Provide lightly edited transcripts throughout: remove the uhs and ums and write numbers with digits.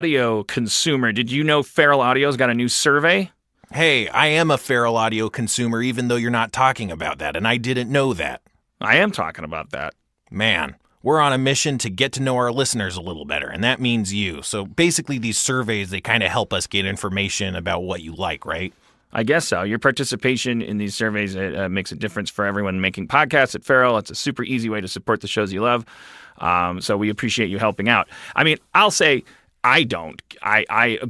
audio consumer. Did you know Feral Audio's got a new survey? Hey, I am a feral audio consumer, even though you're not talking about that, and I didn't know that. I am talking about that. Man, we're on a mission to get to know our listeners a little better, and that means you. So basically, these surveys, they kind of help us get information about what you like, right? I guess so. Your participation in these surveys makes a difference for everyone making podcasts at Feral. It's a super easy way to support the shows you love. So we appreciate you helping out. I mean, I'll say I don't.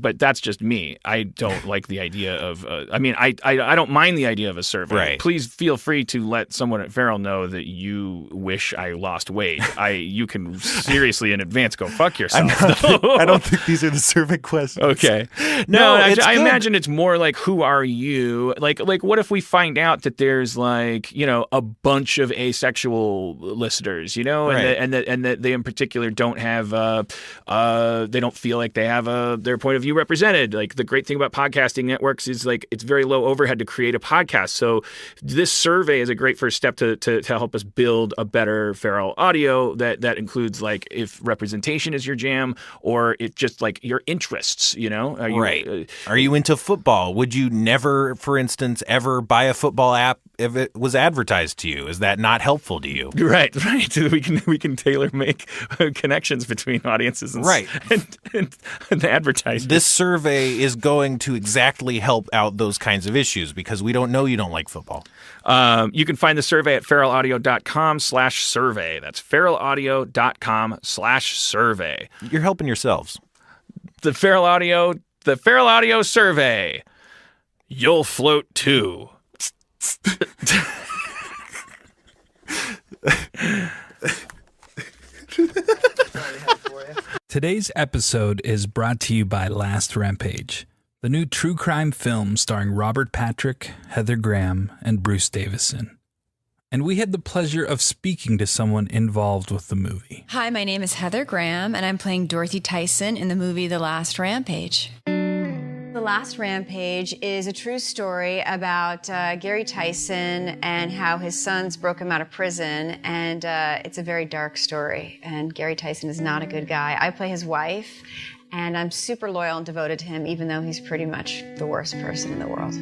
But that's just me. I don't like the idea of. I don't mind the idea of a survey. Right. Please feel free to let someone at Feral know that you wish I lost weight. You can seriously in advance go fuck yourself. I don't think these are the survey questions. Okay. No, I imagine it's more like, who are you? Like what if we find out that there's like, a bunch of asexual listeners, Right. and that they in particular don't have they don't feel like they have their point of view represented. Like, the great thing about podcasting networks is like it's very low overhead to create a podcast. So this survey is a great first step to help us build a better Feral Audio that includes like if representation is your jam or it just like your interests, Are you, Right. Are you into football? Would you never, for instance, ever buy a football app if it was advertised to you? Is that not helpful to you? Right. We can tailor make connections between audiences and Right. and advertising. This survey is going to exactly help out those kinds of issues because we don't know you don't like football. You can find the survey at feralaudio.com/survey. That's feralaudio.com/survey. You're helping yourselves. The Feral Audio survey. You'll float too. Today's episode is brought to you by Last Rampage, the new true crime film starring Robert Patrick, Heather Graham, and Bruce Davison. And we had the pleasure of speaking to someone involved with the movie. Hi, my name is Heather Graham, and I'm playing Dorothy Tyson in the movie The Last Rampage. The Last Rampage is a true story about Gary Tyson and how his sons broke him out of prison, and it's a very dark story, and Gary Tyson is not a good guy. I play his wife, and I'm super loyal and devoted to him, even though he's pretty much the worst person in the world.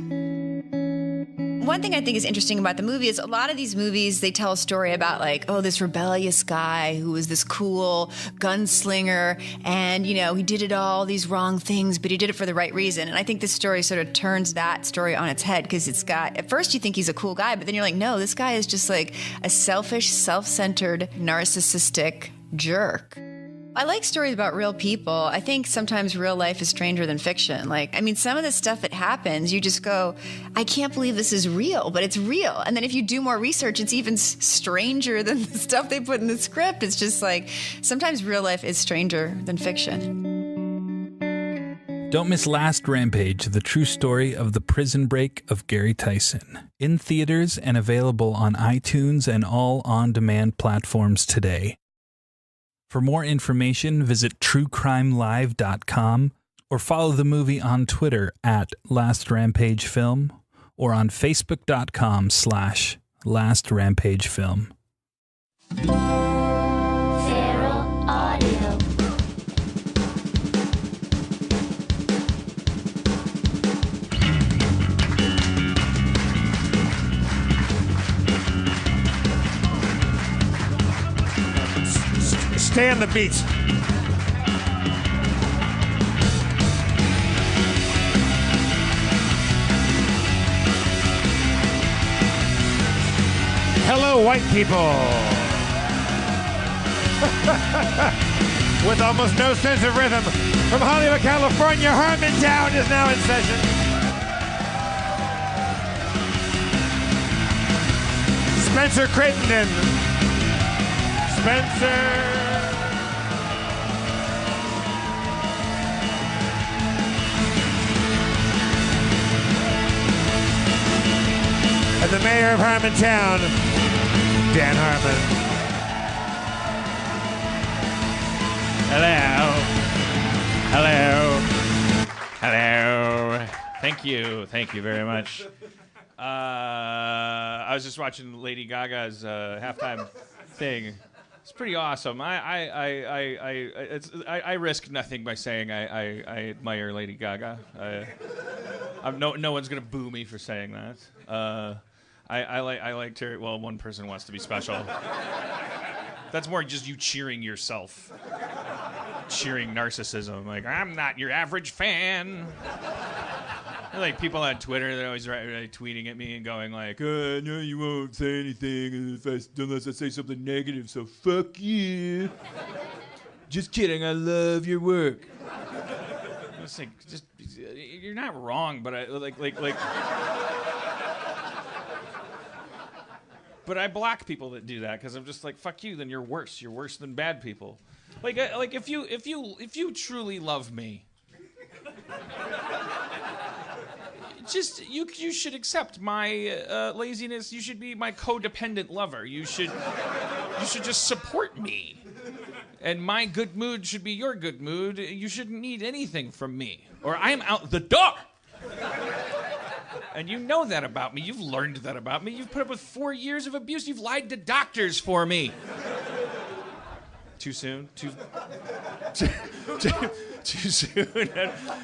One thing I think is interesting about the movie is a lot of these movies, they tell a story about like, this rebellious guy who was this cool gunslinger and, he did all these wrong things, but he did it for the right reason. And I think this story sort of turns that story on its head because it's got, at first you think he's a cool guy, but then you're like, no, this guy is just like a selfish, self-centered, narcissistic jerk. I like stories about real people. I think sometimes real life is stranger than fiction. Some of the stuff that happens, you just go, I can't believe this is real, but it's real. And then if you do more research, it's even stranger than the stuff they put in the script. It's just like, sometimes real life is stranger than fiction. Don't miss Last Rampage, the true story of the prison break of Gary Tyson. In theaters and available on iTunes and all on-demand platforms today. For more information, visit truecrimelive.com or follow the movie on Twitter at Last Rampage Film or on Facebook.com/Last Rampage Film. Feral Audio. Stay on the beat. Hello, white people. With almost no sense of rhythm, from Hollywood, California, Harmontown is now in session. Spencer Crittenden. Spencer. And the mayor of Harmontown, Dan Harmon. Hello. Thank you very much. I was just watching Lady Gaga's halftime thing. It's pretty awesome. I risk nothing by saying I admire Lady Gaga. No one's gonna boo me for saying that. I liked her. Well, one person wants to be special. That's more just you cheering yourself, cheering narcissism. Like, I'm not your average fan. Like people on Twitter, they're always tweeting at me and going like, no, you won't say anything unless I say something negative, so fuck you. Just kidding, I love your work. I was like, you're not wrong, but But I block people that do that because I'm just like, fuck you, then you're worse. You're worse than bad people. Like if you truly love me, just you should accept my laziness. You should be my codependent lover. You should just support me. And my good mood should be your good mood. You shouldn't need anything from me, or I'm out the door. And you know that about me. You've learned that about me. You've put up with 4 years of abuse. You've lied to doctors for me. Too soon? Too soon?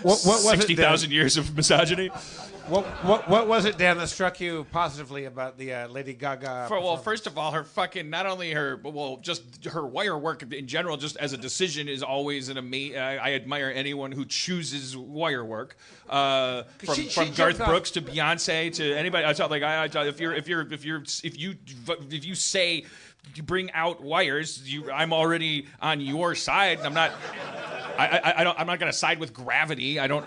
What was 60,000 years of misogyny? What was it, Dan, that struck you positively about the Lady Gaga? First of all, her fucking, not only her, just her wire work in general, just as a decision, is always an amazing. I admire anyone who chooses wire work. From Garth Brooks to Beyonce to anybody. I thought like if you say you bring out wires, I'm already on your side. I'm not. I'm not going to side with gravity. I don't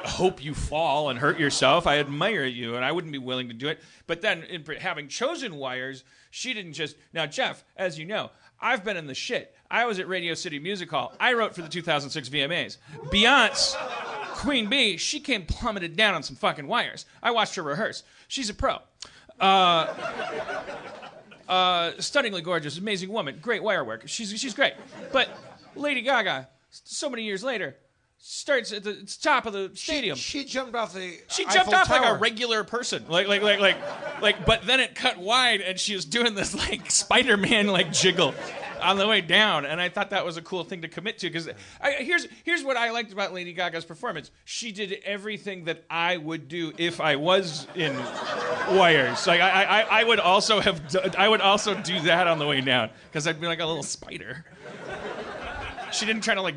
hope you fall and hurt yourself. I admire you, and I wouldn't be willing to do it. But then, having chosen wires, she didn't just. Now, Jeff, as you know, I've been in the shit. I was at Radio City Music Hall. I wrote for the 2006 VMAs. Beyonce, Queen Bee, she came plummeted down on some fucking wires. I watched her rehearse. She's a pro. Stunningly gorgeous, amazing woman. Great wire work. She's great. But Lady Gaga, so many years later, starts at the top of the stadium. She jumped off the. She jumped off like a regular person, like. But then it cut wide, and she was doing this like Spider-Man like jiggle on the way down, and I thought that was a cool thing to commit to because here's what I liked about Lady Gaga's performance. She did everything that I would do if I was in wires. Like I would also do that on the way down because I'd be like a little spider. She didn't try to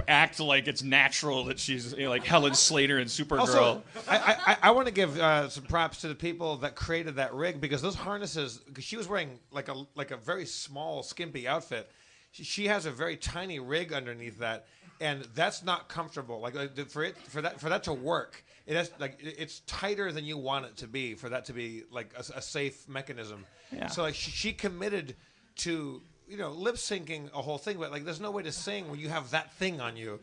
act like it's natural that she's like Helen Slater and Supergirl. Also, I want to give some props to the people that created that rig because those harnesses. Because she was wearing like a very small, skimpy outfit. She has a very tiny rig underneath that, and that's not comfortable. For that to work, it's tighter than you want it to be for that to be like a safe mechanism. Yeah. So she committed to. Lip syncing a whole thing, but there's no way to sing when you have that thing on you,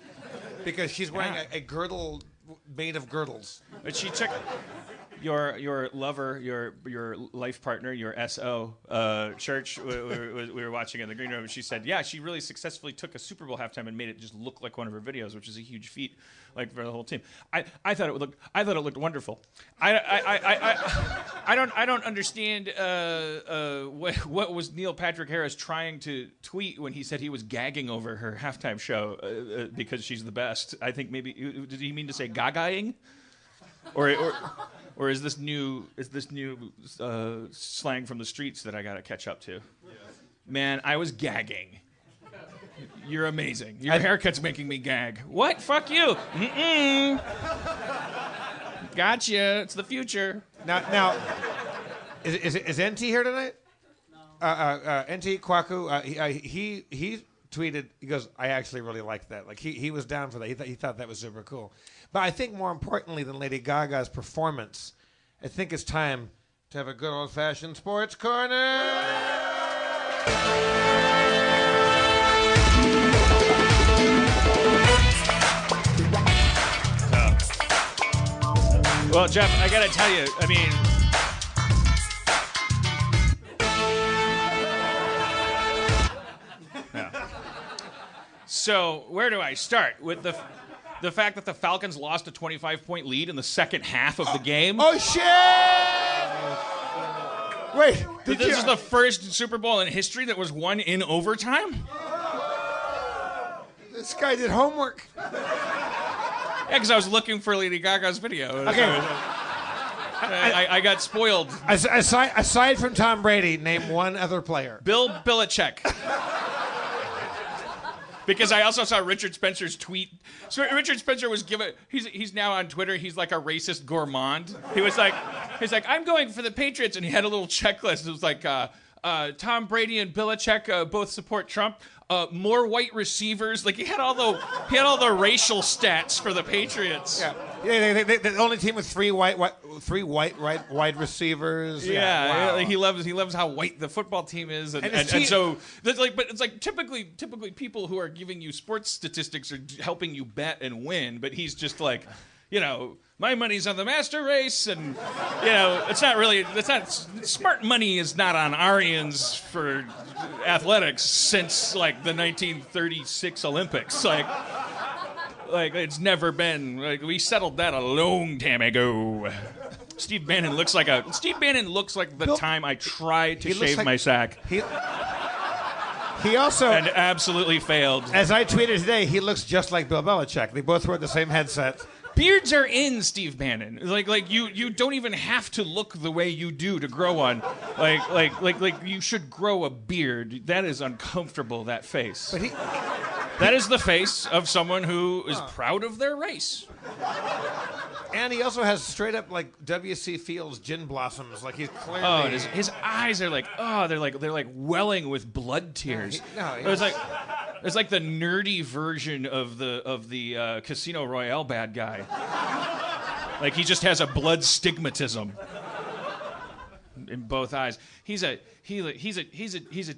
because she's wearing a girdle made of girdles. But she took your lover, your life partner, your SO, Church. We were watching in the green room, and she said, yeah, she really successfully took a Super Bowl halftime and made it just look like one of her videos, which is a huge feat, for the whole team. I thought it looked wonderful. I don't understand what was Neil Patrick Harris trying to tweet when he said he was gagging over her halftime show because she's the best. I think maybe did he mean to say gagaing, or is this new slang from the streets that I gotta catch up to? Yeah. Man, I was gagging. You're amazing. Your haircut's making me gag. What? Fuck you. Mm-mm. Gotcha. It's the future. Now, is NT here tonight? No. NT Kwaku. He tweeted. He goes, I actually really liked that. He was down for that. He thought that was super cool. But I think more importantly than Lady Gaga's performance, I think it's time to have a good old-fashioned sports corner. Well, Jeff, I gotta tell you, I mean, yeah. So where do I start with the fact that the Falcons lost a 25-point lead in the second half of the game? Oh shit! Wait, This is the first Super Bowl in history that was won in overtime? This guy did homework. Yeah, because I was looking for Lady Gaga's video. Okay. I got spoiled. Aside from Tom Brady, name one other player. Bill Belichick. Because I also saw Richard Spencer's tweet. So Richard Spencer was he's now on Twitter. He's like a racist gourmand. He's like, I'm going for the Patriots, and he had a little checklist. It was like, Tom Brady and Belichick both support Trump. More white receivers. Like he had all the racial stats for the Patriots. Yeah. The only team with three white wide receivers. Yeah, wow. he loves how white the football team is, and so that's like, but it's like typically people who are giving you sports statistics are helping you bet and win, but he's just like, my money's on the master race, and it's not smart money is not on Aryans for athletics since like the 1936 Olympics, like it's never been, like we settled that a long time ago. Steve Bannon looks like the time I tried to shave my sack. He also and absolutely failed. As I tweeted today, he looks just like Bill Belichick. They both wear the same headset. Beards are in, Steve Bannon. Like you don't even have to look the way you do to grow one. Like you should grow a beard. That is uncomfortable, that face. But that is the face of someone who is proud of their race. And he also has straight up like W.C. Fields gin blossoms. Like he's clearly. Oh, his eyes are like they're like welling with blood tears. It's like the nerdy version of the Casino Royale bad guy. Like he just has a blood stigmatism in both eyes. He's a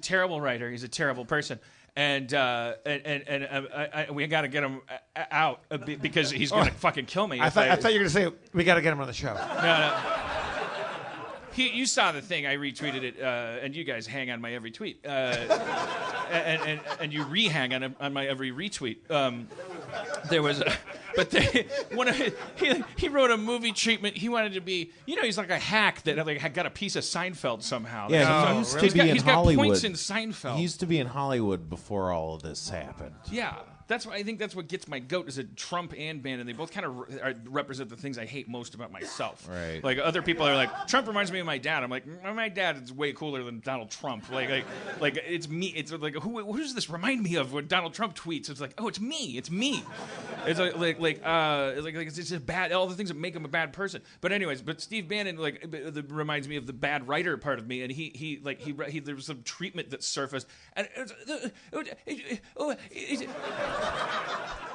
terrible writer. He's a terrible person. And we got to get him out because he's going to fucking kill me. I thought you were going to say, we got to get him on the show. No. You saw the thing. I retweeted it, and you guys hang on my every tweet. And you re-hang on my every retweet. There was he wrote a movie treatment. He wanted to be, he's like a hack that had got a piece of Seinfeld somehow. Yeah, he used to be in he's Hollywood. Got points in Seinfeld. He used to be in Hollywood before all of this happened. Yeah. I think that's what gets my goat is that Trump and Bannon, they both kind of represent the things I hate most about myself. Right. Like other people are like, Trump reminds me of my dad. I'm like, my dad is way cooler than Donald Trump. Like it's me. It's like who does this remind me of when Donald Trump tweets? It's like, oh, it's me. It's me. It's it's just bad. All the things that make him a bad person. But anyways, Steve Bannon reminds me of the bad writer part of me, and he there was some treatment that surfaced, and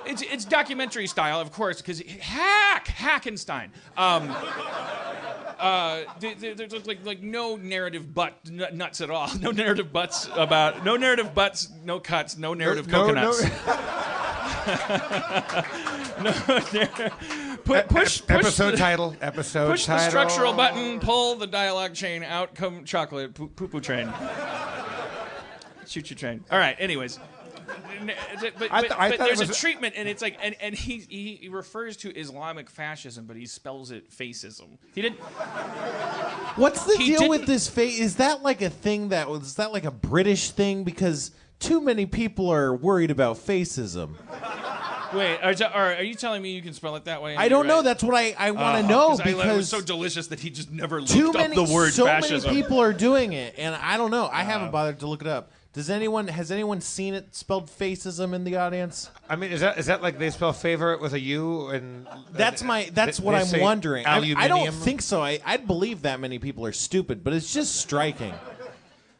it's documentary style, of course, because Hackenstein. There's like no narrative nuts at all. No narrative butts, no cuts, no narrative coconuts. Push episode title. Episode push title. The structural button. Pull the dialogue chain. Out come chocolate. Poo-poo train. Choo-choo train. All right. Anyways. But there's a treatment, and it's like, and he refers to Islamic fascism, but he spells it fascism. He didn't. What's the deal with this face? Is that like a thing is that like a British thing? Because too many people are worried about fascism. Wait, are you telling me you can spell it that way? I don't know. That's what I want to know because it was so delicious that he just never looked up the word fascism. So many people are doing it, and I don't know. I haven't bothered to look it up. Has anyone seen it spelled fascism in the audience? I mean, is that like they spell favorite with a U? And that's what I'm wondering. I don't think so. I'd believe that many people are stupid, but it's just striking.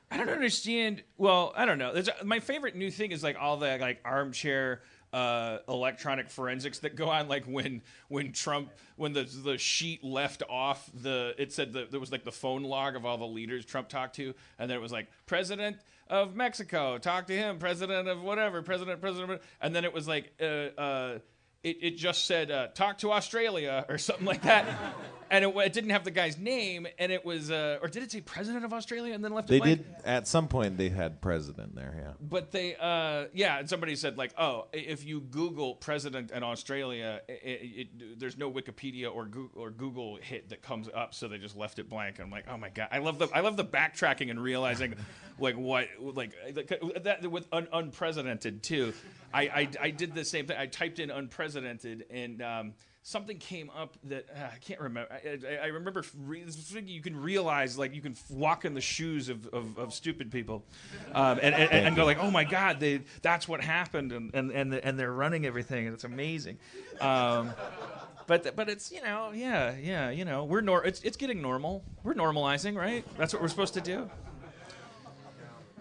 I don't understand. Well, I don't know. My favorite new thing is like all the like armchair electronic forensics that go on, like when the sheet left off it said there was like the phone log of all the leaders Trump talked to, and then it was like President of Mexico, talk to him, President of whatever, President, and then it was like it just said "Talk to Australia" or something like that, and it didn't have the guy's name, and it was or did it say President of Australia and then left it blank? They did at some point. They had president there, yeah. But they, and somebody said like, oh, if you Google president in Australia, there's no Wikipedia or Google hit that comes up, so they just left it blank. And I'm like, oh my god, I love the backtracking and realizing, like what, like that with unprecedented too. I did the same thing. I typed in unprecedented and. Something came up that I can't remember. I remember you can realize, like, you can walk in the shoes of stupid people, and go like, oh my God, that's what happened, and they're running everything, and it's amazing. But it's it's getting normal. We're normalizing, right? That's what we're supposed to do.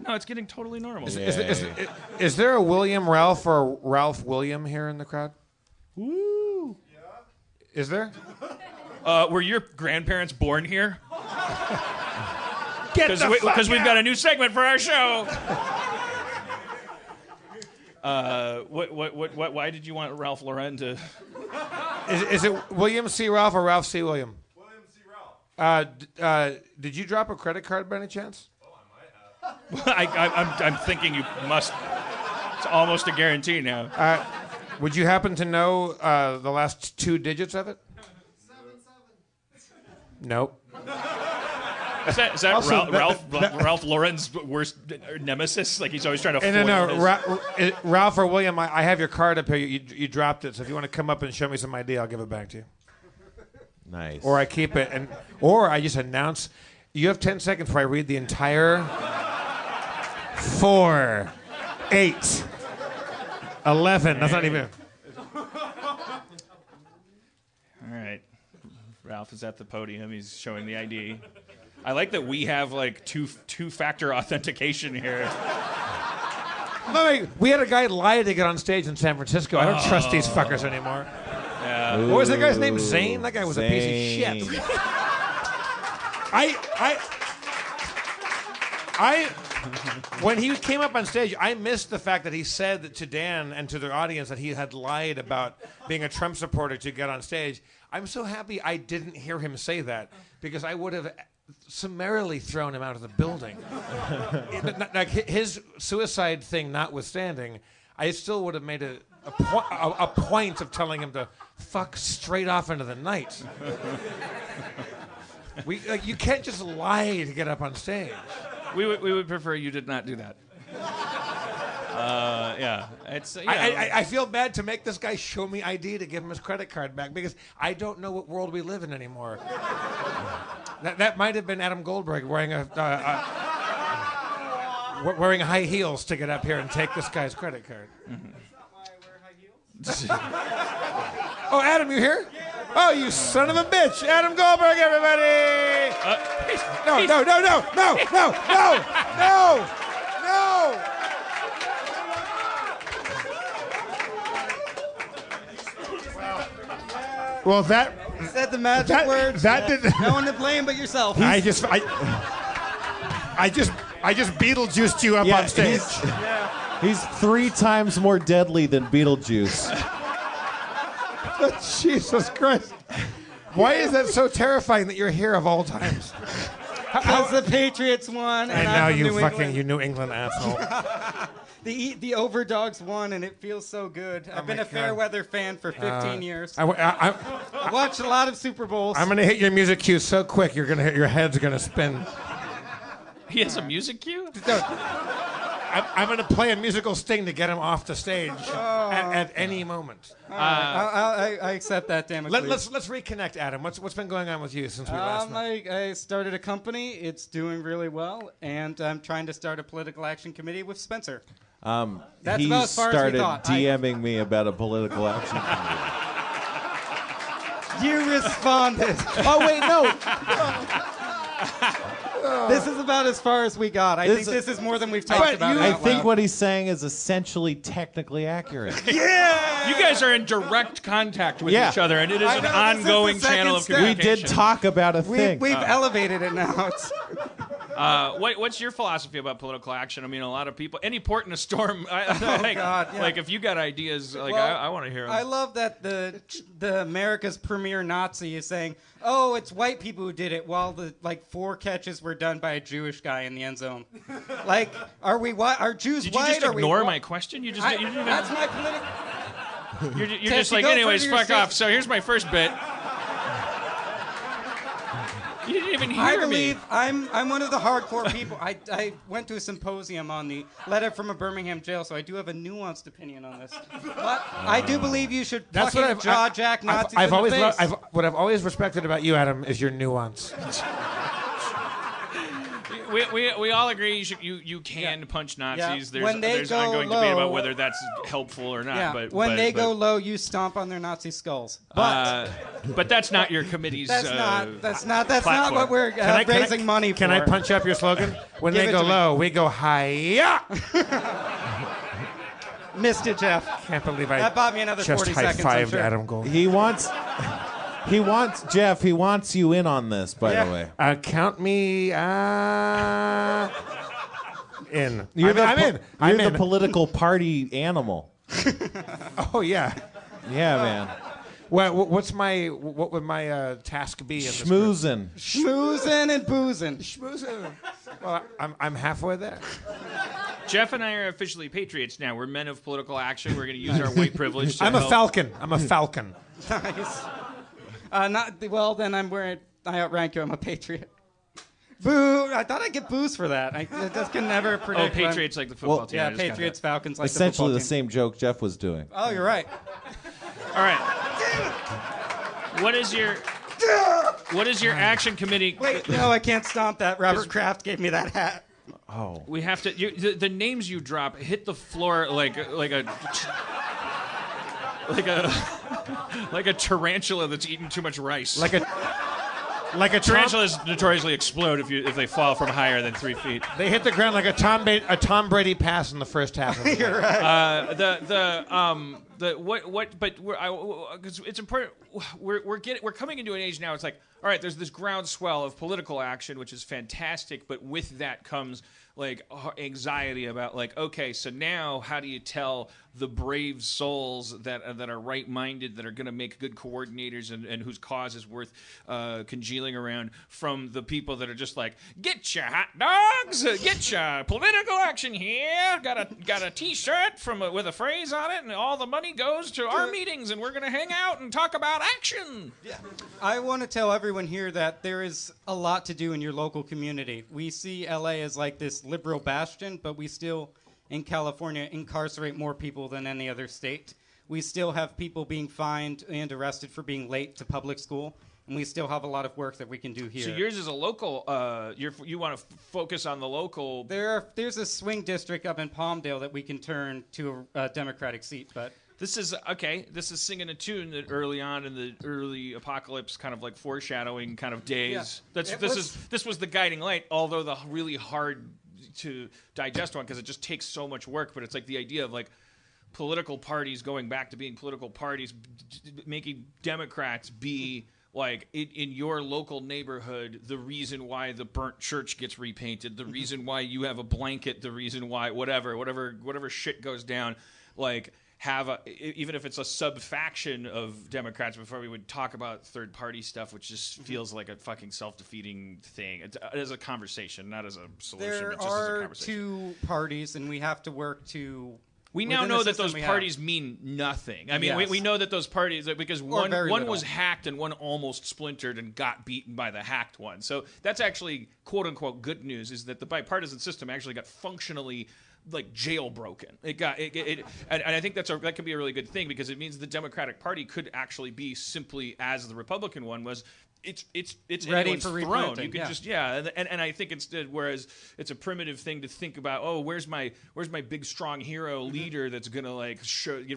No, it's getting totally normal. Is there a William Ralph or a Ralph William here in the crowd? Woo! Is there? Were your grandparents born here? Because we've got a new segment for our show. Why did you want Ralph Lauren to? Is it William C. Ralph or Ralph C. William? William C. Ralph. Did you drop a credit card by any chance? Oh, I might have. I'm thinking you must. It's almost a guarantee now. Would you happen to know the last 2 digits of it? 7. Nope. Is that also, Ralph Lauren's worst nemesis? Like he's always trying to foil No. Ralph or William, I have your card up here. You dropped it, so if you want to come up and show me some ID, I'll give it back to you. Nice. Or I keep it, or I just announce. You have 10 seconds before I read the entire 4, 8, 11. That's not even. All right. Ralph is at the podium. He's showing the ID. I like that we have like two-factor authentication here. No, we had a guy lie to get on stage in San Francisco. I don't trust these fuckers anymore. Yeah. What was that guy's name? Zane? That guy was a piece of shit. When he came up on stage, I missed the fact that he said to Dan and to the audience that he had lied about being a Trump supporter to get on stage. I'm so happy I didn't hear him say that because I would have summarily thrown him out of the building. Like his suicide thing notwithstanding, I still would have made a point of telling him to fuck straight off into the night. You can't just lie to get up on stage. We would prefer you did not do that. Yeah, it's. I feel bad to make this guy show me ID to give him his credit card back because I don't know what world we live in anymore. That might have been Adam Goldberg wearing wearing high heels to get up here and take this guy's credit card. Mm-hmm. Oh, Adam, you here? Oh, you son of a bitch. Adam Goldberg, everybody! No. Well, that... You said the magic words. That did... No one to blame but yourself. I just Beetlejuiced you up on stage. He's 3 times more deadly than Beetlejuice. Jesus Christ. Why is that so terrifying that you're here of all times? Because the Patriots won. And now you New England asshole. The Overdogs won, and it feels so good. I've been a Fairweather fan for 15 years. I watched a lot of Super Bowls. I'm going to hit your music cue so quick, your head's going to spin. He has a music cue? I'm going to play a musical sting to get him off the stage at any moment. I accept that, damn it. Let's reconnect, Adam. What's been going on with you since we last met? I started a company. It's doing really well, and I'm trying to start a political action committee with Spencer. That's he about as far as we thought. DMing me about a political action committee. You responded. Oh wait, no. This is about as far as we got. I think this is more than we've talked about. I think what he's saying is essentially technically accurate. Yeah! You guys are in direct contact with each other, and it is an ongoing channel of communication. We did talk about a thing. We've elevated it now. What's your philosophy about political action? I mean, a lot of people, any port in a storm. Like if you got ideas, like I want to hear them. I love that the America's premier Nazi is saying, "Oh, it's white people who did it," while the 4 catches were done by a Jewish guy in the end zone. Like, are we white? Are Jews Did white? you just ignore my question? You just that's my political. You're just like, anyways, fuck off. So here's my first bit. You didn't even hear me. I'm one of the hardcore people. I went to a symposium on the letter from a Birmingham jail, so I do have a nuanced opinion on this. But I do believe you should fucking jaw-jack Nazis in the face. What I've always respected about you, Adam, is your nuance. We all agree you can punch Nazis. Yeah. There's ongoing debate about whether that's helpful or not. Yeah. But when they go low, you stomp on their Nazi skulls. But that's not your committee's. That's not what we're raising money for. Can I punch up your slogan? When they go low, we go high. Missed it, Jeff. Can't believe that bought me another 40 seconds. Just high-fived Adam Gold. He wants Jeff. He wants you in on this. By the way, count me in. You're I'm the in. political party animal. Oh yeah, yeah, man. What would my task be? Schmoozing. Schmoozing and boozing. Schmoozing. Well, I'm halfway there. Jeff and I are officially patriots now. We're men of political action. We're going to use our white privilege to I'm help. a falcon. I'm a falcon. Nice. Then I outrank you. I'm a patriot. Boo! I thought I'd get boos for that. I just can never predict. Oh, Patriots like the football team. Yeah, Patriots, Falcons like essentially the the same joke Jeff was doing. Oh, you're right. All right. What is your action committee? Wait, no, I can't stomp that. Robert Kraft gave me that hat. Oh. We have to. The names you drop hit the floor like a tarantula that's eaten too much rice. Like a tarantulas notoriously explode if they fall from higher than 3 feet. They hit the ground like a Tom Brady pass in the first half. Of You're right. Because it's important. We're coming into an age now. It's like, all right, there's this groundswell of political action, which is fantastic, but with that comes like anxiety about like, okay, so now how do you tell the brave souls that are right-minded, that are going to make good coordinators and whose cause is worth congealing around, from the people that are just like, get your hot dogs, get your political action here, got a T-shirt with a phrase on it, and all the money goes to our meetings, and we're going to hang out and talk about action. Yeah. I want to tell everyone here that there is a lot to do in your local community. We see LA as like this liberal bastion, but we still, in California, incarcerate more people than any other state. We still have people being fined and arrested for being late to public school, and we still have a lot of work that we can do here. So yours is a local. You want to focus on the local. There's a swing district up in Palmdale that we can turn to a Democratic seat, but. This is okay. This is singing a tune that early on in the early apocalypse, kind of like foreshadowing kind of days. Yeah. This was the guiding light, although the really hard to digest one because it just takes so much work. But it's like the idea of like political parties going back to being political parties, making Democrats be like in your local neighborhood, the reason why the burnt church gets repainted, the reason why you have a blanket, the reason why whatever shit goes down, like. Even if it's a sub-faction of Democrats, before we would talk about third-party stuff, which just feels like a fucking self-defeating thing. It is a conversation, not as a solution, but just as a conversation. There are 2 parties, and we have to work to... We now know that those parties mean nothing. I mean, yes. we know that those parties, because one was hacked and one almost splintered and got beaten by the hacked one. So that's actually, quote-unquote, good news, is that the bipartisan system actually got functionally... like jailbroken. And I think that can be a really good thing, because it means the Democratic Party could actually be simply as the Republican one was. It's ready for throne. You can and I think instead, whereas it's a primitive thing to think about, oh, where's my big strong hero leader that's gonna like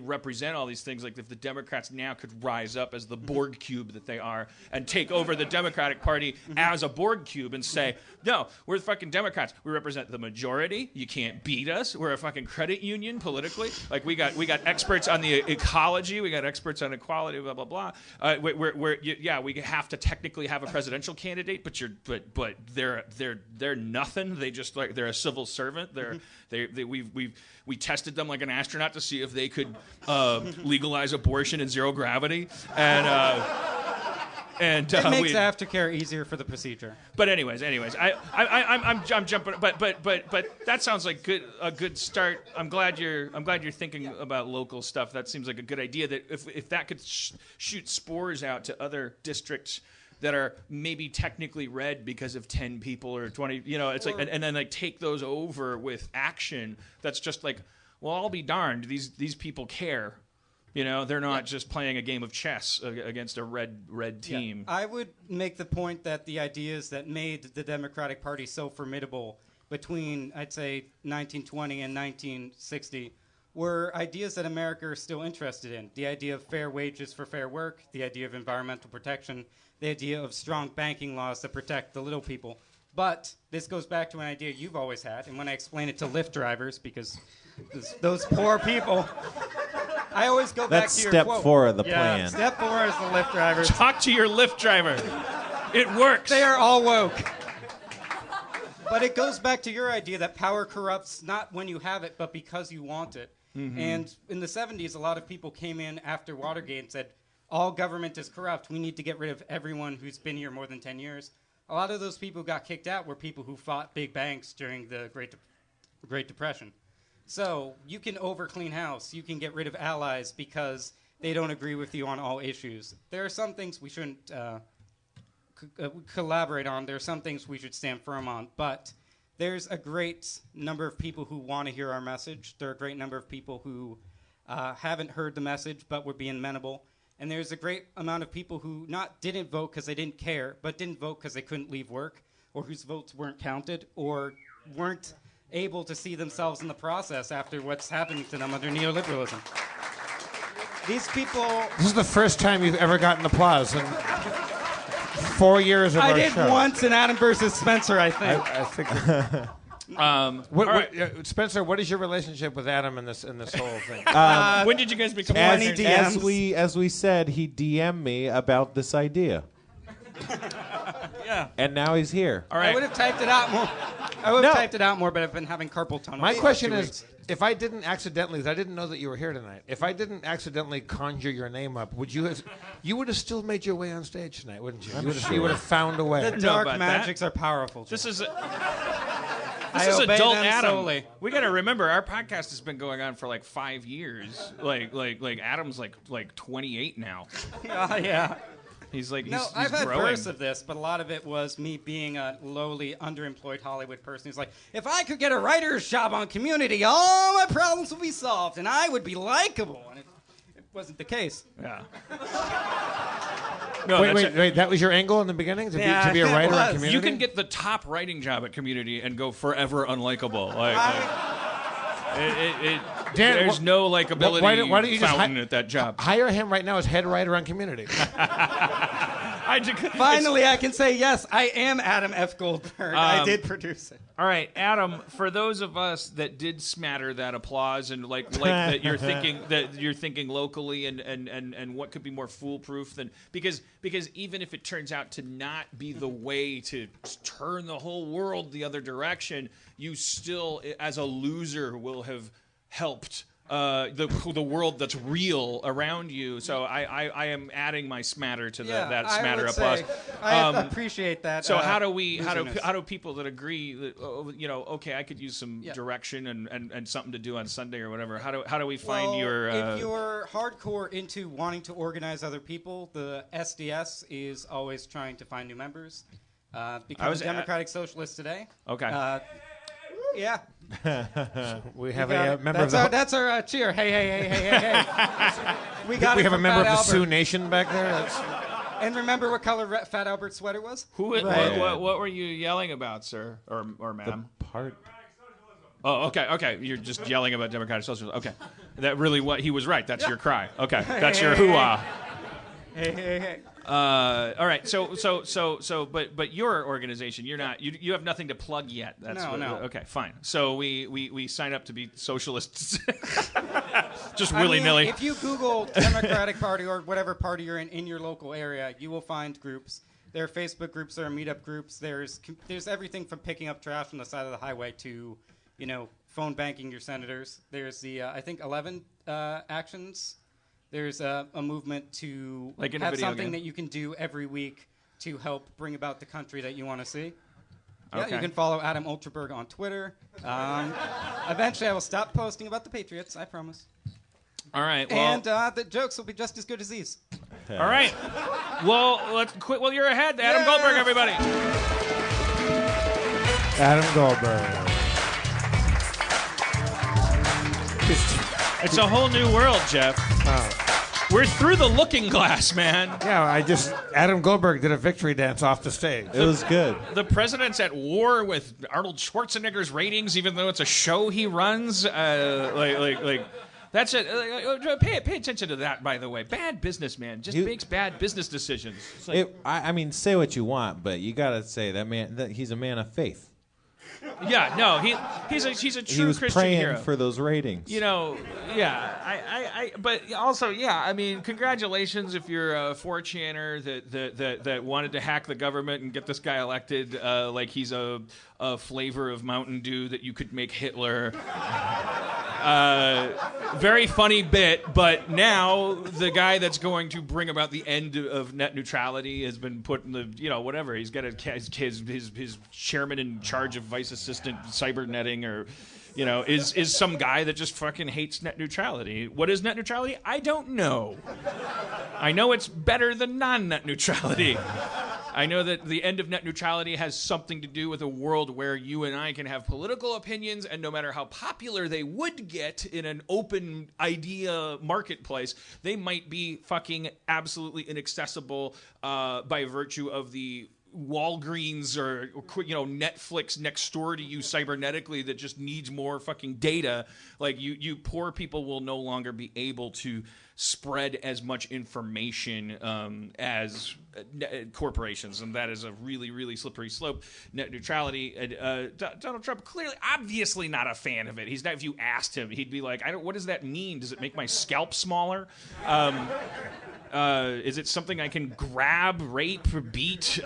represent all these things. Like if the Democrats now could rise up as the Borg cube that they are and take over the Democratic Party as a Borg cube and say, no, we're the fucking Democrats. We represent the majority. You can't beat us. We're a fucking credit union politically. Like we got experts on the ecology. We got experts on equality. Blah blah blah. We have to technically have a presidential candidate, but they're nothing. They just like they're a civil servant. We tested them like an astronaut to see if they could legalize abortion in zero gravity, and it makes aftercare easier for the procedure. But anyways, I'm jumping. But that sounds like a good start. I'm glad you're thinking about local stuff. That seems like a good idea. That if that could shoot spores out to other districts that are maybe technically red because of 10 people or 20, it's like, and then like take those over with action. That's just like, well, I'll be darned. These people care. They're not just playing a game of chess against a red team. Yeah. I would make the point that the ideas that made the Democratic Party so formidable between, I'd say, 1920 and 1960 were ideas that America is still interested in. The idea of fair wages for fair work, the idea of environmental protection, the idea of strong banking laws that protect the little people. But this goes back to an idea you've always had, and when I explain it to Lyft drivers, because those poor people... I always go back to your step quote. 4 of the plan. Step 4 is the Lyft drivers. Talk to your Lyft driver. It works. They are all woke. But it goes back to your idea that power corrupts not when you have it, but because you want it. Mm-hmm. And in the 70s, a lot of people came in after Watergate and said, all government is corrupt. We need to get rid of everyone who's been here more than 10 years. A lot of those people who got kicked out were people who fought big banks during the Great Depression. So you can overclean house. You can get rid of allies because they don't agree with you on all issues. There are some things we shouldn't collaborate on. There are some things we should stand firm on. But there's a great number of people who want to hear our message. There are a great number of people who haven't heard the message but were being amenable. And there's a great amount of people who didn't vote because they didn't care, but didn't vote because they couldn't leave work, or whose votes weren't counted, or weren't able to see themselves in the process after what's happening to them under neoliberalism. These people... This is the first time you've ever gotten applause in 4 years of our show. I did once in Adam versus Spencer, I think. I think... Spencer, what is your relationship with Adam in this whole thing? When did you guys become as we said, he DM'd me about this idea. Yeah. And now he's here. All right. I would have typed it out more. But I've been having carpal tunnel. My question is, if I didn't accidentally, because I didn't know that you were here tonight, if I didn't accidentally conjure your name up, you would have still made your way on stage tonight, wouldn't you? You would have found a way. The dark magics are powerful. This is adult them Adam. solely. We got to remember our podcast has been going on for like 5 years. Like Adam's like 28 now. Yeah. He's I've had bursts of this, but a lot of it was me being a lowly, underemployed Hollywood person who's like, if I could get a writer's job on Community, all my problems would be solved, and I would be likable. And it wasn't the case. Yeah. Wait, that was your angle in the beginning? To be a writer on Community? You can get the top writing job at Community and go forever unlikable. Dan, there's no likability why don't you fountain at that job. Hire him right now as head writer on Community. Finally, I can say yes. I am Adam F. Goldberg. I did produce it. All right, Adam. For those of us that did smatter that applause and like that you're thinking locally and what could be more foolproof than because even if it turns out to not be the way to turn the whole world the other direction, you still as a loser will have helped the world that's real around you. So I am adding my smatter to that smatter applause. I appreciate that. So how do people that agree that okay, I could use some direction and something to do on Sunday or whatever? How do we find your? If you're hardcore into wanting to organize other people, the SDS is always trying to find new members. Become a Democratic Socialist today. Okay. Yeah. We have a member of that's our cheer. Hey. We have a member of the Sioux Nation back there. And remember what color Fat Albert's sweater was? What were you yelling about, sir or ma'am? The part. Oh, okay. You're just yelling about Democratic Socialism. Okay. That really what he was right. That's your cry. Okay. That's your hoo-ah. Hey. All right. So, but your organization, you have nothing to plug yet. No. Okay, fine. So we sign up to be socialists, just willy-nilly. If you Google Democratic Party or whatever party you're in your local area, you will find groups. There are Facebook groups, there are meetup groups. There's everything from picking up trash on the side of the highway to, phone banking your senators. There's the I think 11 actions. There's a movement to have something that you can do every week to help bring about the country that you want to see. Yeah, you can follow Adam Ultraberg on Twitter. Eventually, I will stop posting about the Patriots. I promise. All right. Well, and the jokes will be just as good as these. All right. Well, let's quit while you're ahead. Adam Goldberg, everybody. Adam Goldberg. It's a whole new world, Jeff. Oh. We're through the looking glass, man. Yeah, Adam Goldberg did a victory dance off the stage. It was good. The president's at war with Arnold Schwarzenegger's ratings, even though it's a show he runs. That's it. Pay attention to that, by the way. Bad businessman just makes bad business decisions. I mean, say what you want, but you gotta say that he's a man of faith. Yeah, no, he's a true he was Christian praying hero. for those ratings. But also, I mean, congratulations if you're a 4chaner that wanted to hack the government and get this guy elected like he's a flavor of Mountain Dew that you could make Hitler. Very funny bit, but now the guy that's going to bring about the end of net neutrality has been put in the, whatever. He's got his chairman in charge of vice assistant cybernetting or, is some guy that just fucking hates net neutrality. What is net neutrality? I don't know. I know it's better than non-net neutrality. I know that the end of net neutrality has something to do with a world where you and I can have political opinions, and no matter how popular they would get in an open idea marketplace, they might be fucking absolutely inaccessible by virtue of the Walgreens or Netflix next door to you cybernetically that just needs more fucking data. Like you poor people will no longer be able to spread as much information as corporations, and that is a really, really slippery slope. Net neutrality. Donald Trump clearly, obviously, not a fan of it. He's not. If you asked him, he'd be like, What does that mean? Does it make my scalp smaller? Is it something I can grab, rape, beat,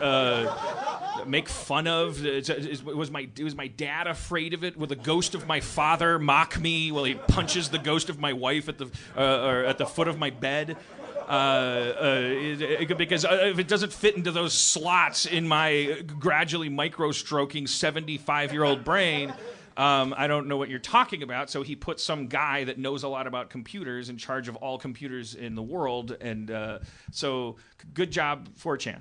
make fun of? Was my dad afraid of it? Will the ghost of my father mock me while he punches the ghost of my wife at the foot of my bed? Because if it doesn't fit into those slots in my gradually micro-stroking 75-year-old brain, I don't know what you're talking about. So he put some guy that knows a lot about computers in charge of all computers in the world. And so good job, 4chan.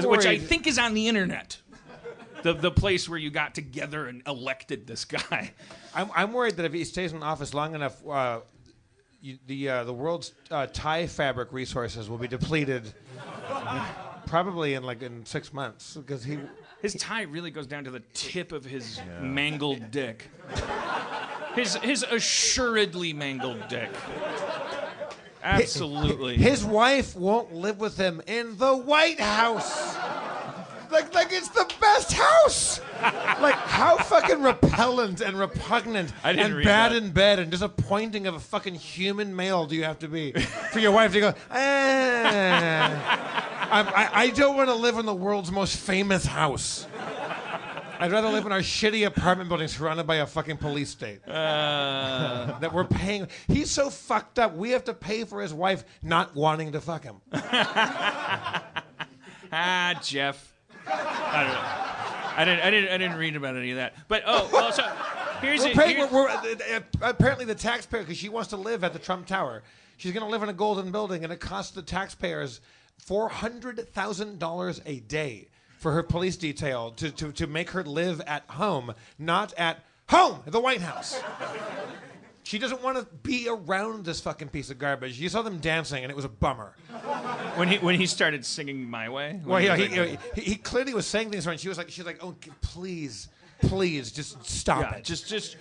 Which I think is on the internet. The place where you got together and elected this guy. I'm worried that if he stays in office long enough, the world's tie fabric resources will be depleted. Probably in 6 months, because his tie really goes down to the tip of his mangled dick. His assuredly mangled dick. Absolutely. His wife won't live with him in the White House. Like it's the best house. Like how fucking repellent and repugnant and bad in bed and disappointing of a fucking human male do you have to be for your wife to go, I don't want to live in the world's most famous house. I'd rather live in our shitty apartment building surrounded by a fucking police state. That we're paying. He's so fucked up, we have to pay for his wife not wanting to fuck him. Jeff. I don't know. I didn't read about any of that. But so here's apparently the taxpayer, because she wants to live at the Trump Tower. She's going to live in a golden building, and it costs the taxpayers $400,000 a day for her police detail to make her live at home, not at home, at the White House. She doesn't want to be around this fucking piece of garbage. You saw them dancing, and it was a bummer. When he started singing "My Way," well, yeah, he clearly was saying things, and she was like, "Oh, please, just stop it. Just."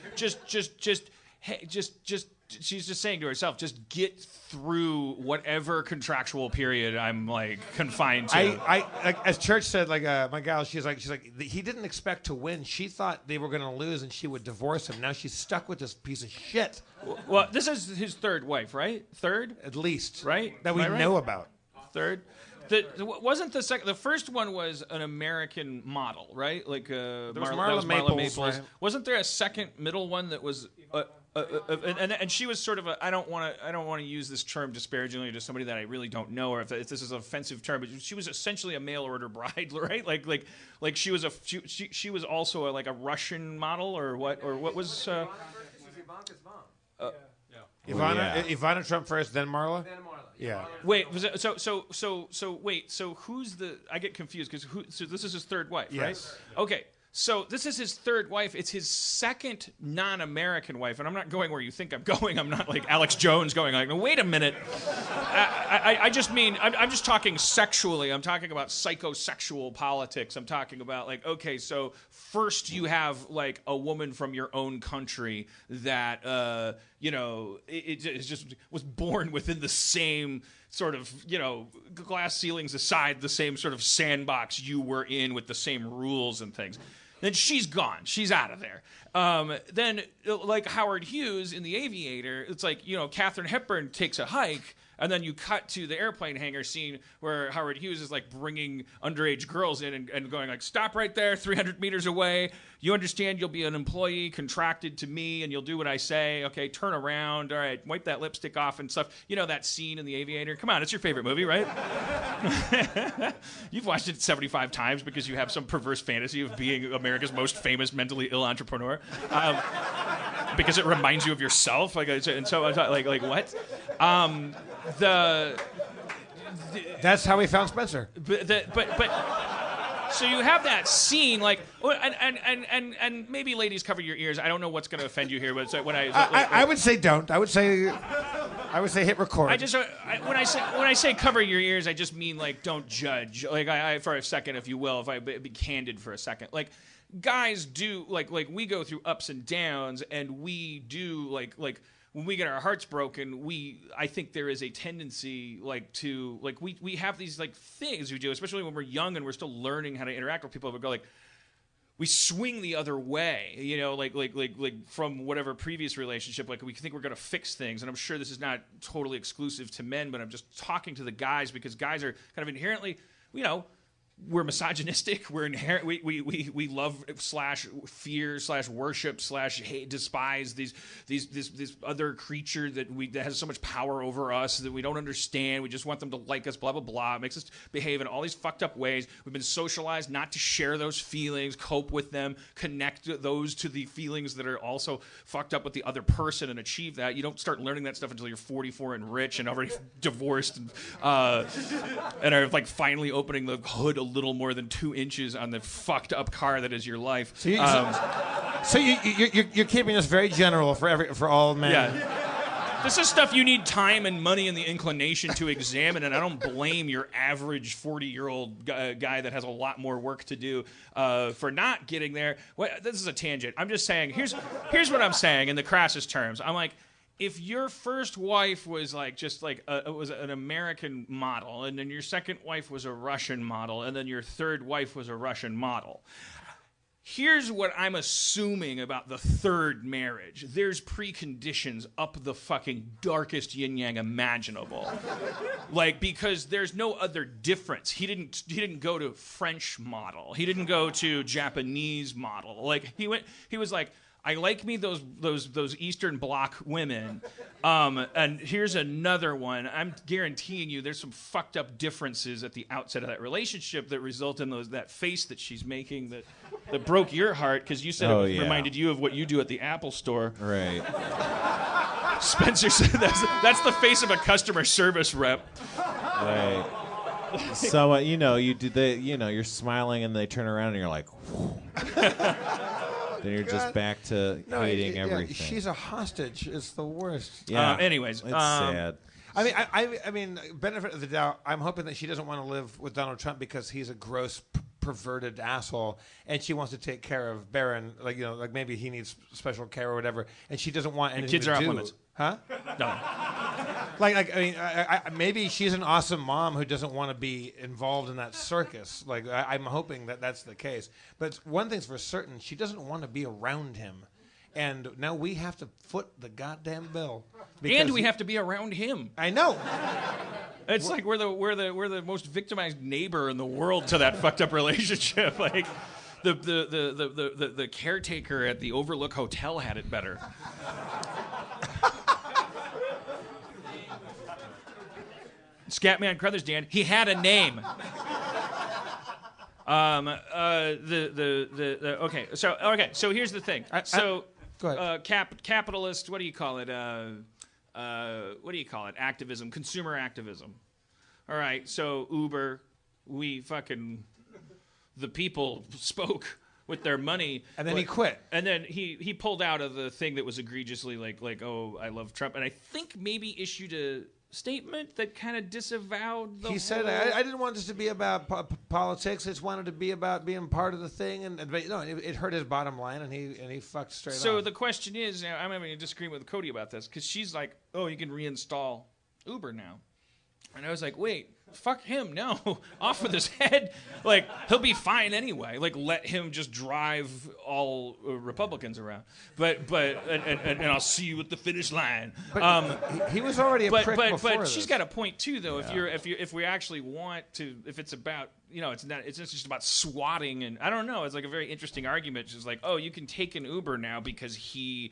She's just saying to herself, just get through whatever contractual period I'm confined to. I as Church said, my gal, she's like, he didn't expect to win. She thought they were going to lose and she would divorce him. Now she's stuck with this piece of shit. Well, this is his third wife, right? Third, at least, right? That we know about. Third. Wasn't the second? The first one was an American model, right? Like There was Marla Marla Maples. right? Wasn't there a second middle one that was? And she was sort of I don't want to use this term disparagingly to somebody that I really don't know, or if this is an offensive term, but she was essentially a mail order bride, right? Like she was she was also a Russian model, or what was? Ivana Trump first, then Marla. Yeah. Wait, was it, so who's the? I get confused because so this is his third wife, Yes. right? Okay. So this is his third wife. It's his second non-American wife, and I'm not going where you think I'm going. I'm not like Alex Jones going like, wait a minute. I just mean I'm just talking sexually. I'm talking about psychosexual politics. I'm talking about like, okay, so first you have like a woman from your own country that it just was born within the same sort of, glass ceilings aside, the same sort of sandbox you were in with the same rules and things. Then she's gone. She's out of there. Then, like Howard Hughes in The Aviator, it's like, Katharine Hepburn takes a hike, and then you cut to the airplane hangar scene where Howard Hughes is like bringing underage girls in and going like, stop right there, 300 meters away. You understand you'll be an employee contracted to me and you'll do what I say. Okay, turn around. All right, wipe that lipstick off and stuff. That scene in The Aviator? Come on, it's your favorite movie, right? You've watched it 75 times because you have some perverse fantasy of being America's most famous mentally ill entrepreneur. Because it reminds you of yourself. And so I thought, like what? That's how we found Spencer. But so you have that scene, like, and maybe ladies cover your ears. I don't know what's going to offend you here, but when I would say don't. I would say hit record. When I say cover your ears, I just mean like don't judge. Like I for a second, if you will, if I be candid for a second, like. Guys do like we go through ups and downs, and we do like when we get our hearts broken, I think there is a tendency to we have these like things we do, especially when we're young and we're still learning how to interact with people. We go like we swing the other way, like from whatever previous relationship, like we think we're going to fix things. And I'm sure this is not totally exclusive to men, but I'm just talking to the guys because guys are kind of inherently, we're misogynistic. We're inherent. We love /fear /worship /hate, despise this other creature that has so much power over us that we don't understand. We just want them to like us. Blah blah blah. It makes us behave in all these fucked up ways. We've been socialized not to share those feelings, cope with them, connect those to the feelings that are also fucked up with the other person, and achieve that. You don't start learning that stuff until you're 44 and rich and already divorced and are like finally opening the hood a little more than 2 inches on the fucked up car that is your life. So you're keeping this very general for all men. Yeah. This is stuff you need time and money and the inclination to examine, and I don't blame your average 40-year-old guy that has a lot more work to do for not getting there. This is a tangent. I'm just saying, here's what I'm saying in the crassest terms. I'm like, if your first wife was was an American model, and then your second wife was a Russian model, and then your third wife was a Russian model, here's what I'm assuming about the third marriage. There's preconditions up the fucking darkest yin-yang imaginable. Because there's no other difference. He didn't go to French model. He didn't go to Japanese model. He was like, I like me those Eastern Bloc women, and here's another one. I'm guaranteeing you there's some fucked up differences at the outset of that relationship that result in that face that she's making that broke your heart because you said it reminded you of what you do at the Apple store. Right. Spencer said that's the face of a customer service rep. Right. So you do you're smiling and they turn around and you're like. Then you're just back to hating everything. She's a hostage. It's the worst. Yeah. Anyways, it's sad. I mean, benefit of the doubt. I'm hoping that she doesn't want to live with Donald Trump because he's a gross, perverted asshole, and she wants to take care of Barron. Like maybe he needs special care or whatever, and she doesn't want anything kids to are do. off limits. Huh? No. Maybe she's an awesome mom who doesn't want to be involved in that circus. I'm hoping that that's the case. But one thing's for certain, she doesn't want to be around him. And now we have to foot the goddamn bill. And we have to be around him. I know. It's like we're the most victimized neighbor in the world to that fucked up relationship. Like the caretaker at the Overlook Hotel had it better. Scatman Crothers, Dan. He had a name. Okay. So here's the thing. Go ahead. Capitalist. What do you call it? What do you call it? Activism, consumer activism. All right. So Uber, the people spoke with their money, and then he quit. And then he pulled out of the thing that was egregiously like oh, I love Trump, and I think maybe issued a statement that kind of disavowed the He said, I didn't want this to be about politics. I just wanted to be about being part of the thing. And no, it hurt his bottom line, and he fucked straight off. So the question is, I'm having a disagreement with Cody about this, because she's like, oh, you can reinstall Uber now. And I was like, wait, fuck him, no. Off with his head. Like, he'll be fine anyway. Like, let him just drive all Republicans around. But I'll see you at the finish line. He was already a prick before But this. she's got a point too, though. Yeah. If we actually want to, if it's about, it's not just about swatting, and I don't know. It's like a very interesting argument. She's like, oh, you can take an Uber now because he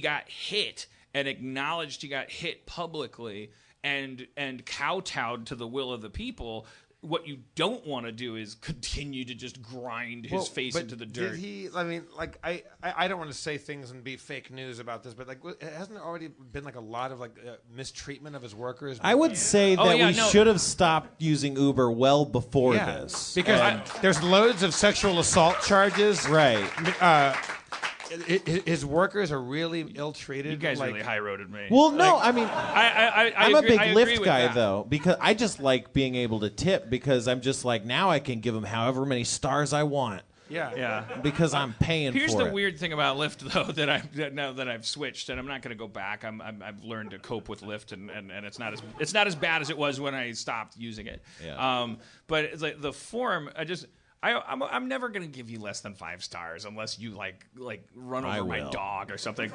got hit and acknowledged he got hit publicly. And kowtowed to the will of the people. What you don't want to do is continue to just grind his face into the dirt. Did he? I mean, like I don't want to say things and be fake news about this, but like, hasn't there already been like a lot of like mistreatment of his workers? I would say that we should have stopped using Uber well before this, because there's loads of sexual assault charges. Right. His workers are really ill-treated. You guys really high-roaded me. Well, no, I mean, I'm a big Lyft guy, that. though, because I just like being able to tip, because I'm just like, now I can give them however many stars I want. Yeah. Because I'm paying Here's for it. the weird thing about Lyft, though, now that I've switched, and I'm not going to go back. I've learned to cope with Lyft, and it's not as bad as it was when I stopped using it. Yeah. But it's like the form, I'm never gonna give you less than 5 stars unless you like run over my dog or something.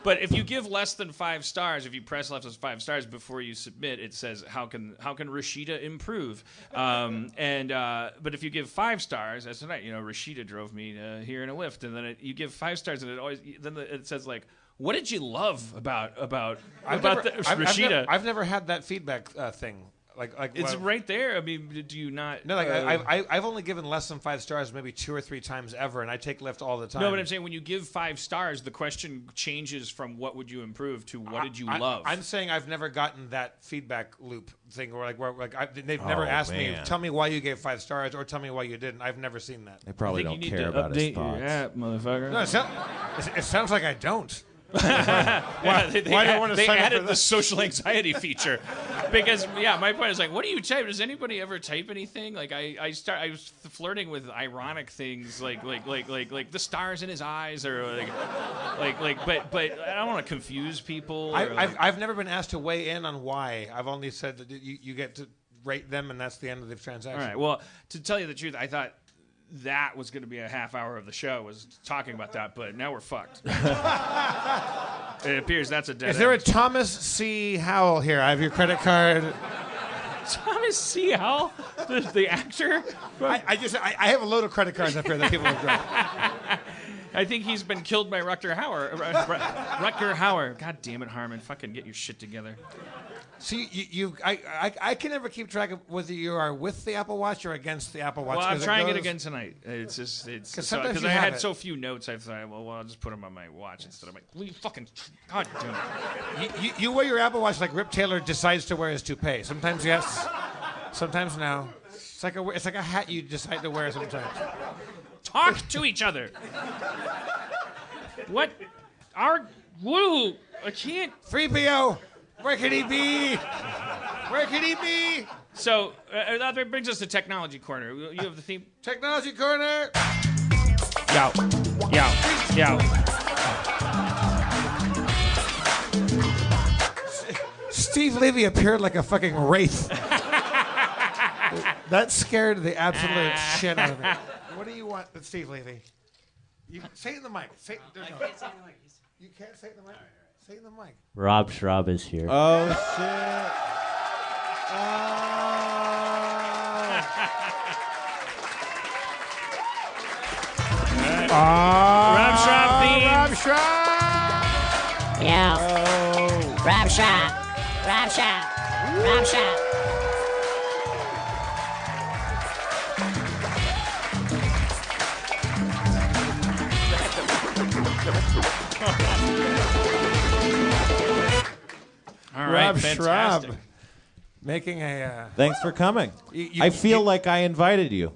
But if you give less than 5 stars, if you press less than 5 stars before you submit, it says how can Rashida improve? But if you give 5 stars, as tonight, Rashida drove me here in a Lyft, and then you give 5 stars, and it says like, what did you love about Rashida? I've never had that feedback thing. Like it's right there. I mean, do you not? No, I've only given less than 5 stars maybe 2 or 3 times ever, and I take Lyft all the time. No, but I'm saying when you give 5 stars, the question changes from what would you improve to what did you love. I'm saying I've never gotten that feedback loop thing where they've never asked me, tell me why you gave 5 stars, or tell me why you didn't. I've never seen that. They probably don't care about his thoughts. Your app, motherfucker. No, it sounds like I don't. Why do I want to sign up for added the social anxiety feature because my point is like, what do you type? Does anybody ever type anything? Like I was flirting with ironic things like the stars in his eyes or but I don't want to confuse people. I've never been asked to weigh in on why. I've only said that you get to rate them, and that's the end of the transaction. All right. Well, to tell you the truth, I thought that was going to be a half hour of the show, was talking about that, but now we're fucked. It appears that's a dead Is there end. a Thomas C. Howell here? I have your credit card. Thomas C. Howell? The actor? I have a load of credit cards up here that people have dropped. I think he's been killed by Rutger Hauer. Rutger Hauer. God damn it, Harmon. Fucking get your shit together. See, I can never keep track of whether you are with the Apple Watch or against the Apple Watch. Well, I'm trying it again tonight. It's because I had so few notes. I thought, well, I'll just put them on my watch instead. I'm like, will you fucking, God damn it. You wear your Apple Watch like Rip Taylor decides to wear his toupee. Sometimes yes, sometimes no. It's like a hat you decide to wear sometimes. Talk to each other. What? Woo! I can't. 3PO. Where could he be? Where could he be? So that brings us to Technology Corner. You have the theme? Technology Corner. Yow. Steve Levy appeared like a fucking wraith. That scared the absolute shit out of me. What do you want with Steve Levy? You say it in the mic. I can't say it in the mic. You can't say it in the mic? Say it in the mic. Rob Schrab is here. Oh, shit. Rob Schrab theme. Rob Schrab. Yeah. Rob Schrab. Rob Schrab. Rob Schrab. All right, Rob fantastic. Schrab. Making a. Thanks for coming. You- I feel like I invited you.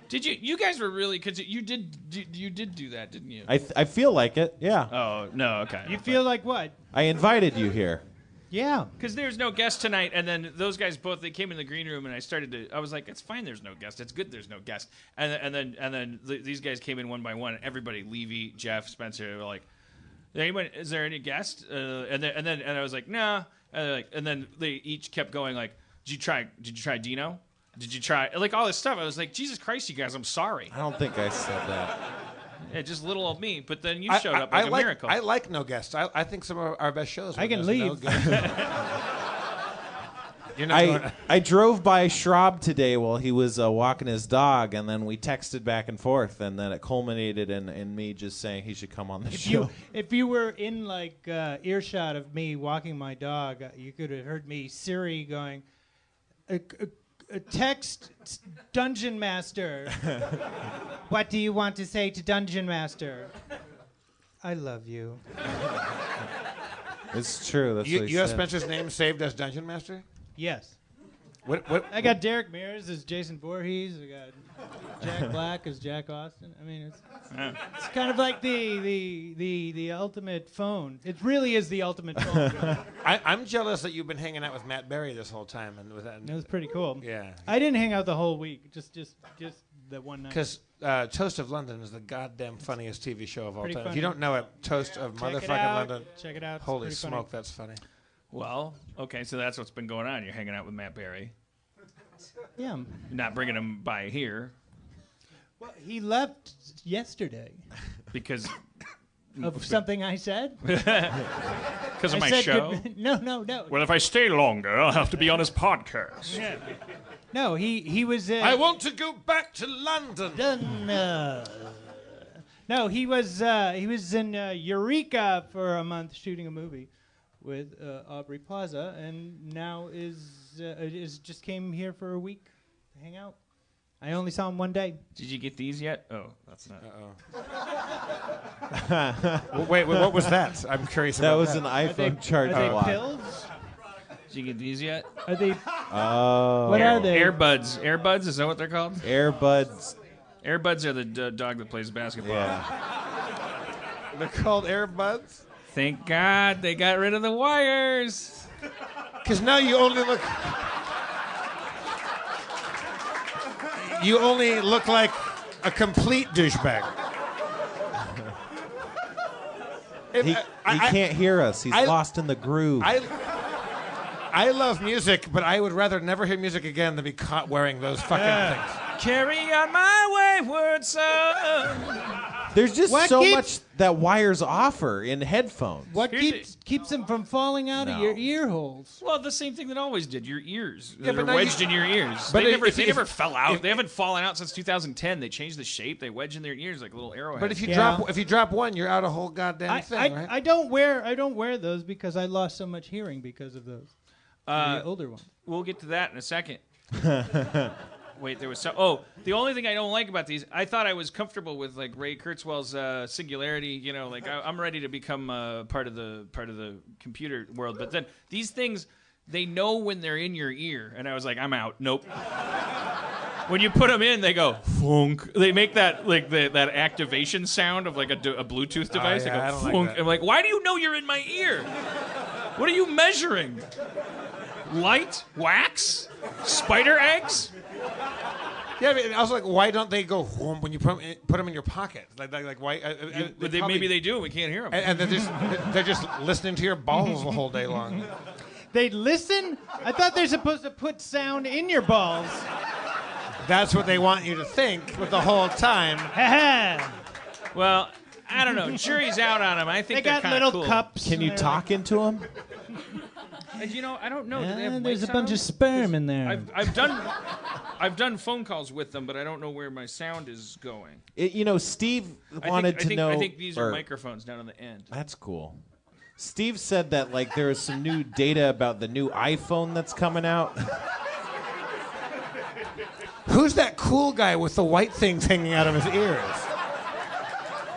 Did you? You guys were really because you did do that, didn't you? I feel like it. Yeah. Oh no, okay. You feel like what? I invited you here. Yeah. Because there's no guest tonight, and then those guys both they came in the green room, and I was like, it's fine, there's no guest, it's good, there's no guest, and then these guys came in one by one, and everybody, Levy, Jeff, Spencer, were like, is there any guest? And I was like, no, and then they each kept going like, did you try Dino? Did you try like all this stuff? I was like, Jesus Christ, you guys, I'm sorry. I don't think I said that. Yeah, just little old me. But then you showed up like a miracle. I like no guests. I think some of our best shows. I can leave. No You're not going. I drove by Schrab today while he was walking his dog, and then we texted back and forth, and then it culminated in me just saying he should come on the show. If you were in like earshot of me walking my dog, you could have heard me Siri going, text Dungeon Master. What do you want to say to Dungeon Master? I love you. It's true. That's what he you have said. Spencer's name saved as Dungeon Master? Yes. What? I got Derek Mears as Jason Voorhees. I got Jack Black as Jack Austin. I mean, it's kind of like the ultimate phone. It really is the ultimate phone. I'm jealous that you've been hanging out with Matt Berry this whole time, and with that. It was pretty cool. Yeah. I didn't hang out the whole week. Just that one night. Because Toast of London is the goddamn funniest TV show of all Pretty time. funny. If you don't know it, Toast of Check it motherfucking out. London. Check it out. It's Holy pretty smoke, funny. that's funny. Well, okay, so that's what's been going on. You're hanging out with Matt Berry. Yeah. You're not bringing him by here Well, he left yesterday because of something I said. because of I my said show. No. Well, if I stay longer, I'll have to be on his podcast. Yeah. No, he was. I want to go back to London. No, he was in Eureka for a month shooting a movie with Aubrey Plaza, and now is just came here for a week to hang out. I only saw him one day. Did you get these yet? Oh, that's not. Well, wait, what was that? I'm curious That about was that. an iPhone charge Are they block. pills? Did you get these yet? Are they? Oh. What are they? Airbuds. Airbuds, is that what they're called? Airbuds. Airbuds are the dog that plays basketball. Yeah. They're called Airbuds? Thank God they got rid of the wires. Because now you only look... You only look like a complete douchebag. He can't hear us. He's I- lost in the groove. I love music, but I would rather never hear music again than be caught wearing those fucking things. Carry on my wayward son. There's just What so keeps- much that wires offer in headphones. What Here's keeps them from falling out of No. your ear holes? Well, the same thing that always did. Your ears. Yeah, They're but now wedged you- in your ears. But They if- never if- fell out. if- They haven't fallen out since 2010. They changed the shape. They wedge in their ears like little arrowheads. But if you Yeah. drop one, you're out a whole goddamn I thing, right? I don't wear those because I lost so much hearing because of those. The older ones. We'll get to that in a second. Wait, there was the only thing I don't like about these, I thought I was comfortable with like Ray Kurzweil's singularity. You know, like I'm ready to become part of the computer world. But then these things, they know when they're in your ear, and I was like, I'm out. Nope. When you put them in, they go funk. They make that like that activation sound of like a Bluetooth device. yeah, they I go don't like funk. that. I'm like, why do you know you're in my ear? What are you measuring? Light? Wax? Spider eggs? Yeah, I was like, why don't they go whoom when you put them in your pocket? Like why? But maybe they do. We can't hear them. And they're just listening to your balls the whole day long. They listen? I thought they're supposed to put sound in your balls. That's what they want you to think with the whole time. Well, I don't know. Jury's out on them. I think They they're got kind little of cool. cups. Can you and talk into them? I don't know. Do they have there's a mics bunch on? of sperm in there. I've done phone calls with them, but I don't know where my sound is going. Steve wanted to know. I think these are microphones down on the end. That's cool. Steve said that there is some new data about the new iPhone that's coming out. Who's that cool guy with the white things hanging out of his ears?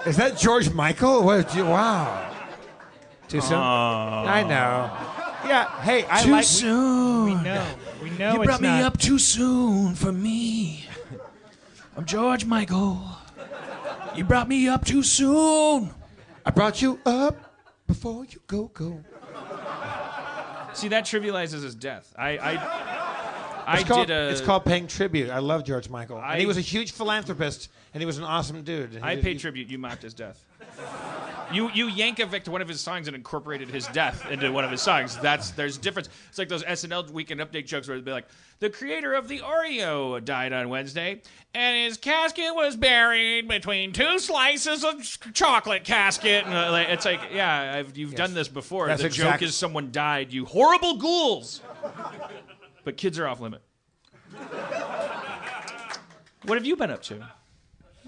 Is that George Michael? Wow. Too soon? I know. Yeah, hey, I Too like... soon. We know You brought me up too soon for me. I'm George Michael. You brought me up too soon. I brought you up before you go. See, that trivializes his death. It's called paying tribute. I love George Michael. And he was a huge philanthropist, and he was an awesome dude. I paid tribute. You mocked his death. You Yankovic one of his songs and incorporated his death into one of his songs. There's difference. It's like those SNL Weekend Update jokes where it'd be like, the creator of the Oreo died on Wednesday, and his casket was buried between two slices of chocolate casket. And it's like, yeah, you've done this before. That's the joke is someone died. You horrible ghouls. But kids are off limit. What have you been up to?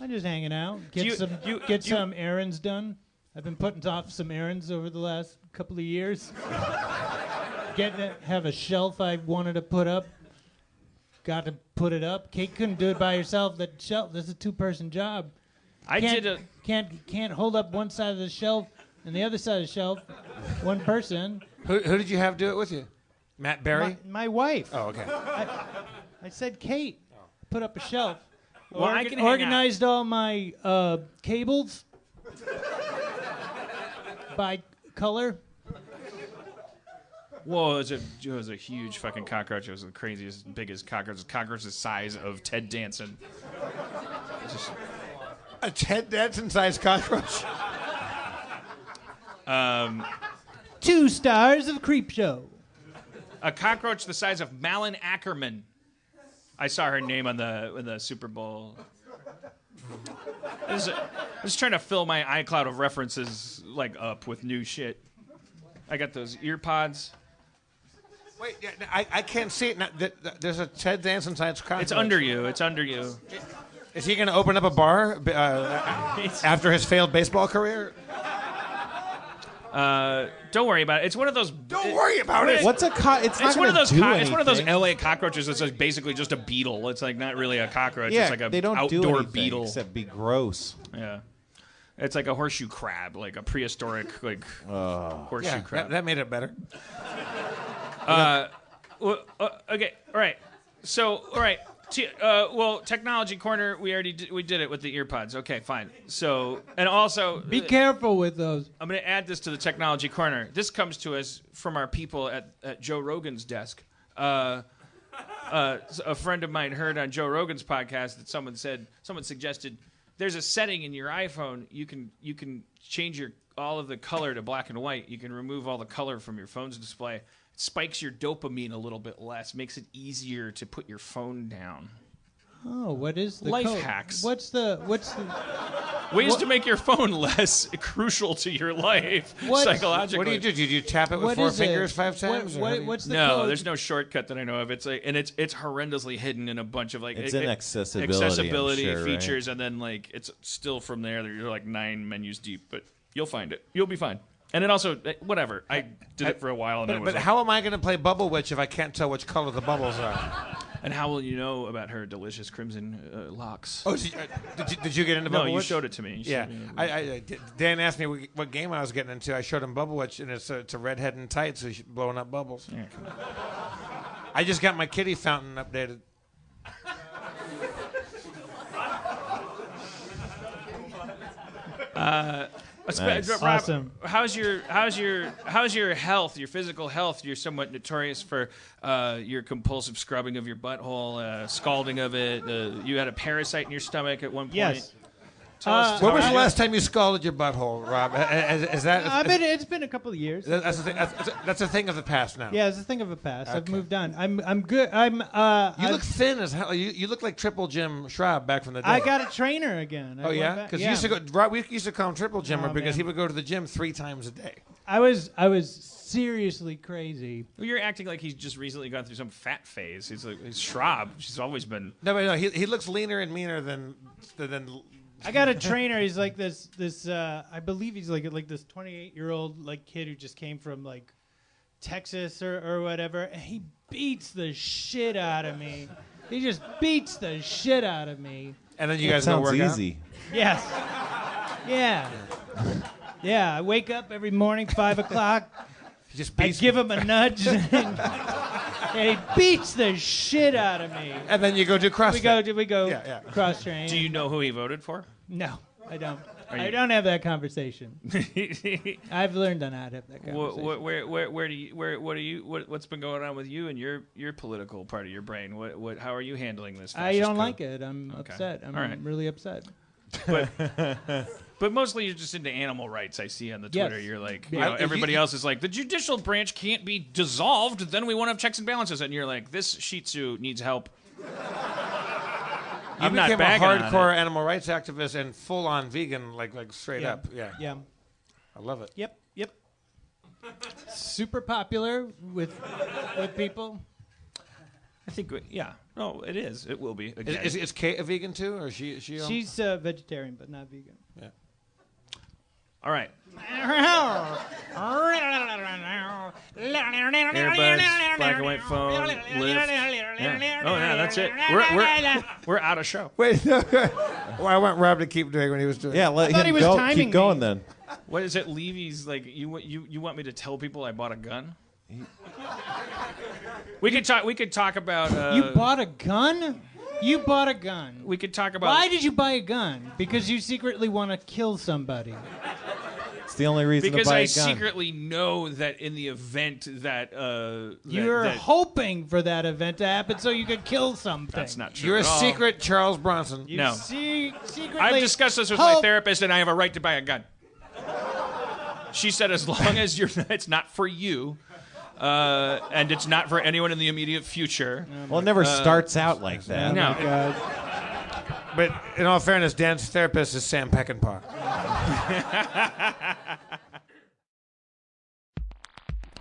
I'm just hanging out. Get some errands done. I've been putting off some errands over the last couple of years. Have a shelf I wanted to put up. Got to put it up. Kate couldn't do it by herself. That shelf. This is a two-person job. Can't hold up one side of the shelf and the other side of the shelf. One person. Who did you have do it with you? Matt Berry? My wife. Oh, okay. I said, Kate, put up a shelf. Well, I can hang organized all my cables by color. Whoa, it was a huge fucking cockroach. It was the craziest, biggest cockroach. The cockroach the size of Ted Danson. A Ted Danson-sized cockroach? 2 stars of Creepshow. A cockroach the size of Malin Ackerman. I saw her name on the Super Bowl. I was trying to fill my iCloud of references up with new shit. I got those ear pods. Wait, I can't see it. Now, there's a Ted Danson-sized cockroach. It's under you. It's under you. Is he going to open up a bar after his failed baseball career? Don't worry about it. It's one of those. Don't worry about it. What's a It's not one of those. do It's one of those anything. LA cockroaches that's basically just a beetle. It's not really a cockroach. Yeah, it's like a they don't do outdoor anything beetle. except be gross. Yeah. It's like a horseshoe crab, like a prehistoric horseshoe crab. That made it better. Okay. All right. So, all right. Technology corner. We did it with the ear pods. Okay, fine. So, and also be careful with those. I'm going to add this to the technology corner. This comes to us from our people at Joe Rogan's desk. A friend of mine heard on Joe Rogan's podcast that someone suggested there's a setting in your iPhone you can change all of the color to black and white. You can remove all the color from your phone's display. It spikes your dopamine a little bit less, makes it easier to put your phone down. Oh, what is the life code? hacks? What's the ways to make your phone less crucial to your life psychologically? What do you do? Do you tap it with 4 fingers 5 times? What's the no, code? there's no shortcut that I know of. It's it's horrendously hidden in a bunch of it's in accessibility I'm sure, features, right? And then it's still from there. You're 9 menus deep, but you'll find it. You'll be fine. And it also, whatever. I did it for a while, and but how am I going to play Bubble Witch if I can't tell which color the bubbles are? And how will you know about her delicious crimson locks? Oh, did you get into Bubble Witch? No, you showed it to me. Dan asked me what game I was getting into. I showed him Bubble Witch, and it's a redhead in tights who's blowing up bubbles. Yeah, come on. I just got my kitty fountain updated. Nice. Rob, Awesome. How's your health? Your physical health? You're somewhat notorious for your compulsive scrubbing of your butthole, scalding of it. You had a parasite in your stomach at one point. Yes. When was the last time you scalded your butthole, Rob? Is that? It's been a couple of years. That's a thing of the past now. Yeah, it's a thing of the past. Okay. I've moved on. I'm good. You look thin as hell. You look like Triple Jim Schrab back from the day. I got a trainer again. Oh yeah, because we used to call him Triple Jimmer because he would go to the gym 3 times a day. I was seriously crazy. Well, you're acting like he's just recently gone through some fat phase. He's Schrab. She's always been. No, he looks leaner and meaner than. I got a trainer. He's like this. I believe he's like this 28-year-old like kid who just came from like Texas or whatever. And he beats the shit out of me. He just beats the shit out of me. And then you guys go work easy. out? Yes. Yeah. Yeah. I wake up every morning 5 o'clock. I give him a nudge, and he beats the shit out of me. And then you go do CrossFit. We go cross train. Do you know who he voted for? No, I don't. I don't have that conversation. I've learned on how to have that conversation. What's been going on with you and your political part of your brain? How are you handling this? I don't like it. I'm upset. I'm really upset. But mostly you're just into animal rights. I see on the Twitter. Yes. You're like, Yeah. everybody else is like, the judicial branch can't be dissolved. Then we won't have checks and balances. And you're like, this Shih Tzu needs help. I became a hardcore animal rights activist and full-on vegan, like straight up. Yeah. I love it. Yep. Super popular with people. I think, no, it is. It will be. Again. Is Kate a vegan too, or she? She's vegetarian, but not vegan. Yeah. All right. Earbuds, black and white phone, lift. Yeah. Oh yeah, that's it. We're out of show. Wait, no. Well, I want Rob to keep doing what he was doing. Yeah, let him go. Keep going then. What is it, Levy's like? You want me to tell people I bought a gun? We could talk about. You bought a gun? You bought a gun. We could talk about. Why did you buy a gun? Because you secretly want to kill somebody. It's the only reason because to buy I a gun. secretly know that in the event that you're hoping for that event to happen so you could kill something. That's not true. You're a at all. secret Charles Bronson. You No. Secretly I've discussed this with my therapist, and I have a right to buy a gun. She said, as long as it's not for you. And it's not for anyone in the immediate future. Well, it never starts out like that. No. But in all fairness, Dan's therapist is Sam Peckinpah.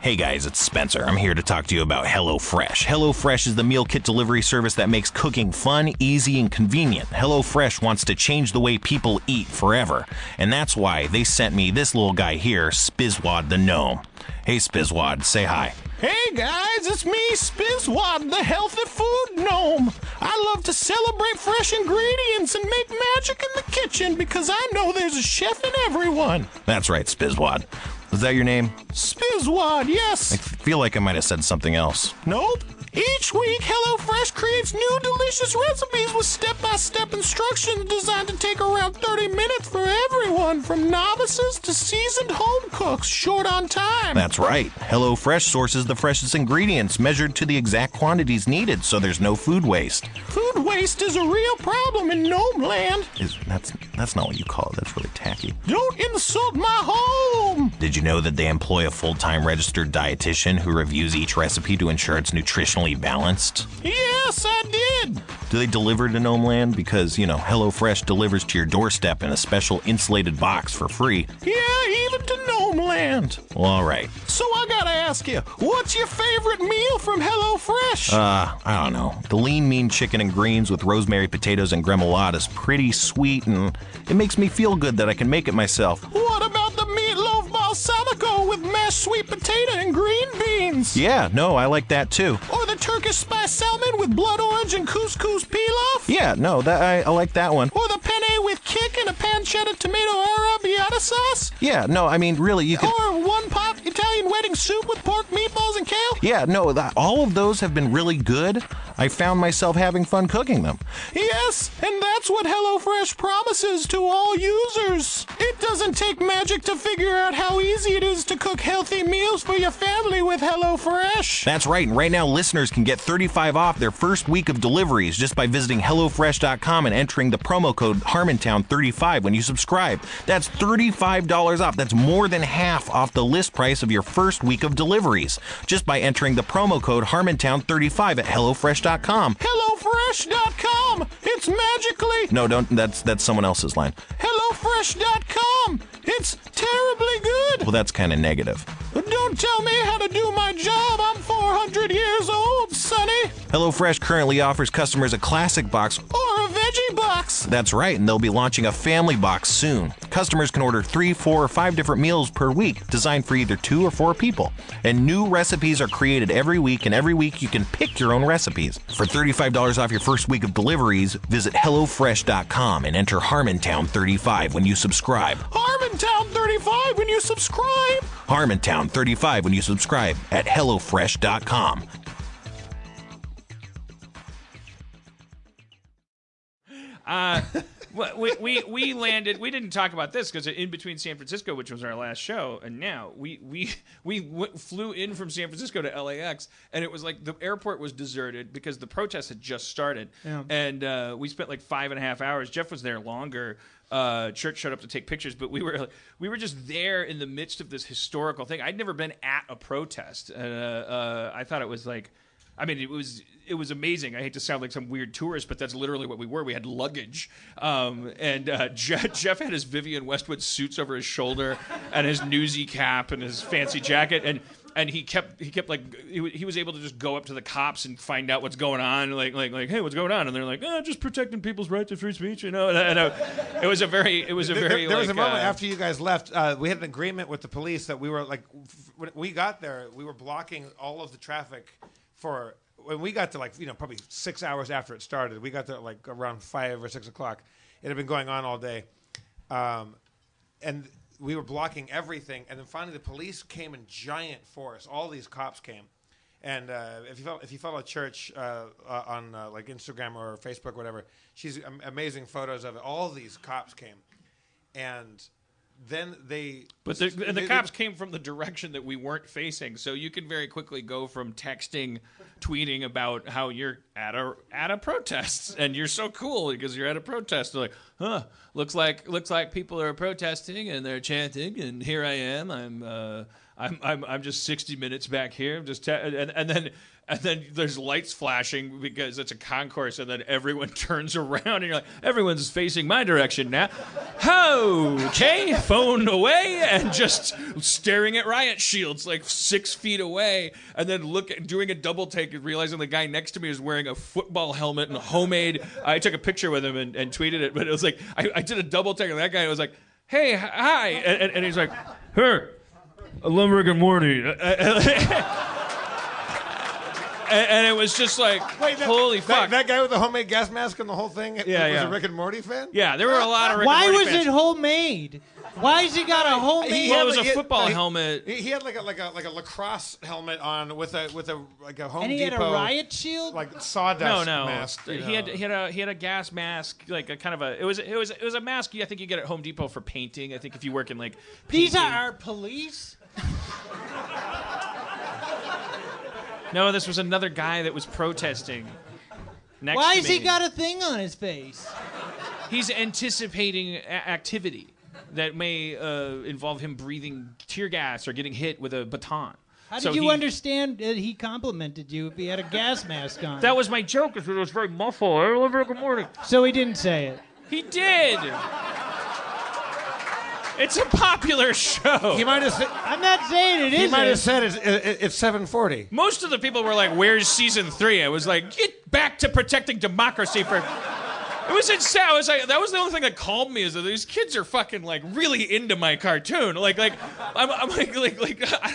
Hey guys, it's Spencer. I'm here to talk to you about HelloFresh. HelloFresh is the meal kit delivery service that makes cooking fun, easy, and convenient. HelloFresh wants to change the way people eat forever. And that's why they sent me this little guy here, Spizwad the Gnome. Hey Spizwad, say hi. Hey guys, it's me, Spizwad, the healthy food gnome. I love to celebrate fresh ingredients and make magic in the kitchen because I know there's a chef in everyone. That's right, Spizwad. Was that your name? Spizwad, yes. I feel like I might have said something else. Nope. Each week, HelloFresh creates new delicious recipes with step-by-step instructions designed to take around 30 minutes for everyone, from novices to seasoned home cooks, short on time. That's right. HelloFresh sources the freshest ingredients measured to the exact quantities needed, so there's no food waste. Food waste is a real problem in Gnome Land. That's not what you call it. That's really tacky. Don't insult my home. Did you know that they employ a full-time registered dietitian who reviews each recipe to ensure it's nutritionally balanced? Yes, I did. Do they deliver to Gnome Land? Because, HelloFresh delivers to your doorstep in a special insulated box for free. Yeah, even to Gnome Land. Well, all right. So I gotta ask you, what's your favorite meal from HelloFresh? I don't know. The lean mean chicken and greens with rosemary potatoes and gremolata is pretty sweet, and it makes me feel good that I can make it myself. What about the meatloaf balsamico with mashed sweet potato and green beans? Yeah, no, I like that too. Or the Turkish spice salmon with blood orange and couscous pilaf? Yeah, no, I like that one. Or the penne with kick and a pancetta tomato arrabbiata sauce? Yeah, no, I mean, really, you could... Or one-pot Italian wedding soup with pork meatballs and kale? Yeah, no, all of those have been really good. I found myself having fun cooking them. Yes, and that's what HelloFresh promises to all users. It doesn't take magic to figure out how easy it is to cook healthy meals for your family with HelloFresh. That's right, and right now listeners can get 35 off their first week of deliveries just by visiting HelloFresh.com and entering the promo code Harmontown35 when you subscribe. That's $35 off. That's more than half off the list price of your first week of deliveries just by entering the promo code Harmontown35 at HelloFresh.com. HelloFresh.com! It's magically... No, don't. That's someone else's line. HelloFresh.com! It's terribly good! Well, that's kind of negative. Don't tell me how to do my job. I'm 400 years old, Sonny. HelloFresh currently offers customers a classic box Or a veggie box. That's right, and they'll be launching a family box soon. Customers can order 3, 4, or 5 different meals per week, designed for either 2 or 4 people. And new recipes are created every week, and every week you can pick your own recipes. For $35 off your first week of deliveries, visit HelloFresh.com and enter Harmontown 35 when you subscribe. Harmontown 35 when you subscribe. Harmontown 35 when you subscribe at HelloFresh.com. We landed. We didn't talk about this because in between San Francisco, which was our last show, and now we flew in from San Francisco to LAX, and it was like the airport was deserted because the protests had just started, and we spent like 5.5 hours. Jeff was there longer. Church showed up to take pictures, but we were just there in the midst of this historical thing. I'd never been at a protest. I thought it was like. I mean, it was amazing. I hate to sound like some weird tourist, but that's literally what we were. We had luggage, and Jeff had his Vivienne Westwood suits over his shoulder, and his newsy cap, and his fancy jacket, and he kept like he was able to just go up to the cops and find out what's going on, like hey, what's going on? And they're like, just protecting people's right to free speech, And it was a very There was a moment after you guys left. We had an agreement with the police that we were like, when we got there, we were blocking all of the traffic. When we got to probably 6 hours after it started, we got there like around 5 or 6 o'clock. It had been going on all day, and we were blocking everything. And then finally, the police came in giant force. All these cops came, and if you follow Church on like Instagram or Facebook or whatever, she's amazing photos of it. All these cops came, and. Then the cops came from the direction that we weren't facing, so you can very quickly go from texting, tweeting about how you're at a protest and you're so cool because you're at a protest. They're like, looks like people are protesting and they're chanting, and here I am. I'm just 60 minutes back here. I'm just and then there's lights flashing because it's a concourse, and then everyone turns around, and you're like, everyone's facing my direction now. Okay, phone away, and just staring at riot shields like 6 feet away, and then doing a double take and realizing the guy next to me is wearing a football helmet and homemade. I took a picture with him and tweeted it, but it was like I did a double take, and that guy was like, hey, hi, and he's like, hey, I love Rick and Morty. And it was just like, holy fuck. That guy with the homemade gas mask and the whole thing was a Rick and Morty fan? Yeah, there were a lot of Rick and Morty fans. Why was it homemade? Why has he got a homemade? Well, it was a football helmet. He had like a lacrosse helmet on with a like a Home Depot. And he had a riot shield? Like sawdust No. mask. He had a gas mask, like a kind of a. It was a mask I think you get at Home Depot for painting. I think if you work in like painting. These are our police. No, this was another guy that was protesting. Why has he got a thing on his face? He's anticipating activity that may involve him breathing tear gas or getting hit with a baton. How did you understand that he complimented you if he had a gas mask on? That was my joke. It was very muffled. I love Rick and Morty. So he didn't say it. He did. It's a popular show. He might have said. I'm not saying it is. He might have said it's 7:40. Most of the people were like, "Where's season 3?" I was like, "Get back to protecting democracy for." It was insane. I was like, that was the only thing that calmed me is that these kids are fucking like really into my cartoon. I'm like I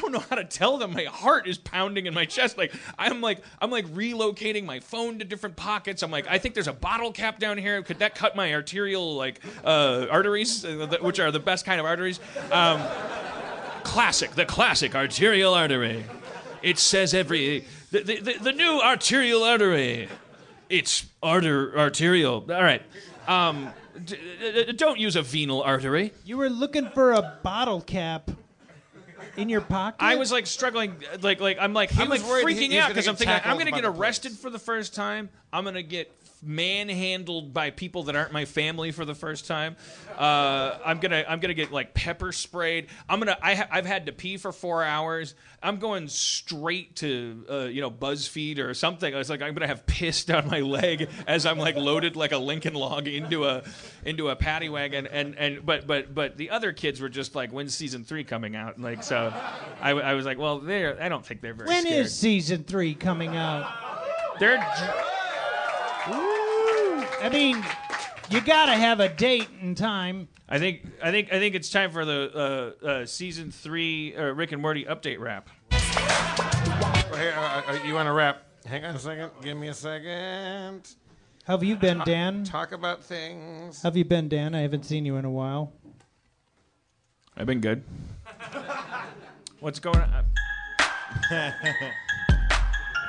don't know how to tell them. My heart is pounding in my chest. I'm relocating my phone to different pockets. I'm like, I think there's a bottle cap down here. Could that cut my arterial arteries, which are the best kind of arteries? The classic arterial artery. It says the new arterial artery. It's arterial. All right. Don't use a venal artery. You were looking for a bottle cap in your pocket? I was like struggling. I'm freaking out because I'm thinking I'm going to get arrested for the first time. I'm going to get manhandled by people that aren't my family for the first time. I'm gonna get like pepper sprayed. I've had to pee for 4 hours. I'm going straight to BuzzFeed or something. I was like, I'm gonna have piss down my leg as I'm like loaded like a Lincoln log into a paddy wagon. But the other kids were just like, when's season 3 coming out? And like, so I was like, well, I don't think they're very When scared. is season 3 coming out? I mean, you gotta have a date and time. I think it's time for the season 3 Rick and Morty update wrap. Hey, you want to wrap? Hang on a second. Give me a second. How have you been, Dan? Talk about things. How have you been, Dan? I haven't seen you in a while. I've been good. What's going on?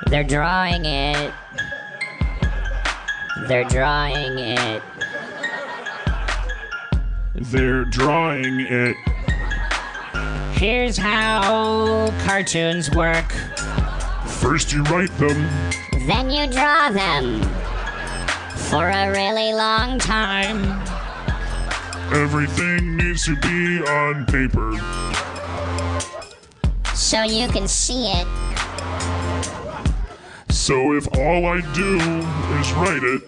They're drawing it. They're drawing it. They're drawing it. Here's how cartoons work. First you write them. Then you draw them. For a really long time. Everything needs to be on paper. So you can see it. So if all I do is write it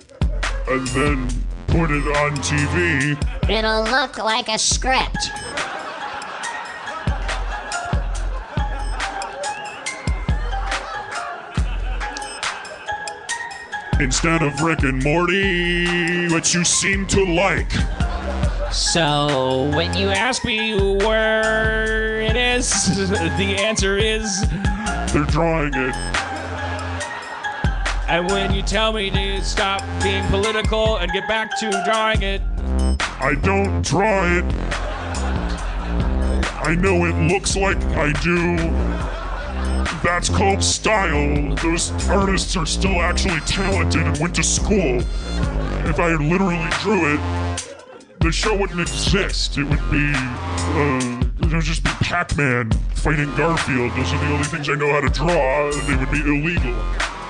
and then put it on TV, it'll look like a script. instead of Rick and Morty, which you seem to like. So, when you ask me where it is, the answer is... They're drawing it. And when you tell me to stop being political and get back to drawing it... I don't draw it. I know it looks like I do. That's called style. Those artists are still actually talented and went to school. If I literally drew it, the show wouldn't exist. It would be, it would just be Pacman fighting Garfield. Those are the only things I know how to draw. They would be illegal,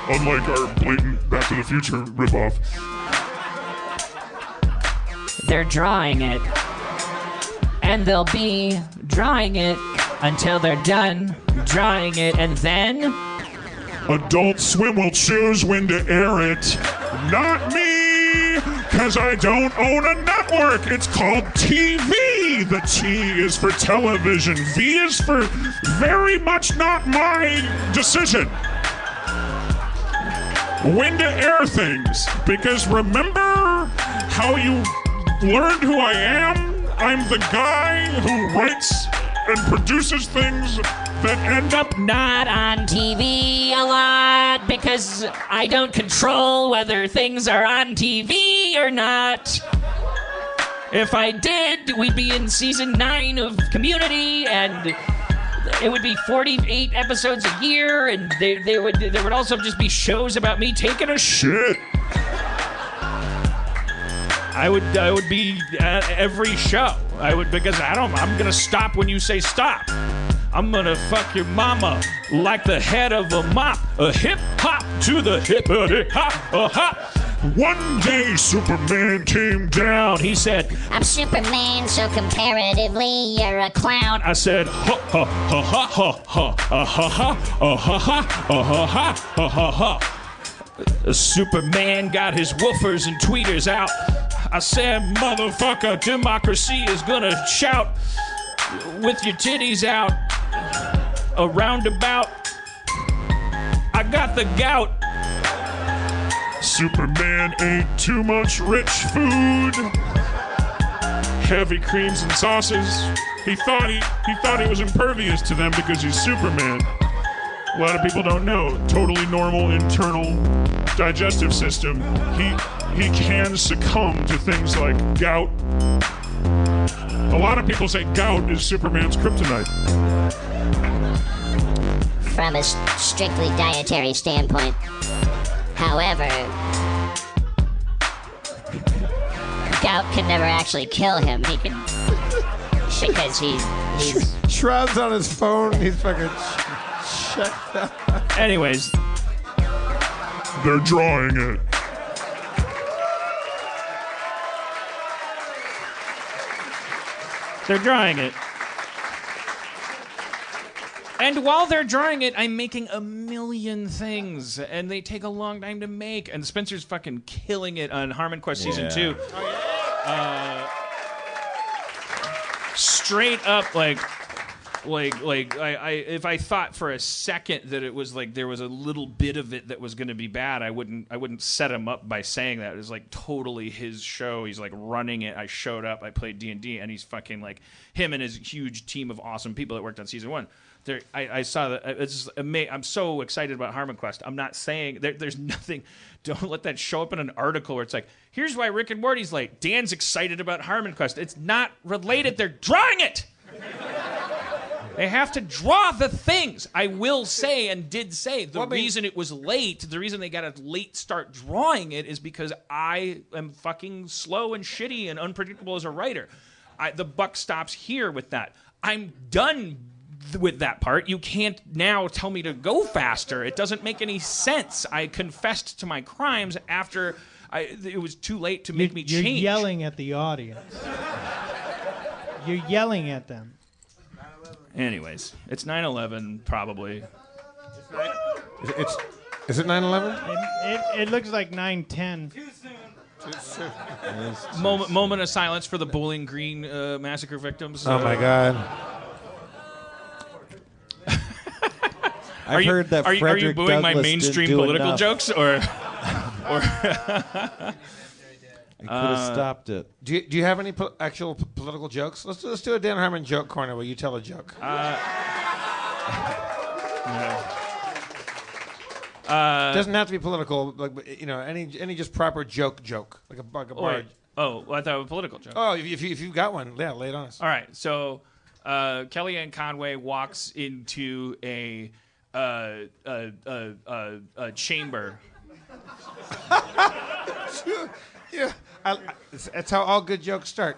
unlike our blatant Back to the Future ripoff. They're drawing it. And they'll be drawing it until they're done drawing it, and then... Adult Swim will choose when to air it. Not me, because I don't own a network. It's called TV. The T is for television. V is for very much not my decision. When to air things. Because remember how you learned who I am? I'm the guy who writes and produces things that end up not on TV a lot because I don't control whether things are on TV or not. If I did, we'd be in season 9 of Community, and it would be 48 episodes a year, and there would also just be shows about me taking a shit. I would be at every show. Because I'm gonna stop when you say stop. I'm gonna fuck your mama like the head of a mop. A hip hop to the hip hop, a hop. One day Superman came down. He said, I'm Superman, so comparatively you're a clown. I said, ha ha ha ha ha ha ha ha ha ha ha ha ha ha. Superman got his woofers and tweeters out. I said, motherfucker, democracy is gonna shout with your titties out. A roundabout. I got the gout. Superman ate too much rich food. Heavy creams and sauces. He thought he was impervious to them because he's Superman. A lot of people don't know. Totally normal internal digestive system. He can succumb to things like gout. A lot of people say gout is Superman's kryptonite. From a strictly dietary standpoint. However, gout can never actually kill him. He can, because he's Schrab's on his phone. He's fucking checked out. Anyways, they're drawing it. They're drawing it. And while they're drawing it, I'm making a million things, and they take a long time to make. And Spencer's fucking killing it on Harmon Quest Season 2. Straight up, like I if I thought for a second that it was like there was a little bit of it that was going to be bad, I wouldn't set him up by saying that. It was like totally his show. He's like running it. I showed up. I played D&D, and he's fucking like him and his huge team of awesome people that worked on Season 1. I saw that. It's amazing. I'm so excited about Harmon Quest. I'm not saying there's nothing. Don't let that show up in an article where it's like, here's why Rick and Morty's late. Dan's excited about Harmon Quest. It's not related. They're drawing it. They have to draw the things. I will say and did say the reason it was late, the reason they got a late start drawing it is because I am fucking slow and shitty and unpredictable as a writer. The buck stops here with that. I'm done with that part. You can't now tell me to go faster. It doesn't make any sense. I confessed to my crimes after it was too late to make me change. You're yelling at the audience. You're yelling at them. Anyways, it's 9/11 probably. Is it 9/11? It looks like 9/10. Too soon. Moment of silence for the Bowling Green massacre victims. Oh my God. I've heard that are you booing Douglas my mainstream didn't do political enough. jokes, or? I could have stopped it. Do you have any actual political jokes? Let's do a Dan Harmon joke corner where you tell a joke. Doesn't have to be political, like any just proper joke, like a bar. Oh, well, I thought it was a political joke. Oh, if you've got one, yeah, lay it on us. All right, so Kellyanne Conway walks into a chamber. Yeah, that's how all good jokes start.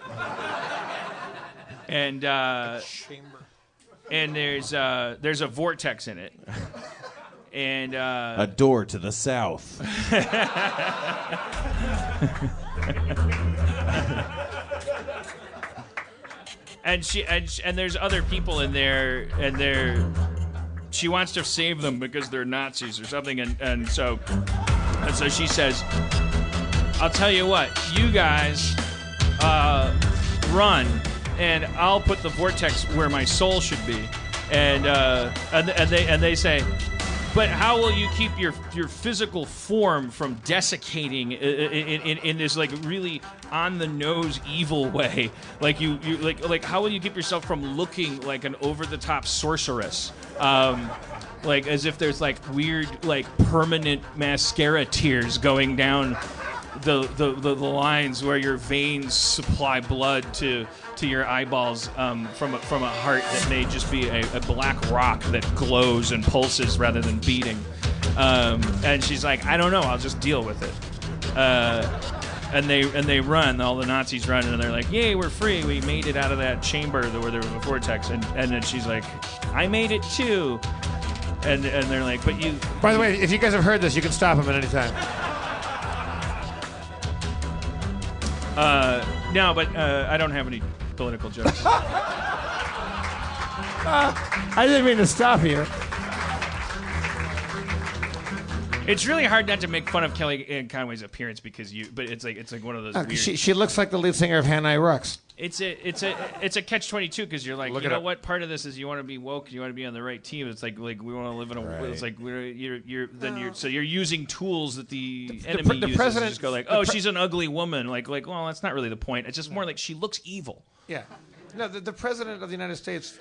And chamber. And there's a vortex in it. And a door to the south. and there's other people in there, and she wants to save them because they're Nazis or something, and so she says, I'll tell you what, you guys run, and I'll put the vortex where my soul should be. And they say, but how will you keep your physical form from desiccating in this like really on the nose evil way? Like you like how will you keep yourself from looking like an over the top sorceress? Like as if there's like weird like permanent mascara tears going down the lines where your veins supply blood to your eyeballs from a heart that may just be a black rock that glows and pulses rather than beating. And she's like, I don't know, I'll just deal with it. And they run, all the Nazis run, and they're like, yay, we're free, we made it out of that chamber where there was a vortex. And then she's like, I made it too. And they're like, but you... By the way, if you guys have heard this, you can stop him at any time. No, but I don't have any political jokes. I didn't mean to stop you. It's really hard not to make fun of Kellyanne Conway's appearance but it's like one of those weird. She looks like the lead singer of Hanoi Rocks. It's a catch-22 because you're like, you know what? Part of this is you want to be woke, you want to be on the right team. It's like we want to live in a. Right. It's like you're using tools that the enemy uses. President, just go like, oh, she's an ugly woman. Like well, that's not really the point. It's just more like she looks evil. Yeah. No, the president of the United States,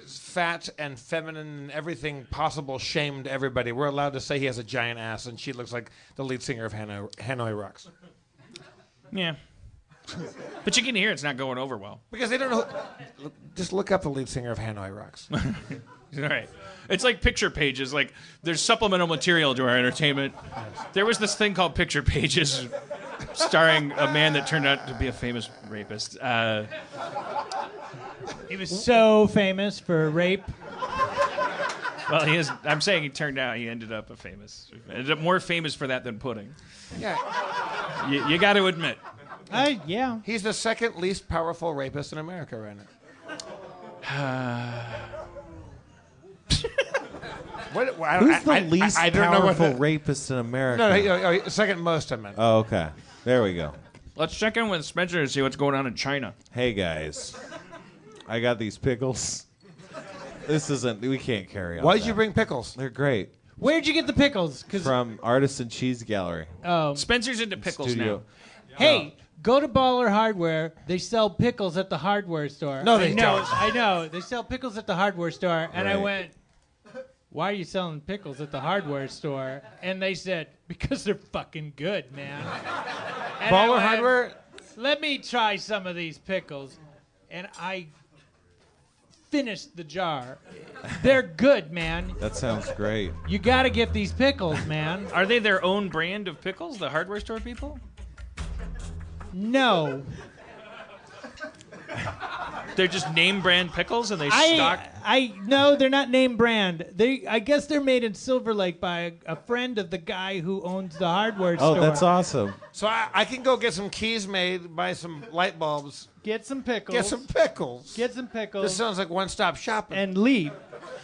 fat and feminine and everything possible, shamed everybody. We're allowed to say he has a giant ass, and she looks like the lead singer of Hanoi Rocks. Yeah. But you can hear it's not going over well. Because they don't know. Just look up the lead singer of Hanoi Rocks. All right. It's like Picture Pages. Like, there's supplemental material to our entertainment. There was this thing called Picture Pages starring a man that turned out to be a famous rapist. He was so famous for rape. Well, he is. I'm saying he ended up ended up more famous for that than pudding. Yeah. You got to admit. Yeah. He's the second least powerful rapist in America right now. Who's the least powerful rapist in America? No, second most, I meant. Oh, okay. There we go. Let's check in with Spencer to see what's going on in China. Hey, guys. I got these pickles. We can't carry on. Why did you bring pickles? They're great. Where'd you get the pickles? From Artisan Cheese Gallery. Oh. Spencer's into pickles now. Hey, go to Baller Hardware. They sell pickles at the hardware store. No, they don't. I know. They sell pickles at the hardware store. And I Right. went, why are you selling pickles at the hardware store? And they said, because they're fucking good, man. And I Baller went, Hardware? Let me try some of these pickles. And I finished the jar. They're good, man. That sounds great. You got to get these pickles, man. Are they their own brand of pickles, the hardware store people? No. They're just name brand pickles and they stock. No, they're not name brand. I guess they're made in Silver Lake by a friend of the guy who owns the hardware store. Oh, that's awesome. So I can go get some keys made, buy some light bulbs, Get some pickles. get some pickles. Get some pickles. This sounds like one-stop shopping. And leave.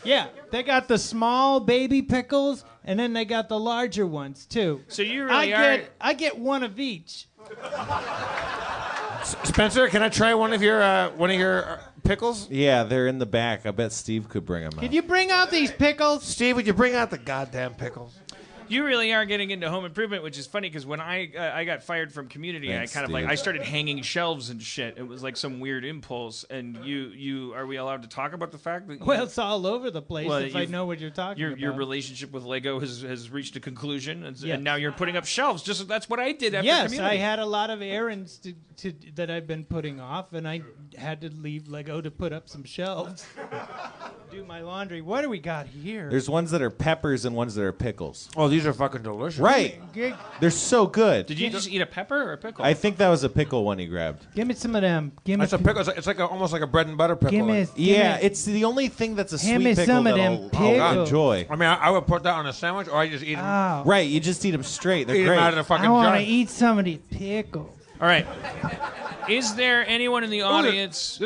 Yeah, they got the small baby pickles, and then they got the larger ones too. So you really are. I get one of each. Spencer, can I try one of your pickles? Yeah, they're in the back. I bet Steve could bring them out. Can you bring out these pickles? Steve, would you bring out the goddamn pickles? You really are getting into home improvement, which is funny because when I got fired from Community, Thanks, I kind of Steve. I started hanging shelves and shit. It was like some weird impulse. And you are we allowed to talk about the fact that? Well, it's all over the place Well, if I know what you're talking about. Your relationship with Lego has reached a conclusion, and, Yes. and now you're putting up shelves. Just that's what I did after Yes, Community. I had a lot of errands that I've been putting off, and I had to leave Lego to put up some shelves. Do my laundry. What do we got here? There's ones that are peppers and ones that are pickles. Oh, these are fucking delicious. Right. They're so good. Did you just eat a pepper or a pickle? I think that was a pickle one he grabbed. Give me some of them. Give me That's a pickle. It's like almost like a bread and butter pickle. It's the only thing that's a Hand sweet me pickle some of that them I'll pickles. enjoy. I mean, I would put that on a sandwich, or I just eat them. Oh, Right, you just eat them straight. They're Eat great. them out of the fucking I want jar. to eat some of these pickles. All right. Is there anyone in the audience?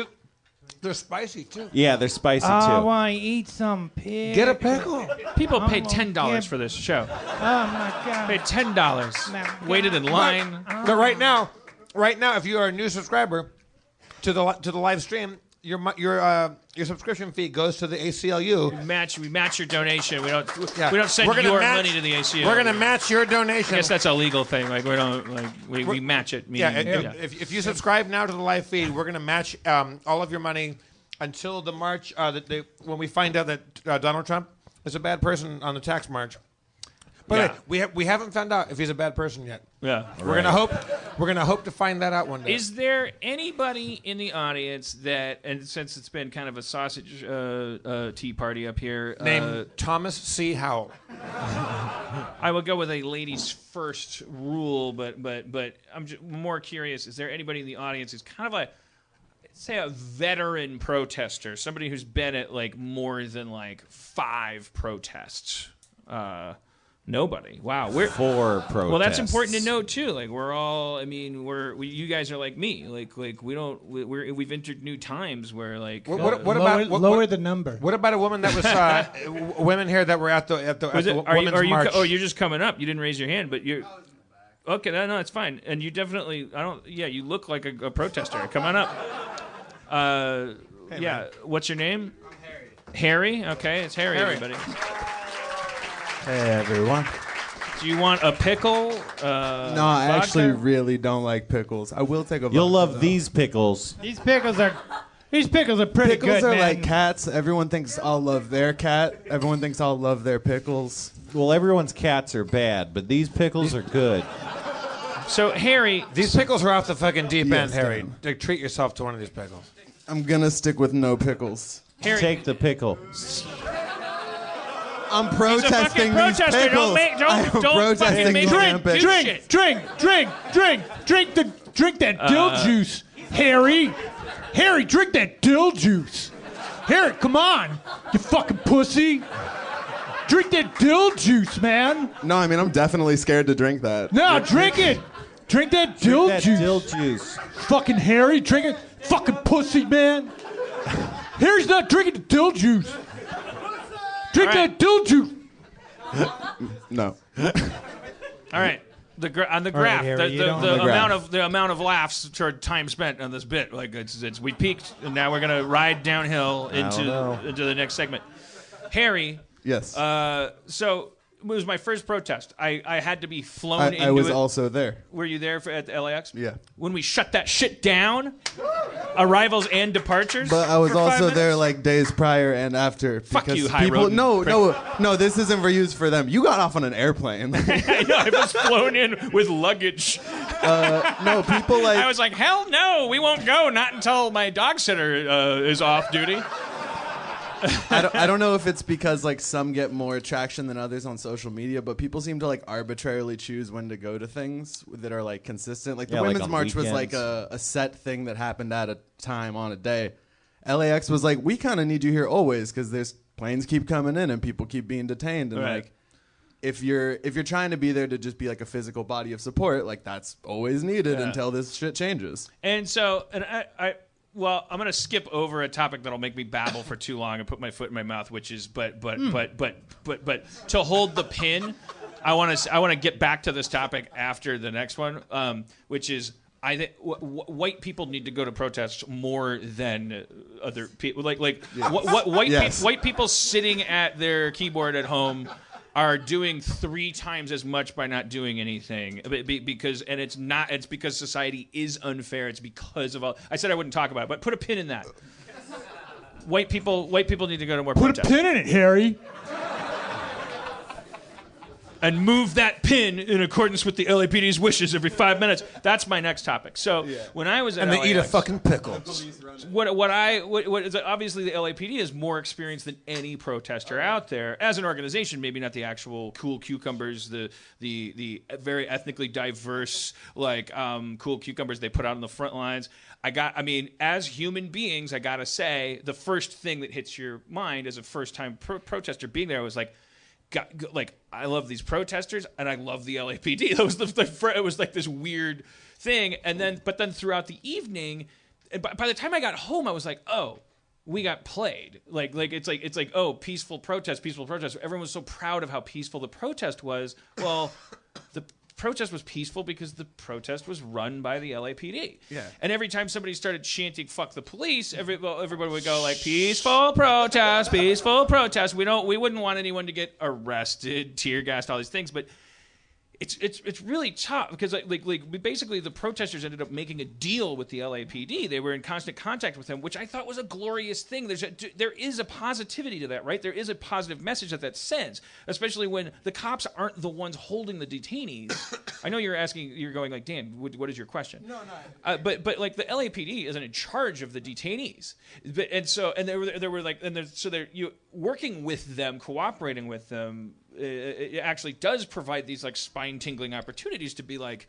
They're spicy too. Yeah, they're spicy I too. want to eat some pickles. Get a pickle. People paid gonna $10 give- for this show. Oh my god. Paid $10. Now, Waited in line. But right now, if you are a new subscriber to the live stream, your subscription fee goes to the ACLU. We match your donation. We don't Yeah. we don't send We're gonna your match- money to the ACLU. We're gonna match your donation. I guess that's a legal thing. Like we don't we match it. Yeah, Meaning, if you subscribe now to the live feed, we're going to match all of your money until the march when we find out that Donald Trump is a bad person on the tax march. But we haven't found out if he's a bad person yet. Yeah. We're gonna hope to find that out one day. Is there anybody in the audience that, and since it's been kind of a sausage tea party up here, named Thomas C. Howell? I would go with a ladies first rule, but I'm more curious. Is there anybody in the audience who's kind of say a veteran protester, somebody who's been at like more than like 5 protests? Nobody. Wow. We're 4 protests. Well, that's important to note too. Like we're all. I mean, you guys are like me. Like we don't. We've entered new times where like. Lower the number. What about a woman that was women here that were at the women's march? Oh, you're just coming up. You didn't raise your hand, but you're. Okay, no, it's fine. And you definitely. I don't. Yeah, you look like a protester. Come on up. Hey, yeah. man. What's your name? I'm Harry. Harry. Okay, it's Harry. Everybody. Hey, everyone. Do you want a pickle? No, I actually really don't like pickles. I will take a. You'll vodka, love though. these pickles. These pickles are pretty Pickles good, are man. like cats. Everyone thinks I'll love their cat. Everyone thinks I'll love their pickles. Well, everyone's cats are bad, but these pickles are good. So, Harry, these pickles are off the fucking deep end, Yes, Harry. Dan. Treat yourself to one of these pickles. I'm gonna stick with no pickles. Harry, Take the pickle. I'm protesting these protester. pickles. Don't protesting fucking make the drink rampage. Drink that dill juice, Harry. Harry, drink that dill juice. Harry, come on, you fucking pussy. Drink that dill juice, man. No, I mean I'm definitely scared to drink that. No, drink it. Drink that dill juice. Dill juice. Fucking Harry, drink it. Fucking pussy, man. Harry's not drinking the dill juice. Drink that dill juice. No. All right. On the All right, graph, Harry, the amount of laughs toward time spent on this bit, like it's we peaked, and now we're gonna ride downhill into the next segment. Harry. Yes. So it was my first protest. I had to be flown into it. I was also there. Were you there at the LAX? Yeah. When we shut that shit down, arrivals and departures. But I was for 5 also minutes? there like days prior and after. Fuck because you, high people. road No. This isn't for use for them. You got off on an airplane. I know. I was flown in with luggage. No, people like. I was like, hell no, we won't go. Not until my dog sitter is off duty. I don't know if it's because like some get more traction than others on social media, but people seem to like arbitrarily choose when to go to things that are like consistent. Like the Yeah, like Women's on March was like weekends. a set thing that happened at a time on a day. LAX was like, we kind of need you here always because there's planes keep coming in and people keep being detained, and Right. like if you're trying to be there to just be like a physical body of support, like that's always needed until this shit changes. And so, well, I'm gonna skip over a topic that'll make me babble for too long and put my foot in my mouth, which is, but to hold the pin, I want to get back to this topic after the next one, which is I think white people need to go to protests more than other people. White people sitting at their keyboard at home are doing 3 times as much by not doing anything because it's because society is unfair. It's because of all. I said I wouldn't talk about it, but put a pin in that. White people need to go to more protests. Put a pin in it, Harry. And move that pin in accordance with the LAPD's wishes every 5 minutes. That's my next topic. So when I was at And they eat a LAX, fucking pickle. what is obviously the LAPD has more experience than any protester out there as an organization. Maybe not the actual cool cucumbers, the very ethnically diverse cool cucumbers they put out on the front lines. As human beings, I gotta say, the first thing that hits your mind as a first-time protester being there was like. I love these protesters and I love the LAPD. It was like this weird thing, but then throughout the evening, by the time I got home, I was like, oh, we got played. It's like oh, peaceful protest. Everyone was so proud of how peaceful the protest was. Well, the protest was peaceful because the protest was run by the LAPD. Yeah. And every time somebody started chanting "fuck the police," everybody would go like, "Peaceful protest, peaceful protest." We wouldn't want anyone to get arrested, tear gassed, all these things, but. It's really tough because basically the protesters ended up making a deal with the LAPD. They were in constant contact with them, which I thought was a glorious thing. There is a positivity to that, right? There is a positive message that sends, especially when the cops aren't the ones holding the detainees. I know you're going like, Dan, what is your question? No. But the LAPD isn't in charge of the detainees, they're working with them, cooperating with them. It actually does provide these like spine-tingling opportunities to be like,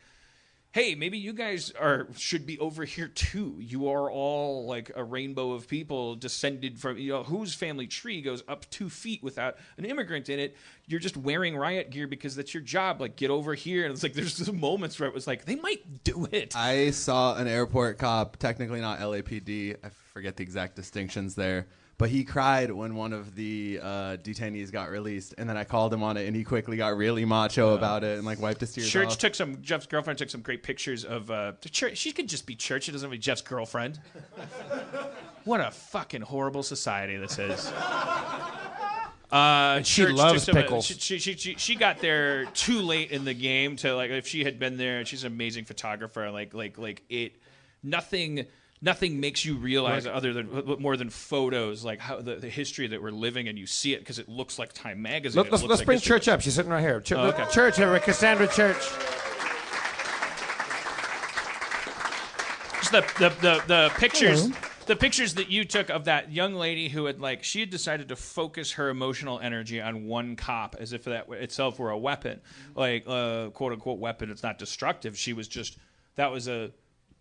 hey, maybe you guys should be over here too. You are all like a rainbow of people descended from, whose family tree goes up 2 feet without an immigrant in it. You're just wearing riot gear because that's your job. Like, get over here. And it's like, there's some moments where it was like, they might do it. I saw an airport cop, technically not LAPD. I forget the exact distinctions there. But he cried when one of the detainees got released, and then I called him on it, and he quickly got really macho about it and like wiped his tears off. Jeff's girlfriend took some great pictures of Church. She could just be Church. It doesn't have to be Jeff's girlfriend. What a fucking horrible society this is. She loves pickles. She got there too late in the game to if she had been there. She's an amazing photographer. Nothing makes you realize more than photos, like how the history that we're living, and you see it because it looks like Time Magazine. Let's bring Church up. She's sitting right here. Okay. Church, Cassandra Church. Just the pictures. Hello. The pictures that you took of that young lady who had she had decided to focus her emotional energy on one cop as if that itself were a weapon, quote unquote weapon. It's not destructive. She was just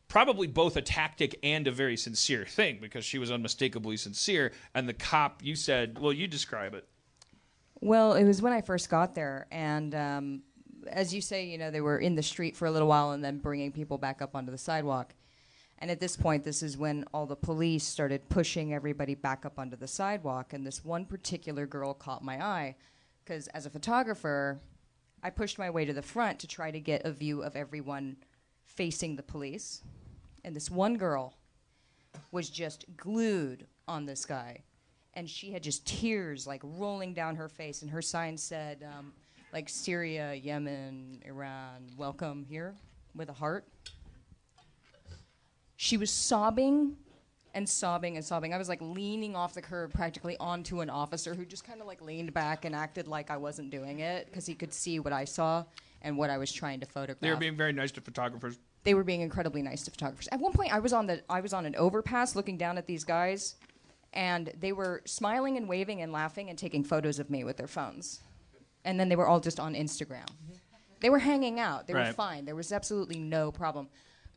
probably both a tactic and a very sincere thing because she was unmistakably sincere. And the cop, you said, well, you describe it. Well, it was when I first got there. And as you say, they were in the street for a little while and then bringing people back up onto the sidewalk. And at this point, this is when all the police started pushing everybody back up onto the sidewalk. And this one particular girl caught my eye because as a photographer, I pushed my way to the front to try to get a view of everyone facing the police. And this one girl was just glued on this guy. And she had just tears like rolling down her face. And her sign said, like Syria, Yemen, Iran, welcome here, with a heart. She was sobbing and sobbing and sobbing. I was like leaning off the curb practically onto an officer who just kind of like leaned back and acted like I wasn't doing it because he could see what I saw and what I was trying to photograph. They were being very nice to photographers. They were being incredibly nice to photographers. At one point, I was on an overpass looking down at these guys, and they were smiling and waving and laughing and taking photos of me with their phones. And then they were all just on Instagram. They were hanging out. They were fine. There was absolutely no problem.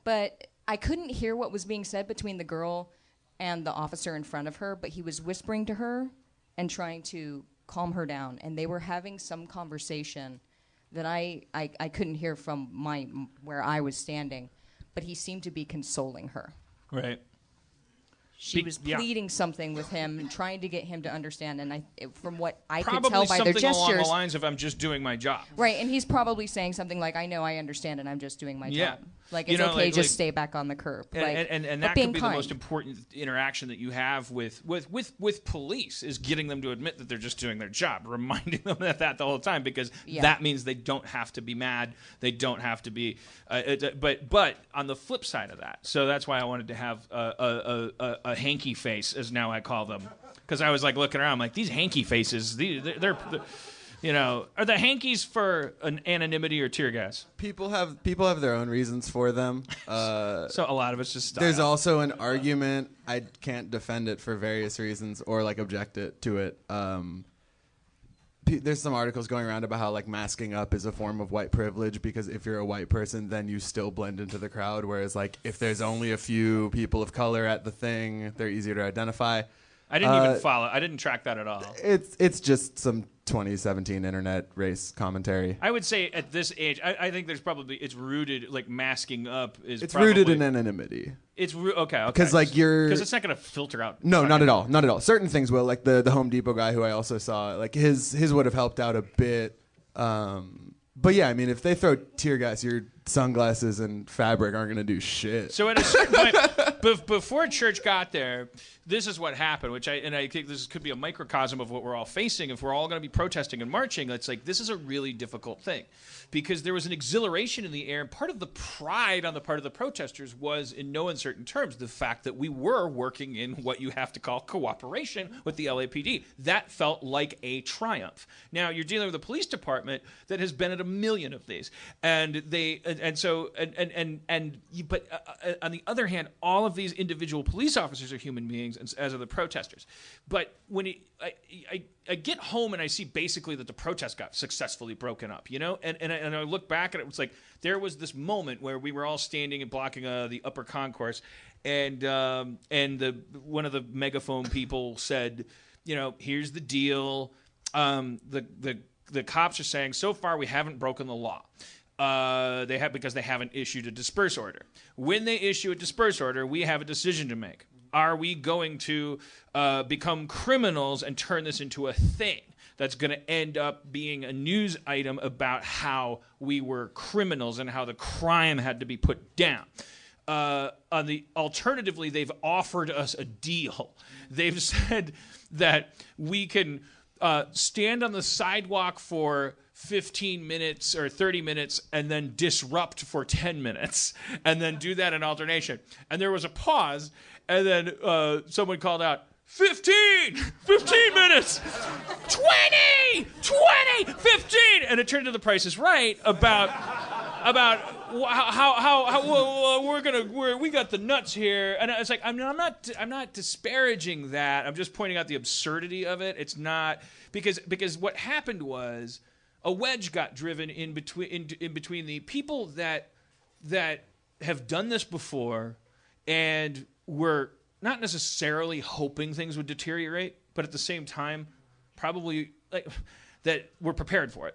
But I couldn't hear what was being said between the girl and the officer in front of her, but he was whispering to her and trying to calm her down. And they were having some conversation that I couldn't hear from where I was standing, but he seemed to be consoling her. Right. She was pleading something with him and trying to get him to understand. And from what I probably could tell by their gestures, along the lines of "I'm just doing my job." Right, and he's probably saying something like, "I know, I understand, and I'm just doing my job." Like it's okay, just stay back on the curb. And that could be the most important interaction that you have with police is getting them to admit that they're just doing their job, reminding them that the whole time, because that means they don't have to be mad, they don't have to be. But on the flip side of that, so that's why I wanted to have a hanky face, as now I call them, because I was like looking around, I'm like, these hanky faces, they're are the hankies for an anonymity or tear gas? People have their own reasons for them. So a lot of it's just style. There's also an argument. I can't defend it for various reasons or like object it to it. There's some articles going around about how like masking up is a form of white privilege because if you're a white person, then you still blend into the crowd. Whereas like if there's only a few people of color at the thing, they're easier to identify. I didn't even follow. I didn't track that at all. It's just some 2017 internet race commentary. I would say at this age, I think there's probably it's rooted like masking up is. It's rooted in anonymity. It's okay. Because like because it's not going to filter out. No, not at all. Not at all. Certain things will. Like the Home Depot guy who I also saw, like his would have helped out a bit. But yeah, I mean, if they throw tear gas, your sunglasses and fabric aren't going to do shit. So at a certain point, before church got there, this is what happened, which I think this could be a microcosm of what we're all facing. If we're all going to be protesting and marching, it's like this is a really difficult thing because there was an exhilaration in the air. And part of the pride on the part of the protesters was, in no uncertain terms, the fact that we were working in what you have to call cooperation with the LAPD. That felt like a triumph. Now you're dealing with a police department that has been at a million of these, but on the other hand, all of these individual police officers are human beings, as are the protesters. But when I get home and I see basically that the protest got successfully broken up, and I look back and it was like there was this moment where we were all standing and blocking the upper concourse, and one of the megaphone people said, here's the deal. The cops are saying so far we haven't broken the law. Because they haven't issued a disperse order. When they issue a disperse order, we have a decision to make. Are we going to become criminals and turn this into a thing that's going to end up being a news item about how we were criminals and how the crime had to be put down? Alternatively, they've offered us a deal. They've said that we can stand on the sidewalk for 15 minutes or 30 minutes and then disrupt for 10 minutes and then do that in alternation. And there was a pause and then someone called out, 15 minutes, 20, 15. And it turned to The Price is Right about how we got the nuts here. And it's like, I'm not disparaging that. I'm just pointing out the absurdity of it. It's not because what happened was a wedge got driven in between the people that have done this before and were not necessarily hoping things would deteriorate, but at the same time probably like that we're prepared for it.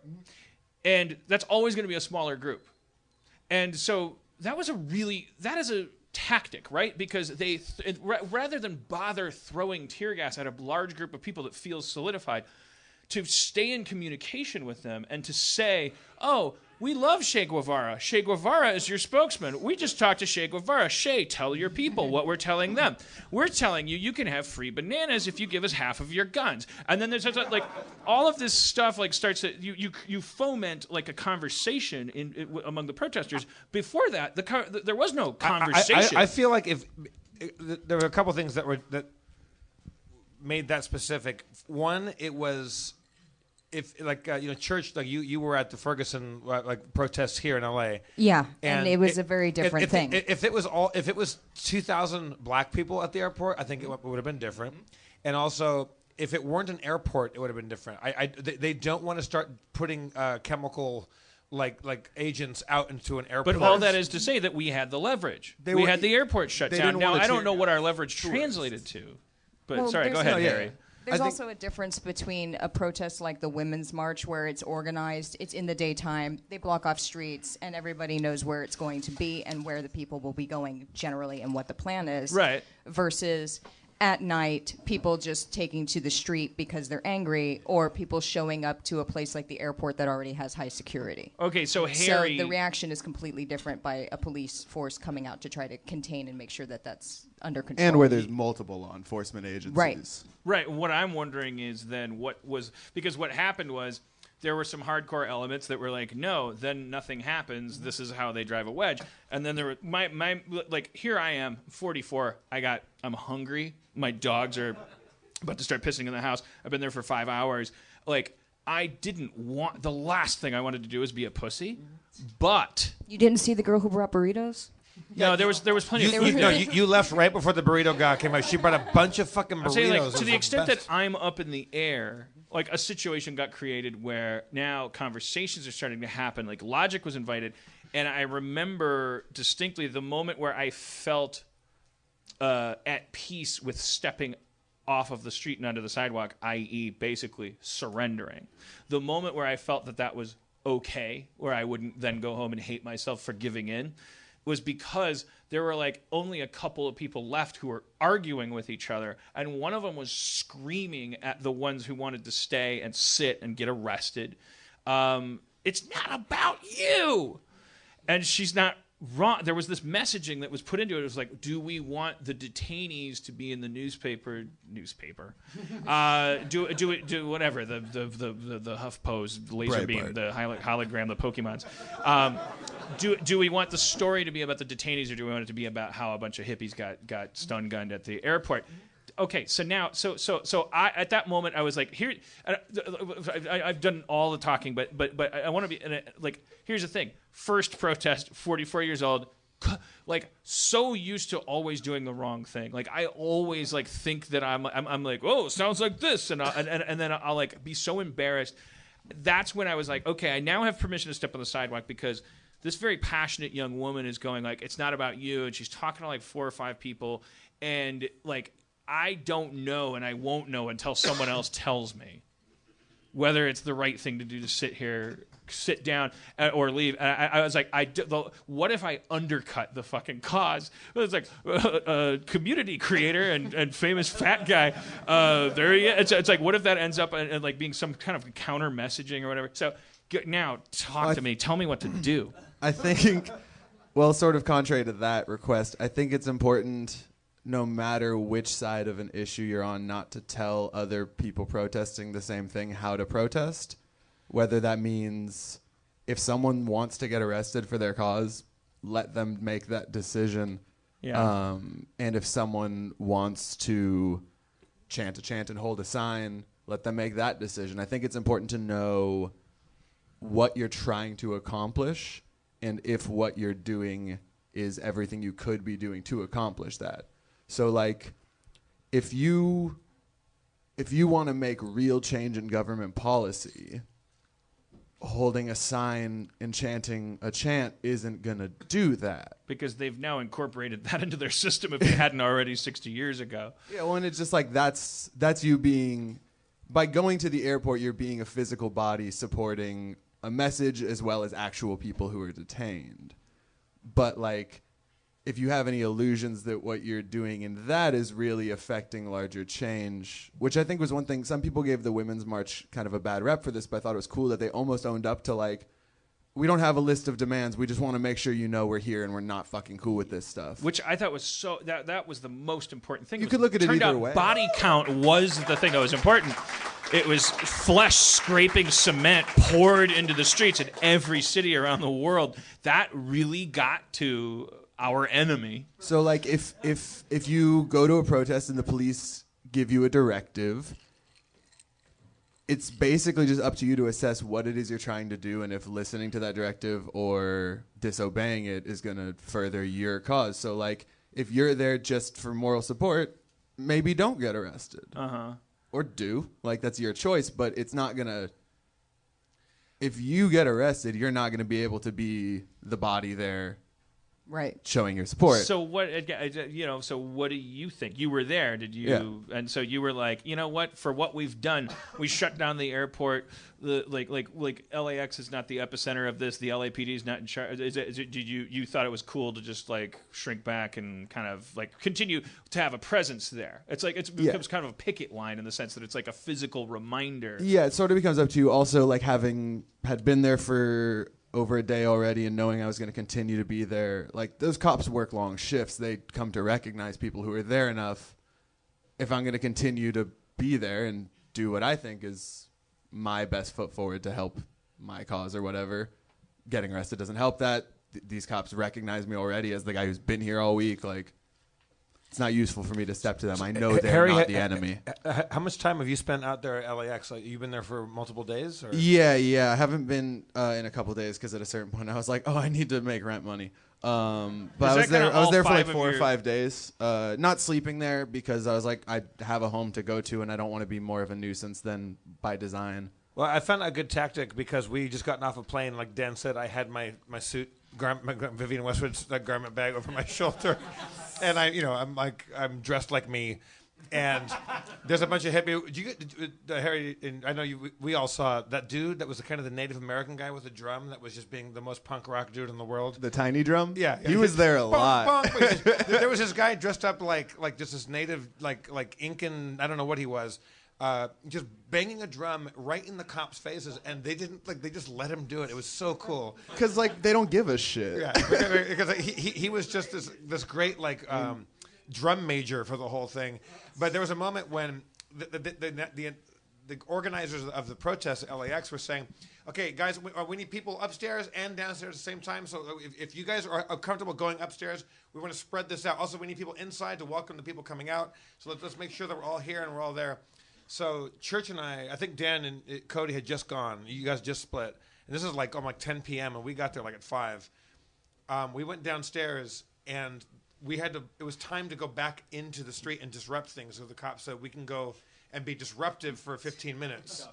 And that's always going to be a smaller group. And so that is tactic, right? Because rather than bother throwing tear gas at a large group of people that feels solidified, to stay in communication with them and to say, oh, we love Che Guevara. Che Guevara is your spokesman. We just talked to Che Guevara. Che, tell your people what we're telling them. We're telling you you can have free bananas if you give us half of your guns. And then there's like all of this stuff like starts to you foment like a conversation among the protesters. Before that, there was no conversation. I feel like if there were a couple things that made that specific. One, it was. If church, like you were at the Ferguson protests here in L.A. Yeah, and it was a very different thing. If it was 2,000 black people at the airport, I think it would have been different. And also, if it weren't an airport, it would have been different. They don't want to start putting chemical like agents out into an airport. But all that is to say that we had the leverage. We had the airport shut down. Now I don't know what our leverage translated to. But sorry, go ahead, Harry. There's also a difference between a protest like the Women's March, where it's organized, it's in the daytime, they block off streets, and everybody knows where it's going to be and where the people will be going generally and what the plan is. Right. Versus at night, people just taking to the street because they're angry, or people showing up to a place like the airport that already has high security. Okay, so Harry... So the reaction is completely different by a police force coming out to try to contain and make sure that that's under control. And where there's multiple law enforcement agencies. Right. What I'm wondering is then because what happened was there were some hardcore elements that were like, no, then nothing happens. This is how they drive a wedge. And then there were here I am, 44. I'm hungry. My dogs are about to start pissing in the house. I've been there for 5 hours. Like, I didn't want, the last thing I wanted to do was be a pussy. But you didn't see the girl who brought burritos? No, there was plenty of... You left right before the burrito guy came out. She brought a bunch of fucking burritos. I'm saying, to the extent that I'm up in the air, like a situation got created where now conversations are starting to happen. Like logic was invited. And I remember distinctly the moment where I felt at peace with stepping off of the street and onto the sidewalk, i.e. basically surrendering. The moment where I felt that was okay, where I wouldn't then go home and hate myself for giving in, was because there were like only a couple of people left who were arguing with each other, and one of them was screaming at the ones who wanted to stay and sit and get arrested. It's not about you. And she's not wrong. There was this messaging that was put into it. It was like, do we want the detainees to be in the newspaper? Do whatever, the HuffPo's laser beam, the hologram, the Pokemons. Do we want the story to be about the detainees, or do we want it to be about how a bunch of hippies got stun gunned at the airport? Okay, so now, I at that moment I was like, here, I've done all the talking, but I want to be like, here's the thing: first protest, 44 years old, like so used to always doing the wrong thing. Like I always like think that I'm like, oh, it sounds like this, and then I'll like be so embarrassed. That's when I was like, okay, I now have permission to step on the sidewalk because this very passionate young woman is going like, it's not about you, and she's talking to like 4 or 5 people, and like. I don't know, and I won't know until someone else tells me whether it's the right thing to do to sit down, or leave. And I was like, what if I undercut the fucking cause? It's like community creator and famous fat guy. There he is. It's like, what if that ends up and like being some kind of counter messaging or whatever? So now talk to me. Tell me what to do. I think, well, sort of contrary to that request, I think it's important, no matter which side of an issue you're on, not to tell other people protesting the same thing how to protest. Whether that means if someone wants to get arrested for their cause, let them make that decision. Yeah. And if someone wants to chant a chant and hold a sign, let them make that decision. I think it's important to know what you're trying to accomplish and if what you're doing is everything you could be doing to accomplish that. So, like, if you want to make real change in government policy, holding a sign and chanting a chant isn't going to do that. Because they've now incorporated that into their system if they hadn't already 60 years ago. Yeah, well, and it's just like that's you being, by going to the airport, you're being a physical body supporting a message as well as actual people who are detained. But, like, if you have any illusions that what you're doing in that is really affecting larger change, which I think was one thing. Some people gave the Women's March kind of a bad rep for this, but I thought it was cool that they almost owned up to like, we don't have a list of demands. We just want to make sure you know we're here and we're not fucking cool with this stuff. Which I thought was that was the most important thing. You could look at it either way. Body count was the thing that was important. It was flesh scraping cement poured into the streets in every city around the world. That really got to our enemy. So like if you go to a protest and the police give you a directive, it's basically just up to you to assess what it is you're trying to do and if listening to that directive or disobeying it is going to further your cause. So like if you're there just for moral support, maybe don't get arrested. Or do. Like that's your choice, but it's not going to, if you get arrested, you're not going to be able to be the body there. Right. Showing your support. So what, so what do you think? You were there, did you? Yeah. And so you were like, you know what? For what we've done, we shut down the airport. Like LAX is not the epicenter of this. The LAPD is not in charge. Did you thought it was cool to just like shrink back and kind of like continue to have a presence there? It's like it becomes kind of a picket line in the sense that it's like a physical reminder. Yeah, it sort of becomes up to you. Also, like having had been there for over a day already and knowing I was going to continue to be there, like those cops work long shifts. They come to recognize people who are there enough. If I'm going to continue to be there and do what I think is my best foot forward to help my cause or whatever, getting arrested doesn't help that. These cops recognize me already as the guy who's been here all week. Like, it's not useful for me to step to them. I know they're not the enemy. How much time have you spent out there at LAX? Like, you've been there for multiple days? Or? Yeah. I haven't been in a couple days because at a certain point I was like, I need to make rent money. But I was there for like 4 or 5 days, not sleeping there because I was like, I have a home to go to and I don't want to be more of a nuisance than by design. Well, I found a good tactic because we just gotten off a plane. Like Dan said, I had my suit, Vivienne Westwood's garment bag over my shoulder, and I'm dressed like me, and there's a bunch of hippie. Harry? And I know we all saw that dude that was kind of the Native American guy with the drum that was just being the most punk rock dude in the world. The tiny drum. Yeah, he was there a lot. There was this guy dressed up like just this native like Incan. I don't know what he was. Just banging a drum right in the cops' faces, and they didn't they just let him do it. It was so cool. Because they don't give a shit. Yeah, because he was just this great drum major for the whole thing. But there was a moment when the organizers of the protest at LAX were saying, "Okay, guys, we need people upstairs and downstairs at the same time. So if you guys are comfortable going upstairs, we want to spread this out. Also, we need people inside to welcome the people coming out. So let's make sure that we're all here and we're all there." So Church and I think Dan and Cody had just gone. You guys just split. And this is like 10 p.m. and we got there like at 5. We went downstairs and it was time to go back into the street and disrupt things. So the cops said we can go and be disruptive for 15 minutes.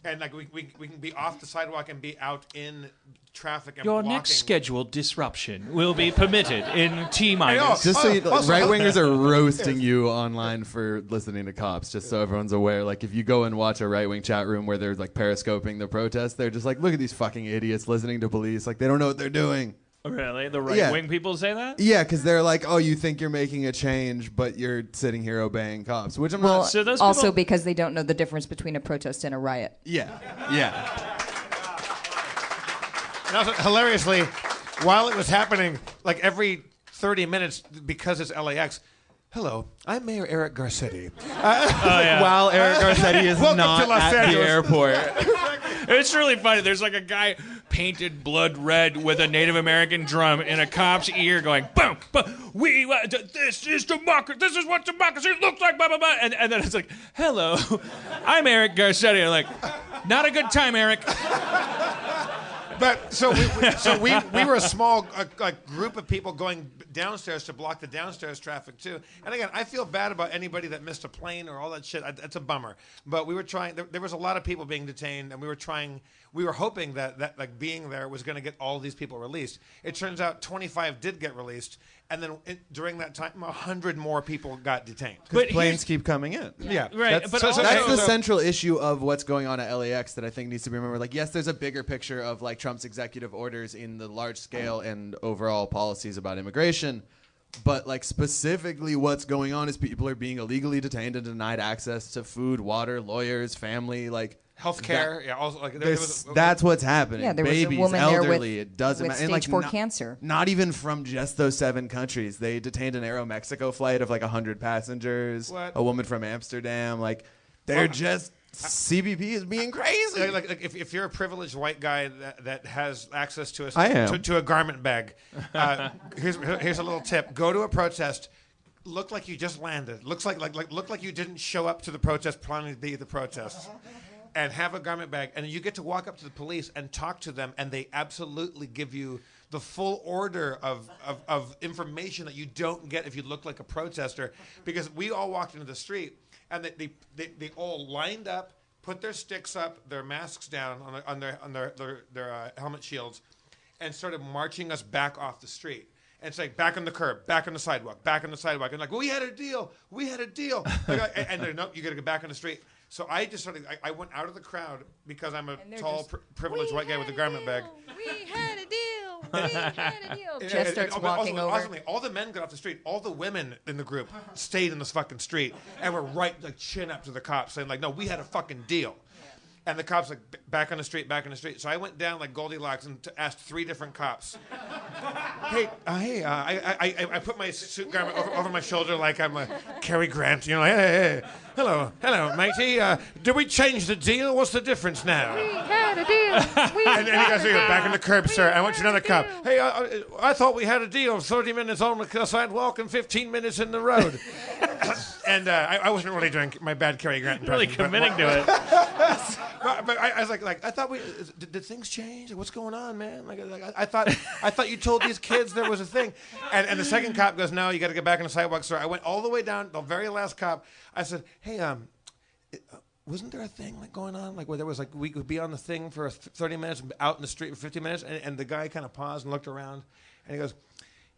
And we can be off the sidewalk and be out in traffic and Your blocking. next scheduled disruption will be permitted in T-minus. Just so right-wingers are roasting you online for listening to cops, just so everyone's aware. Like, if you go and watch a right-wing chat room where they're, periscoping the protest, they're just like, look at these fucking idiots listening to police. Like, they don't know what they're doing. Really? The right-wing people say that? Yeah, because they're like, you think you're making a change, but you're sitting here obeying cops, which I'm not. So those also because they don't know the difference between a protest and a riot. Yeah. And also, hilariously, while it was happening, every 30 minutes, because it's LAX, hello, I'm Mayor Eric Garcetti. While Eric Garcetti is not at the airport. It's really funny. There's a guy painted blood red with a Native American drum in a cop's ear going, boom, boom, this is democracy. This is what democracy looks like, blah, blah, blah. And then it's like, hello, I'm Eric Garcetti. I'm like, not a good time, Eric. But so we were a small group of people going downstairs to block the downstairs traffic too. And again, I feel bad about anybody that missed a plane or all that shit. That's a bummer. But we were trying. There was a lot of people being detained, and we were hoping that being there was going to get all these people released. It turns out 25 did get released, and then during that time, 100 more people got detained. Because planes keep coming in. Yeah, right. That's the central issue of what's going on at LAX that I think needs to be remembered. Yes, there's a bigger picture of Trump's executive orders in the large scale and overall policies about immigration, But like specifically what's going on is people are being illegally detained and denied access to food, water, lawyers, family, like healthcare. Yeah, also like that's what's happening. Yeah, there was Babies, a woman elderly, there it doesn't with matter. stage 4 not, cancer. Not even from just those 7 countries. They detained an Aeromexico flight of like 100 passengers. What? A woman from Amsterdam. Like they're just CBP is being crazy. Like if you're a privileged white guy that has access to I a garment bag, here's a little tip: go to a protest. Look like you just landed. Look like you didn't show up to the protest planning to be at the protest. And have a garment bag, and you get to walk up to the police and talk to them, and they absolutely give you the full order of information that you don't get if you look like a protester. Because we all walked into the street, and they all lined up, put their sticks up, their masks down on their helmet shields, and started marching us back off the street. And it's like back on the curb, back on the sidewalk, back on the sidewalk, and like, well, we had a deal. Like, and they're, nope, you got to go back on the street. So I just I went out of the crowd because I'm a tall, privileged white guy with a garment bag. We had a deal. We had a deal. Jeff And starts walking over. Awesomely, all the men got off the street. All the women in the group stayed in this fucking street and were right, like, chin up to the cops, saying like, "No, we had a fucking deal." And the cops like back on the street. So I went down like Goldilocks and asked 3 different cops. I put my suit garment over my shoulder like I'm a Cary Grant. You know, hey, hello, matey. Did we change the deal? What's the difference now? We had a deal. And you guys are back in the curb, sir. I want you another cop. Hey, I thought we had a deal. 30 minutes on the sidewalk and 15 minutes in the road. And I wasn't really doing my bad Cary Grant impression. Really committing to it. But I was like, I thought did things change? What's going on, man? I thought you told these kids there was a thing. And the second cop goes, no, you got to get back on the sidewalk, sir. I went all the way down, the very last cop. I said, hey, wasn't there a thing like going on, like where there was like we could be on the thing for 30 minutes, out in the street for 50 minutes? And the guy kind of paused and looked around, and he goes,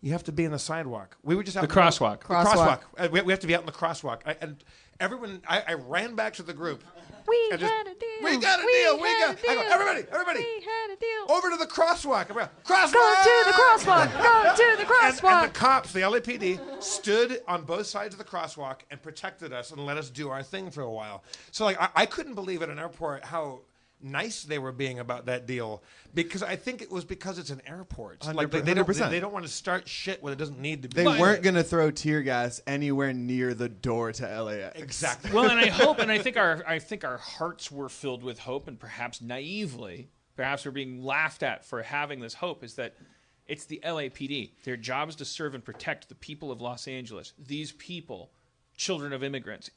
you have to be in the sidewalk. We were just out the crosswalk. Crosswalk. We have to be out in the crosswalk. And everyone, I ran back to the group. We had a deal. We got a deal. I go, everybody. We had a deal. Over to the crosswalk. Crosswalk. Go to the crosswalk. Go to the crosswalk. And the cops, the LAPD, stood on both sides of the crosswalk and protected us and let us do our thing for a while. So like I couldn't believe at an airport how nice they were being about that deal, because I think it was because it's an airport. Like they don't want to start shit when it doesn't need to be. They weren't going to throw tear gas anywhere near the door to LAX. Exactly. Well, and I think our hearts were filled with hope, and perhaps naively, perhaps we're being laughed at for having this hope, is that it's the LAPD. Their job is to serve and protect the people of Los Angeles. These people, children of immigrants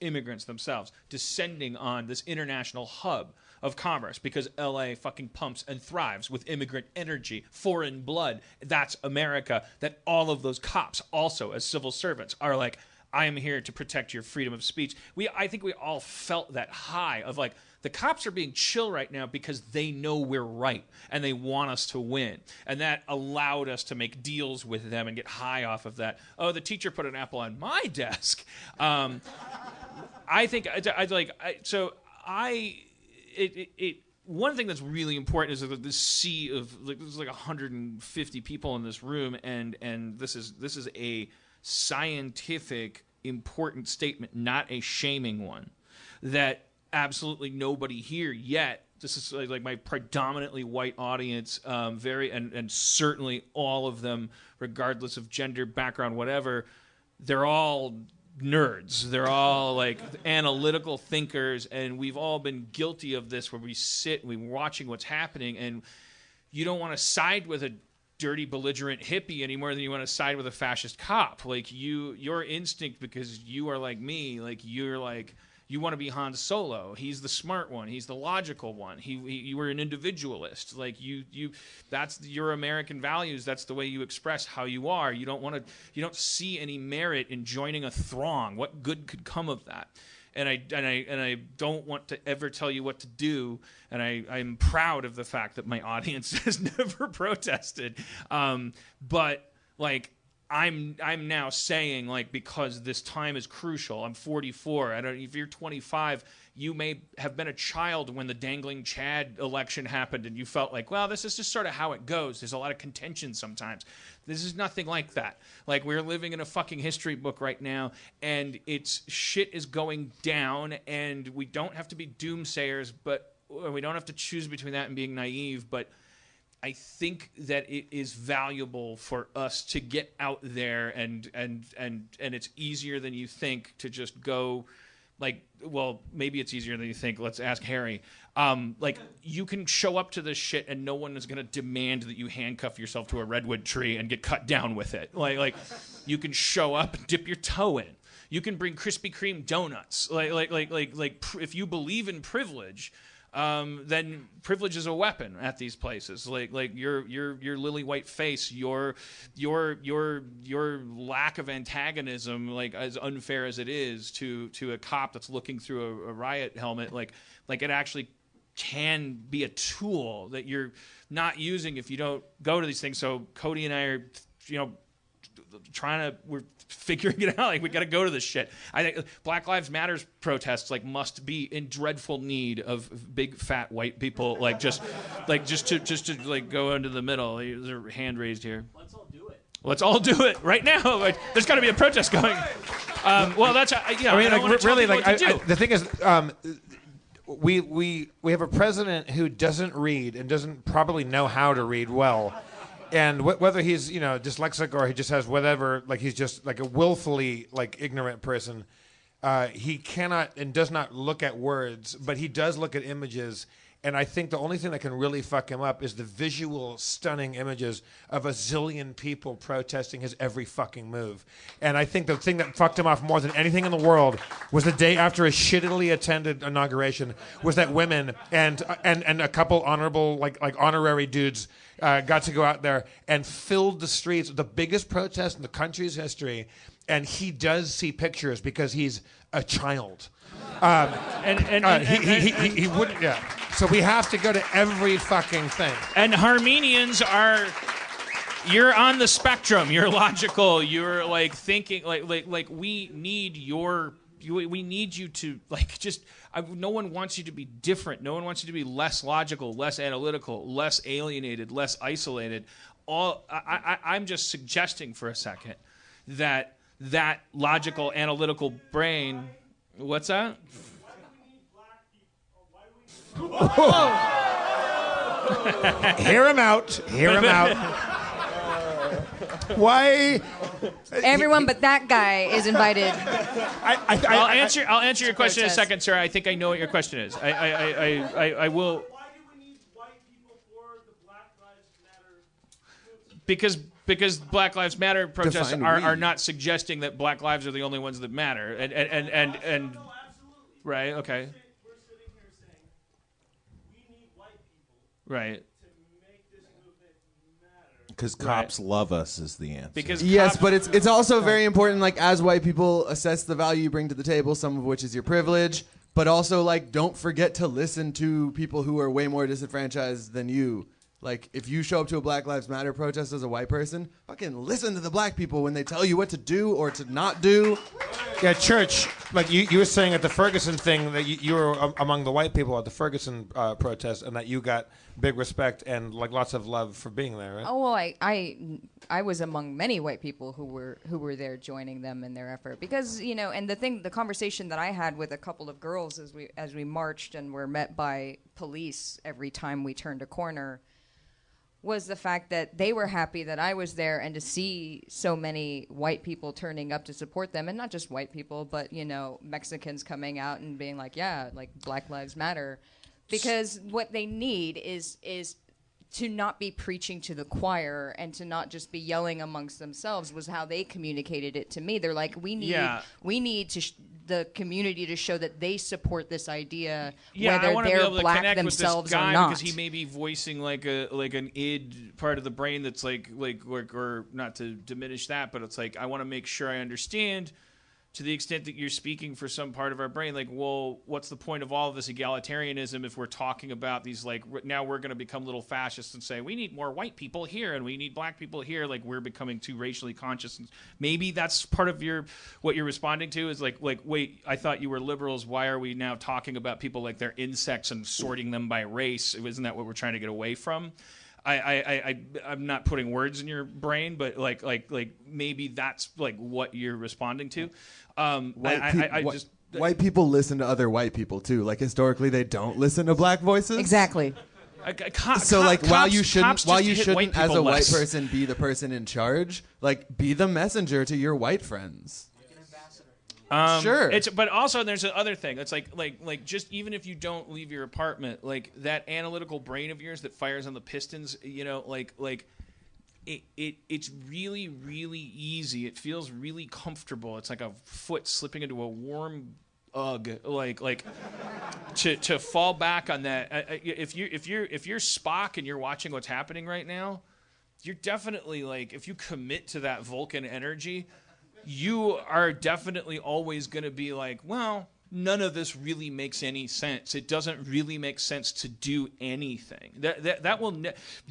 themselves, descending on this international hub of commerce, because LA fucking pumps and thrives with immigrant energy, foreign blood. That's America. That all of those cops also, as civil servants, are like, I am here to protect your freedom of speech. I think we all felt that high of like, the cops are being chill right now because they know we're right and they want us to win. And that allowed us to make deals with them and get high off of that. Oh, the teacher put an apple on my desk. I think one thing that's really important is that this sea of there's like 150 people in this room, and this is a scientific important statement, not a shaming one, that absolutely nobody here yet. This is like my predominantly white audience, and certainly all of them, regardless of gender, background, whatever, they're all nerds. They're all like analytical thinkers, and we've all been guilty of this, where we sit and we're watching what's happening, and you don't want to side with a dirty, belligerent hippie any more than you want to side with a fascist cop. Like your instinct, because you are like me, like you're like, you want to be Han Solo. He's the smart one. He's the logical one. You were an individualist. Like that's your American values. That's the way you express how you are. You don't see any merit in joining a throng. What good could come of that? And I don't want to ever tell you what to do. And I'm proud of the fact that my audience has never protested. But like, I'm now saying, like, because this time is crucial. I'm 44. If you're 25, you may have been a child when the dangling Chad election happened and you felt like, well, this is just sort of how it goes. There's a lot of contention sometimes. This is nothing like that. Like, we're living in a fucking history book right now, and shit is going down, and we don't have to be doomsayers, but we don't have to choose between that and being naive, but I think that it is valuable for us to get out there, and it's easier than you think to just go, like, well, maybe it's easier than you think. Let's ask Harry. Like, you can show up to this shit and no one is going to demand that you handcuff yourself to a redwood tree and get cut down with it. Like you can show up and dip your toe in. You can bring Krispy Kreme donuts. If you believe in privilege, then privilege is a weapon at these places. Like your lily white face, your lack of antagonism, like, as unfair as it is to a cop that's looking through a riot helmet, like it actually can be a tool that you're not using if you don't go to these things. So Cody and I are, we're figuring it out. Like, we got to go to this shit. I think Black Lives Matter protests must be in dreadful need of big fat white people, just to go into the middle. There's a hand raised here. Let's all do it right now. There's got to be a protest going. Well, that's the thing is, we have a president who doesn't read and doesn't probably know how to read well. And whether he's dyslexic or he just has whatever, like, he's just like a willfully ignorant person, he cannot and does not look at words, but he does look at images. And I think the only thing that can really fuck him up is the visual, stunning images of a zillion people protesting his every fucking move. And I think the thing that fucked him off more than anything in the world was the day after his shittily attended inauguration was that women and a couple honorable, honorary dudes got to go out there and filled the streets, the biggest protest in the country's history. And he does see pictures because he's a child. He wouldn't. Yeah. So we have to go to every fucking thing. And Harmonians you're on the spectrum. You're logical. You're thinking we need we need you to no one wants you to be different. No one wants you to be less logical, less analytical, less alienated, less isolated. I'm just suggesting for a second that logical, analytical brain. What's that? Hear him out. Hear him out. Why? Everyone but that guy is invited. I'll answer your question in a second, sir. I think I know what your question is. I will. Why do we need white people for the Black Lives Matter movement? Because Black Lives Matter protests are not suggesting that Black lives are the only ones that matter, and right, okay. We're sitting here saying we need white people right to make this movement matter. Because cops love us is the answer. Yes, but it's also very important, as white people, assess the value you bring to the table, some of which is your privilege, but also don't forget to listen to people who are way more disenfranchised than you. If you show up to a Black Lives Matter protest as a white person, fucking listen to the black people when they tell you what to do or to not do. Yeah, Church, you were saying at the Ferguson thing that you were among the white people at the Ferguson protest, and that you got big respect and lots of love for being there, right? Oh well, I was among many white people who were there joining them in their effort because and the conversation that I had with a couple of girls as we marched and were met by police every time we turned a corner was the fact that they were happy that I was there and to see so many white people turning up to support them, and not just white people, but Mexicans coming out and being Black Lives Matter, because what they need is to not be preaching to the choir and to not just be yelling amongst themselves was how they communicated it to me. They're like, we need the community to show that they support this idea, whether they're black themselves or not. Because he may be voicing an id part of the brain that's or not to diminish that, but it's I want to make sure I understand to the extent that you're speaking for some part of our brain, like, well, what's the point of all of this egalitarianism if we're talking about these, like, now we're going to become little fascists and say we need more white people here and we need black people here, like we're becoming too racially conscious. And maybe that's part of what you're responding to is like, wait, I thought you were liberals. Why are we now talking about people like they're insects and sorting them by race? Isn't that what we're trying to get away from? I'm not putting words in your brain, but like maybe that's like what you're responding to. White people listen to other white people too. Like historically, they don't listen to black voices. Exactly. So like while you shouldn't as a white person be the person in charge, like be the messenger to your white friends. Sure. But also there's another thing. It's like just even if you don't leave your apartment, like that analytical brain of yours that fires on the pistons, you know, it's really, really easy. It feels really comfortable. It's like a foot slipping into a warm ugh, like to fall back on that. If you're Spock and you're watching what's happening right now, you're definitely like, if you commit to that Vulcan energy, you are definitely always going to be like, well, none of this really makes any sense. It doesn't really make sense to do anything.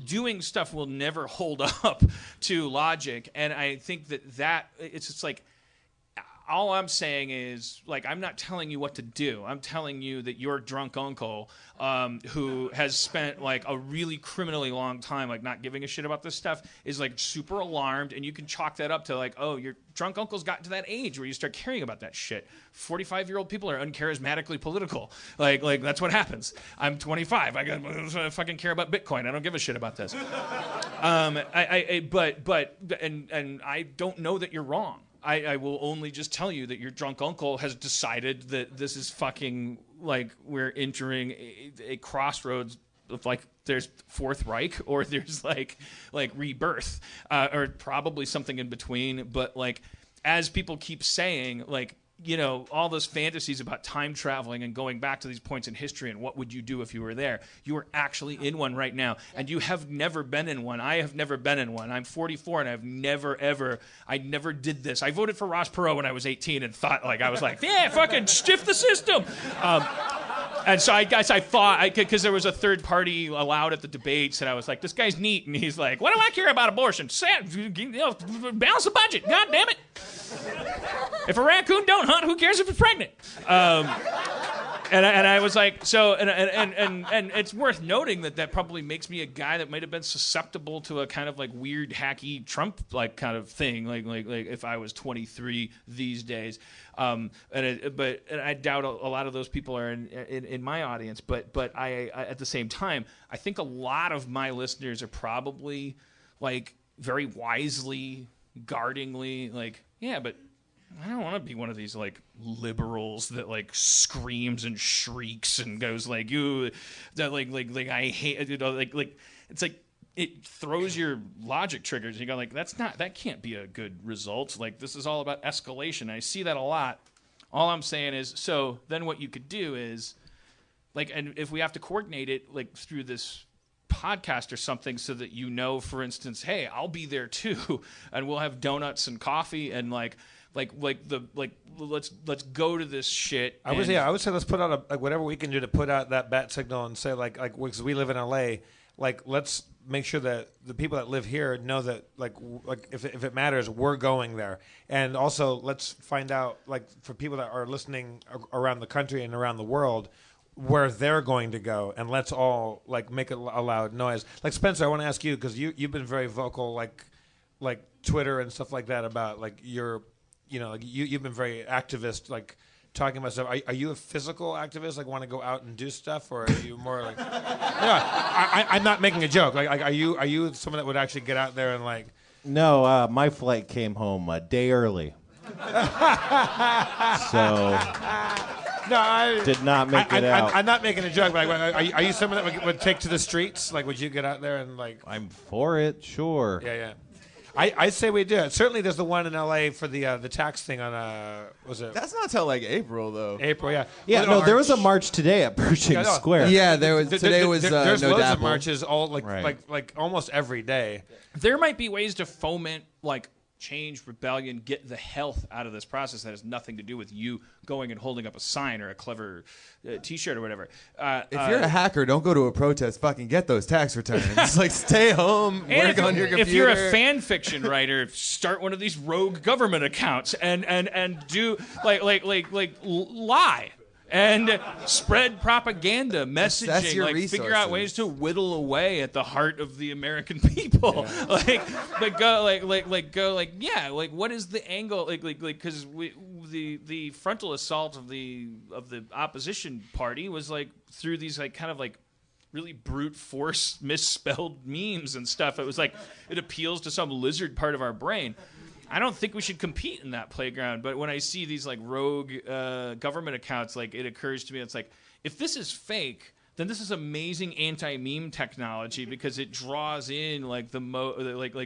Doing stuff will never hold up to logic. And I think that it's just like, all I'm saying is, like, I'm not telling you what to do. I'm telling you that your drunk uncle, who has spent like a really criminally long time, like not giving a shit about this stuff, is like super alarmed, and you can chalk that up to like, oh, your drunk uncle's gotten to that age where you start caring about that shit. 45-year-old people are uncharismatically political. Like that's what happens. I'm 25. I fucking care about Bitcoin. I don't give a shit about this. But I don't know that you're wrong. I will only just tell you that your drunk uncle has decided that this is fucking, like, we're entering a crossroads of, like, there's Fourth Reich or there's, like rebirth, or probably something in between. But, like, as people keep saying, like, you know, all those fantasies about time traveling and going back to these points in history and what would you do if you were there? You are actually in one right now, and you have never been in one. I have never been in one. I'm 44, and I never did this. I voted for Ross Perot when I was 18 and thought, like, I was like, yeah, fucking stiff the system. And so I guess I thought, because there was a third party allowed at the debates, and I was like, this guy's neat. And he's like, what do I care about abortion? Balance the budget. God damn it. If a raccoon don't hunt, who cares if it's pregnant? And I was like, so, and it's worth noting that probably makes me a guy that might have been susceptible to a kind of like weird, hacky Trump like kind of thing, like if I was 23 these days. And I doubt a lot of those people are in my audience. But I at the same time, I think a lot of my listeners are probably like very wisely, guardingly like, yeah, but I don't want to be one of these like liberals that like screams and shrieks and goes like, you that like I hate, you know, like it's like it throws your logic triggers. You go like, that can't be a good result. Like, this is all about escalation. I see that a lot. All I'm saying is, so then what you could do is like, and if we have to coordinate it like through this podcast or something, so that, you know, for instance, hey, I'll be there too, and we'll have donuts and coffee and let's go to this shit. I would say let's put out whatever we can do to put out that bat signal and say like because we live in LA, like let's make sure that the people that live here know that like if it matters, we're going there. And also let's find out, like, for people that are listening around the country and around the world, where they're going to go, and let's all like make a loud noise. Like, Spencer, I want to ask you, because you've been very vocal, like Twitter and stuff like that, about like your, you know, like you've been very activist, like talking about stuff. Are you a physical activist, like want to go out and do stuff, or are you more like? Yeah, I'm not making a joke. Like are you someone that would actually get out there and like? No, my flight came home a day early, so. No, I did not make it out. I'm not making a joke, but are you someone that would take to the streets? Like, would you get out there and like? I'm for it, sure. Yeah. I say we do it. Certainly, there's the one in L.A. for the tax thing on was it? That's not till like April though. April, yeah. Yeah, no, there was a march today at Pershing Square. Yeah, there was. Today was there's no loads dapple. of marches all like almost every day. There might be ways to foment like change, rebellion, get the health out of this process that has nothing to do with you going and holding up a sign or a clever T-shirt or whatever. If you're a hacker, don't go to a protest. Fucking get those tax returns. Like, stay home, work on your computer. If you're a fan fiction writer, start one of these rogue government accounts and do lie. And spread propaganda, messaging, like figure out ways to whittle away at the heart of the American people. Yeah. What is the angle? Because the frontal assault of the opposition party was like through these like kind of like really brute force misspelled memes and stuff. It was like it appeals to some lizard part of our brain. I don't think we should compete in that playground, but when I see these like rogue government accounts, like it occurs to me, it's like, if this is fake, then this is amazing anti-meme technology because it draws in like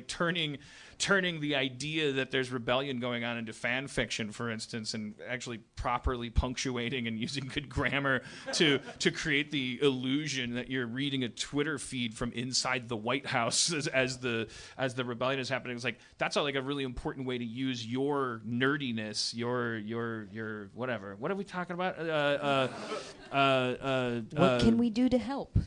turning the idea that there's rebellion going on into fan fiction, for instance, and actually properly punctuating and using good grammar to create the illusion that you're reading a Twitter feed from inside the White House as the rebellion is happening. It's like that's a really important way to use your nerdiness, your whatever. What are we talking about? What can we do to help?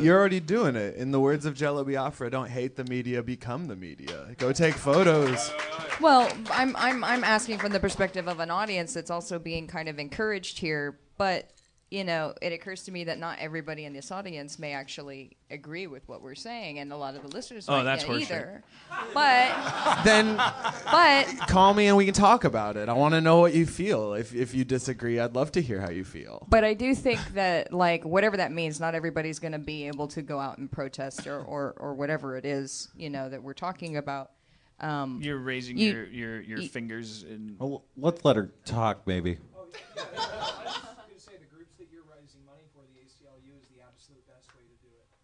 You're already doing it. In the words of Jello Biafra, don't hate the media, become the media. Go take photos. Well, I'm asking from the perspective of an audience that's also being kind of encouraged here, but it occurs to me that not everybody in this audience may actually agree with what we're saying, and a lot of the listeners might not either. But call me and we can talk about it. I want to know what you feel. If you disagree, I'd love to hear how you feel. But I do think that, like, whatever that means, not everybody's going to be able to go out and protest or whatever it is, that we're talking about. You're raising your fingers. Well, let's let her talk, maybe.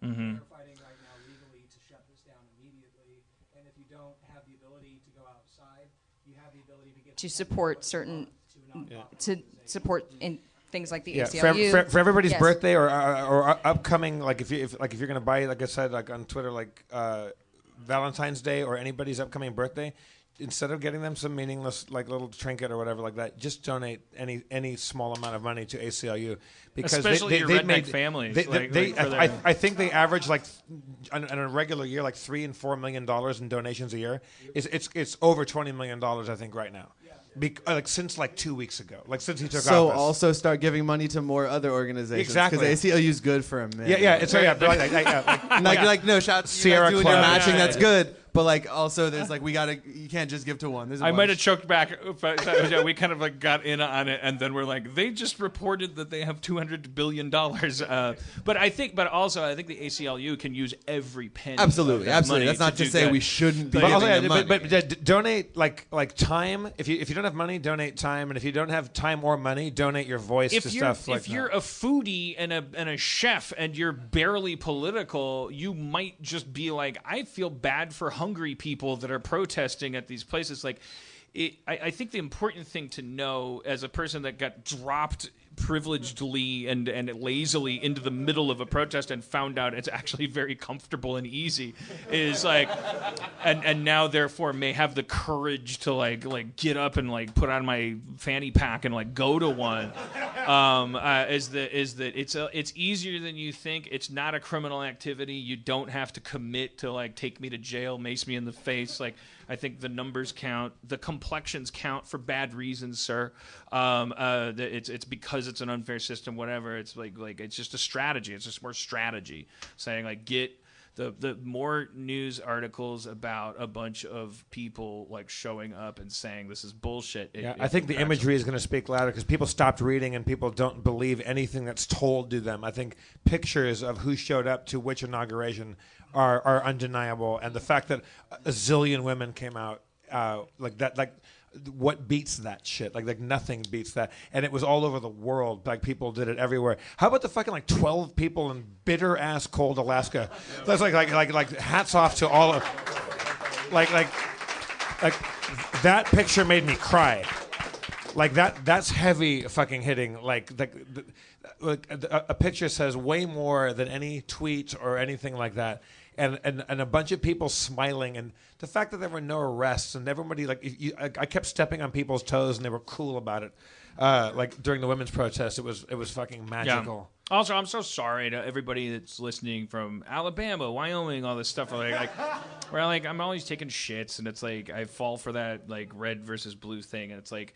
Mm-hmm. They're fighting right now legally to shut this down immediately, and if you don't have the ability to go outside, you have the ability to get to support certain to support in things like the ACLU. For everybody's birthday or upcoming, like if you're gonna buy, like I said, like on Twitter, like Valentine's Day or anybody's upcoming birthday, instead of getting them some meaningless like little trinket or whatever like that, just donate any small amount of money to ACLU, because especially your redneck families. I think they average like on a regular year like $3 and $4 million in donations a year. It's over $20 million I think right now. Like since like 2 weeks ago, like since he took office. So also start giving money to more other organizations. Exactly, because ACLU is good for a minute. No, shout out to you guys doing your matching. That's good. But like also, there's like you can't just give to one. I might have choked back. We kind of like got in on it, and then we're like, they just reported that they have $200 billion. But I think the ACLU can use every penny. Absolutely. That's not to say we shouldn't be giving them money. But donate like time. If you don't have money, donate time, and if you don't have time or money, donate your voice to stuff like that. If you're a foodie and a chef and you're barely political, you might just be like, I feel bad for hungry people that are protesting at these places. Like, I think the important thing to know as a person that got dropped privilegedly and lazily into the middle of a protest and found out it's actually very comfortable and easy is like, and now therefore may have the courage to like get up and like put on my fanny pack and like go to one. Is that it's easier than you think. It's not a criminal activity. You don't have to commit to like take me to jail, mace me in the face. Like, I think the numbers count, the complexions count for bad reasons, sir. It's because it's an unfair system, whatever. It's like it's just a strategy. It's just more strategy, saying like get the more news articles about a bunch of people like showing up and saying this is bullshit. I think the imagery is going to speak louder because people stopped reading and people don't believe anything that's told to them. I think pictures of who showed up to which inauguration are undeniable, and the fact that a zillion women came out like that, like what beats that shit? Like nothing beats that, and it was all over the world. Like people did it everywhere. How about the fucking like 12 people in bitter ass cold Alaska? That's like hats off to all of like that picture made me cry. Like that's heavy fucking hitting. Like a picture says way more than any tweet or anything like that. and a bunch of people smiling, and the fact that there were no arrests and everybody I kept stepping on people's toes and they were cool about it. Like during the women's protest, it was fucking magical. Yeah. Also, I'm so sorry to everybody that's listening from Alabama, Wyoming, all this stuff. Where I'm always taking shits, and it's like I fall for that like red versus blue thing, and it's like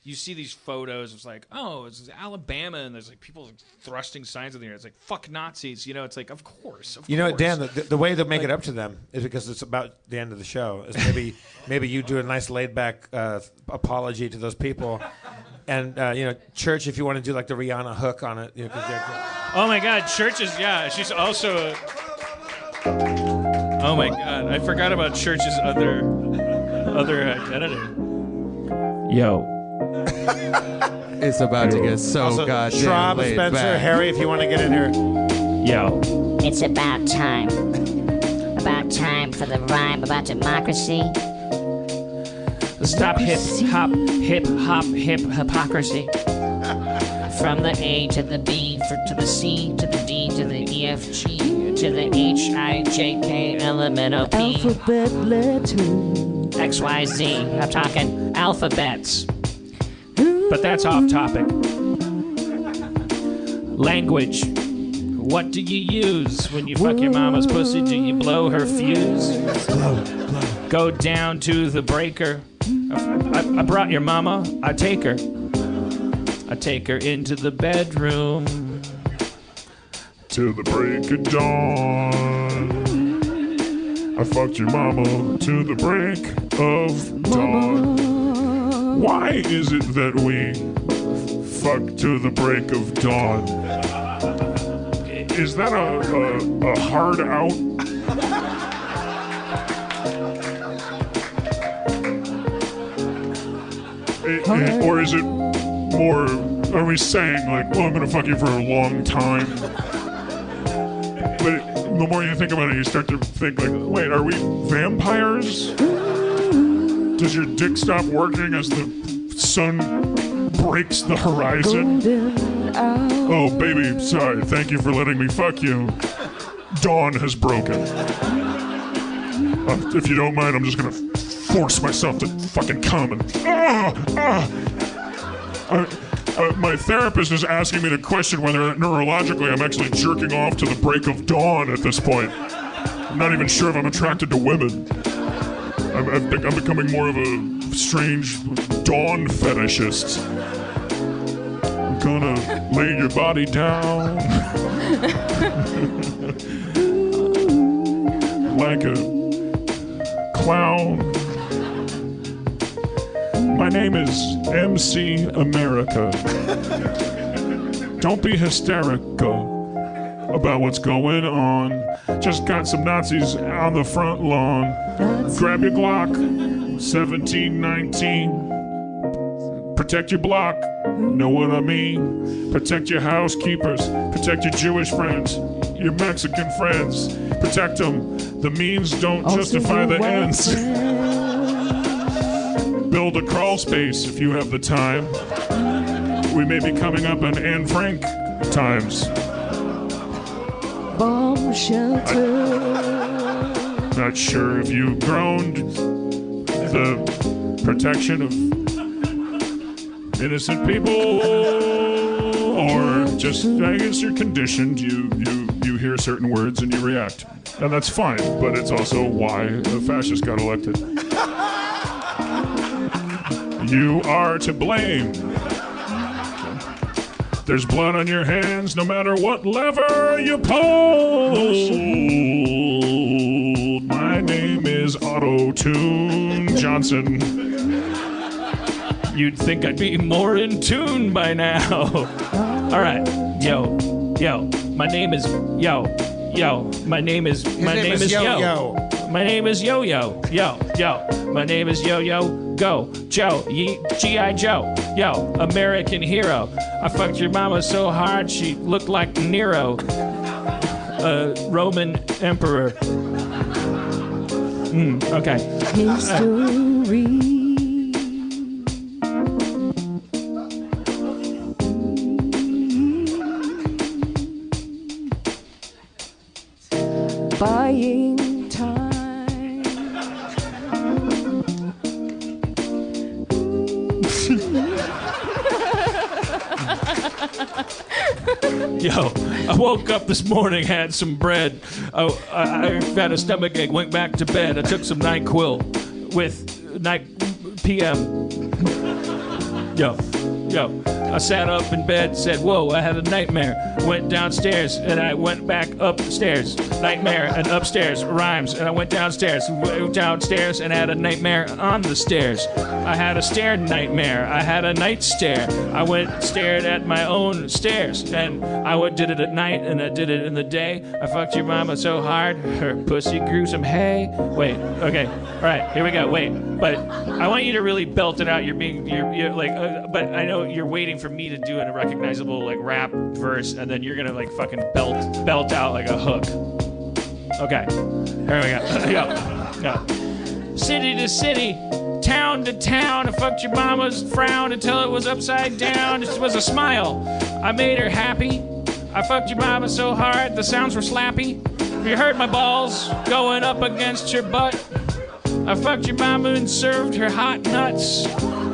you see these photos. It's like, oh, it's Alabama, and there's like people thrusting signs in the air. It's like fuck Nazis, you know. It's like of course. You know, Dan, the way to make it up to them is because it's about the end of the show. Is maybe you do a nice laid back apology to those people. And, Church, if you want to do, like, the Rihanna hook on it. Oh, my God. Church is, she's also oh, my God. I forgot about Church's other identity. Yo. It's about to get so also, goddamn Schrab, laid Spencer, back. Harry, if you want to get in here. Yo. It's about time. About time for the rhyme about democracy. Stop hypocrisy. From the A to the B, to the C, to the D, to the E, F, G, to the H, I, J, K, L, M, N, O, P. Alphabet letter. X, Y, Z. I'm talking alphabets. But that's off topic. Language. What do you use when you fuck your mama's pussy? Do you blow her fuse? Blow. Go down to the breaker. I brought your mama. I take her into the bedroom. Till the break of dawn. I fucked your mama to the break of dawn. Why is it that we fuck to the break of dawn? Is that a hard out? Or is it more, are we saying like, oh, I'm gonna fuck you for a long time? But the more you think about it, you start to think like, wait, are we vampires? Does your dick stop working as the sun breaks the horizon? Oh, baby, sorry, thank you for letting me fuck you. Dawn has broken. If you don't mind, I'm just gonna force myself to fucking come and my therapist is asking me to question whether neurologically I'm actually jerking off to the break of dawn at this point. I'm not even sure if I'm attracted to women. I think I'm becoming more of a strange dawn fetishist. I'm gonna lay your body down like a clown. My name is MC America. Don't be hysterical about what's going on. Just got some Nazis on the front lawn. Grab your Glock, 1719. Protect your block, know what I mean? Protect your housekeepers, protect your Jewish friends, your Mexican friends. Protect them. The means don't justify the ends. Build a crawl space if you have the time. We may be coming up on Anne Frank times. Bomb shelter. Not sure if you groaned the protection of innocent people, or just, I guess you're conditioned. You hear certain words and you react. And that's fine, but it's also why a fascist got elected. You are to blame. There's blood on your hands no matter what lever you pull. My name is Auto-Tune Johnson. You'd think I'd be more in tune by now. All right, yo. My name is Yo. My name is Yo. My name is Yo. My name is Yo. Go, Joe, G.I. Joe, yo, American hero. I fucked your mama so hard she looked like Nero, Roman emperor. Okay. History. Buying Yo, I woke up this morning, had some bread. I had a stomachache, went back to bed. I took some NyQuil with night PM. Yo, I sat up in bed, said, whoa, I had a nightmare. Went downstairs, and I went back upstairs. Nightmare and upstairs rhymes, and I went downstairs, and I had a nightmare on the stairs. I had a stair nightmare. I had a night stare. I stared at my own stairs, and I did it at night, and I did it in the day. I fucked your mama so hard, her pussy grew some hay. Wait, okay, all right, here we go. Wait, but I want you to really belt it out. You're like, but I know you're waiting for me to do a recognizable like rap verse, and then you're gonna like fucking belt out like a hook. Okay, here we go. City to city, town to town, I fucked your mama's frown until it was upside down. It was a smile. I made her happy. I fucked your mama so hard the sounds were slappy. You heard my balls going up against your butt. I fucked your mama and served her hot nuts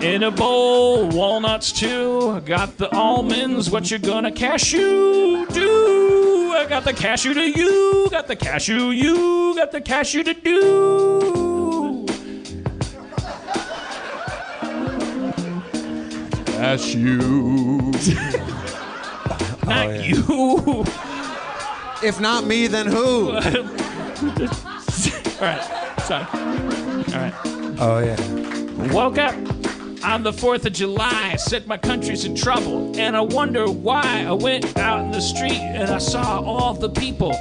in a bowl, walnuts too. I got the almonds, what you gonna cashew do? I got the cashew to you, got the cashew you, got the cashew to do. Cashew. Not you. If not me, then who? All right, sorry. All right. Oh, yeah. Woke up on the 4th of July, said my country's in trouble, and I wonder why. I went out in the street and I saw all the people.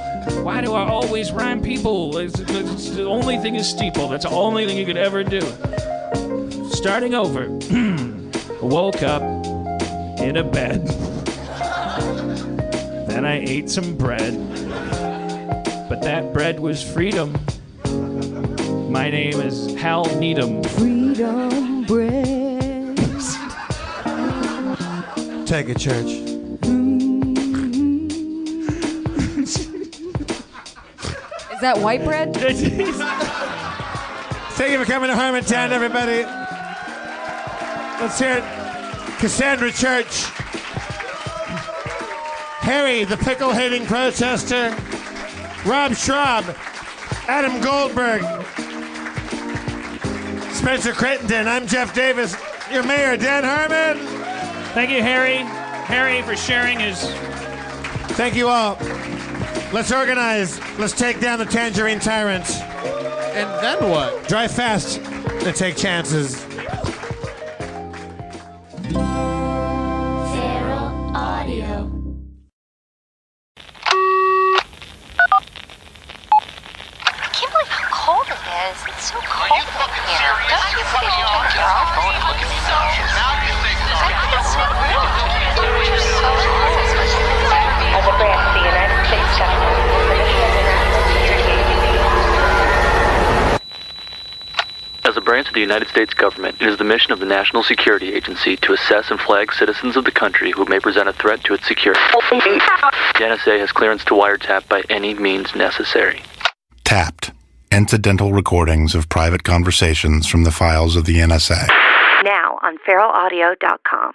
Why do I always rhyme people? It's the only thing is steeple. That's the only thing you could ever do. Starting over. Woke up in a bed. Then I ate some bread. But that bread was freedom. My name is Hal Needham. Freedom bread. Take it, church. Is that white bread? Thank you for coming to Harmontown, everybody. Let's hear it. Cassandra Church. Harry, the pickle-hating protester. Rob Schrab. Adam Goldberg. Spencer Crittenden. I'm Jeff Davis. Your mayor, Dan Harmon. Thank you, Harry. Harry, for sharing his... Thank you all. Let's organize. Let's take down the tangerine tyrant. And then what? Drive fast and take chances. Feral Audio. I can't believe how cold it is. It's so cold in here. Don't you think you turn your off? As a branch of the United States government, As a branch of the United States government, it is the mission of the National Security Agency to assess and flag citizens of the country who may present a threat to its security. The NSA has clearance to wiretap by any means necessary. Tapped. Incidental recordings of private conversations from the files of the NSA. now on feralaudio.com.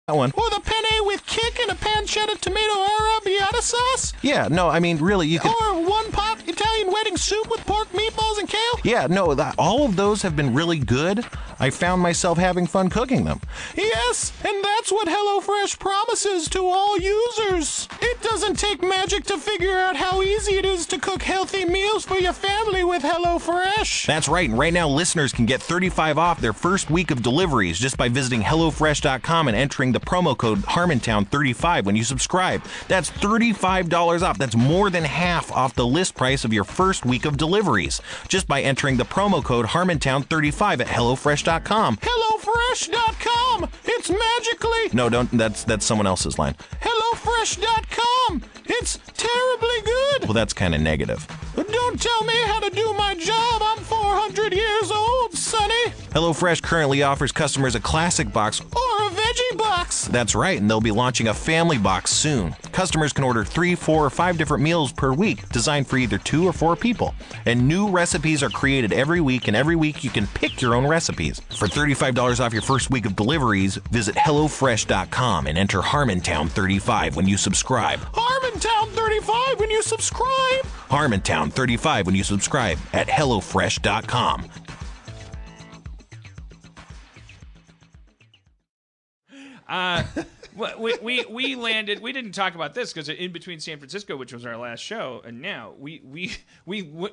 That one. Or the penne with kick and a pancetta tomato arrabbiata sauce? Yeah, no, I mean, really, you could... Or one pot Italian wedding soup with pork meatballs and kale? Yeah, no, all of those have been really good. I found myself having fun cooking them. Yes, and that's what HelloFresh promises to all users. It doesn't take magic to figure out how easy it is to cook healthy meals for your family with HelloFresh. That's right, and right now listeners can get 35 off their first week of deliveries just by visiting HelloFresh.com and entering the promo code Harmontown35 when you subscribe. That's $35 off. That's more than half off the list price of your first week of deliveries just by entering the promo code Harmontown35 at HelloFresh.com. HelloFresh.com. It's magically... No, don't. That's someone else's line. HelloFresh.com. It's terribly good. Well, that's kind of negative. Don't tell me how to do my job. I'm 400 years old, Sonny. HelloFresh currently offers customers a classic box Or a veggie box. box? That's right, and they'll be launching a family box soon. Customers can order 3, 4, or 5 different meals per week, designed for either 2 or 4 people. And new recipes are created every week, and every week you can pick your own recipes. For $35 off your first week of deliveries, visit HelloFresh.com and enter Harmontown 35 when you subscribe. Harmontown 35 when you subscribe. Harmontown 35 when you subscribe at HelloFresh.com. We landed. We didn't talk about this because in between San Francisco, which was our last show, and now we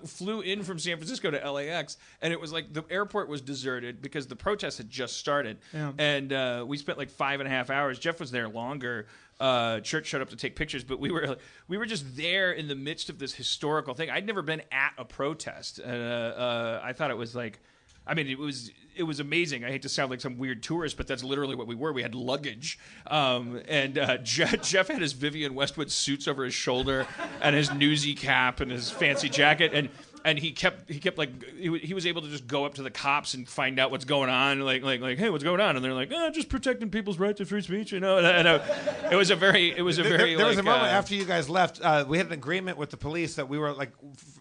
flew in from San Francisco to LAX, and it was like the airport was deserted because the protests had just started, and we spent like 5.5 hours. Jeff was there longer. Church showed up to take pictures, but we were just there in the midst of this historical thing. I'd never been at a protest. I thought it was like, I mean, it was amazing. I hate to sound like some weird tourist, but that's literally what we were. We had luggage, and Jeff had his Vivienne Westwood suits over his shoulder, and his newsy cap, and his fancy jacket, and he kept like he was able to just go up to the cops and find out what's going on, like hey, what's going on? And they're like, just protecting people's right to free speech, you know. And it was a very There was a moment after you guys left. We had an agreement with the police that we were like,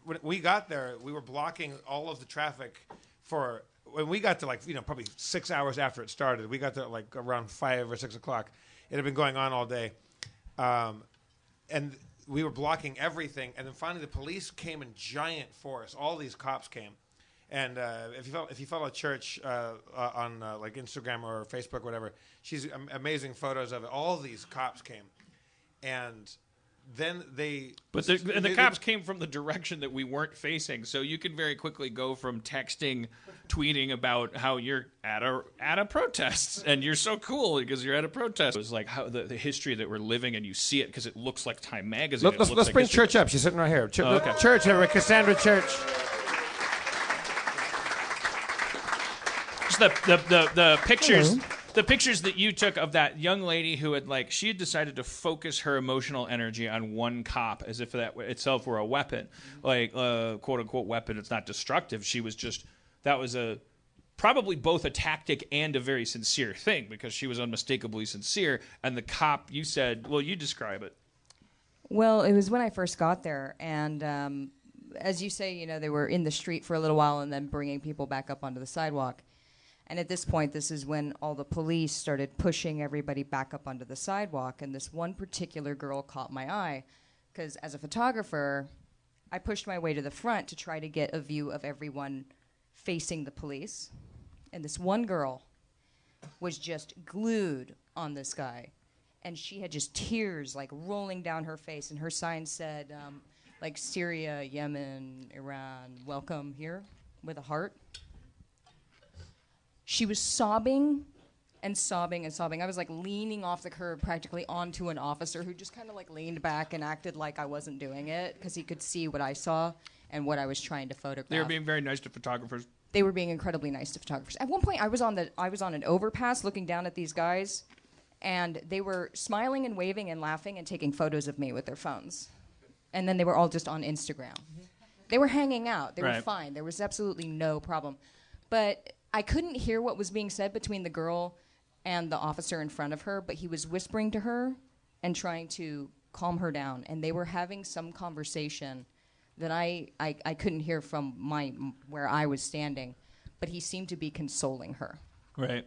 when we got there, we were blocking all of the traffic for. When we got to probably 6 hours after it started, we got there like around 5 or 6 o'clock. It had been going on all day, and we were blocking everything. And then finally, the police came in giant force. All these cops came, and if you follow Church on like Instagram or Facebook or whatever, she's amazing photos of it. All these cops came, and then the cops came from the direction that we weren't facing, so you can very quickly go from texting, tweeting about how you're at a protest and you're so cool because you're at a protest. It was like how the history that we're living, and you see it because it looks like Time magazine. Let's bring Church up. She's sitting right here. Okay. Church, Cassandra Church. Just the pictures. Hello. The pictures that you took of that young lady who had she had decided to focus her emotional energy on one cop as if that itself were a weapon, like quote unquote weapon. It's not destructive. She was just, that was probably both a tactic and a very sincere thing because she was unmistakably sincere. And the cop, you said, well, you describe it. Well, it was when I first got there, and as you say, they were in the street for a little while and then bringing people back up onto the sidewalk. And at this point, this is when all the police started pushing everybody back up onto the sidewalk. And this one particular girl caught my eye because as a photographer, I pushed my way to the front to try to get a view of everyone facing the police. And this one girl was just glued on this guy. And she had just tears rolling down her face. And her sign said, Syria, Yemen, Iran, welcome here, with a heart. She was sobbing and sobbing and sobbing. I was leaning off the curb practically onto an officer who just kind of leaned back and acted like I wasn't doing it because he could see what I saw and what I was trying to photograph. They were being very nice to photographers. They were being incredibly nice to photographers. At one point, I was on an overpass looking down at these guys, and they were smiling and waving and laughing and taking photos of me with their phones. And then they were all just on Instagram. They were hanging out. They were fine. There was absolutely no problem. But I couldn't hear what was being said between the girl and the officer in front of her, but he was whispering to her and trying to calm her down. And they were having some conversation that I couldn't hear from where I was standing, but he seemed to be consoling her. Right.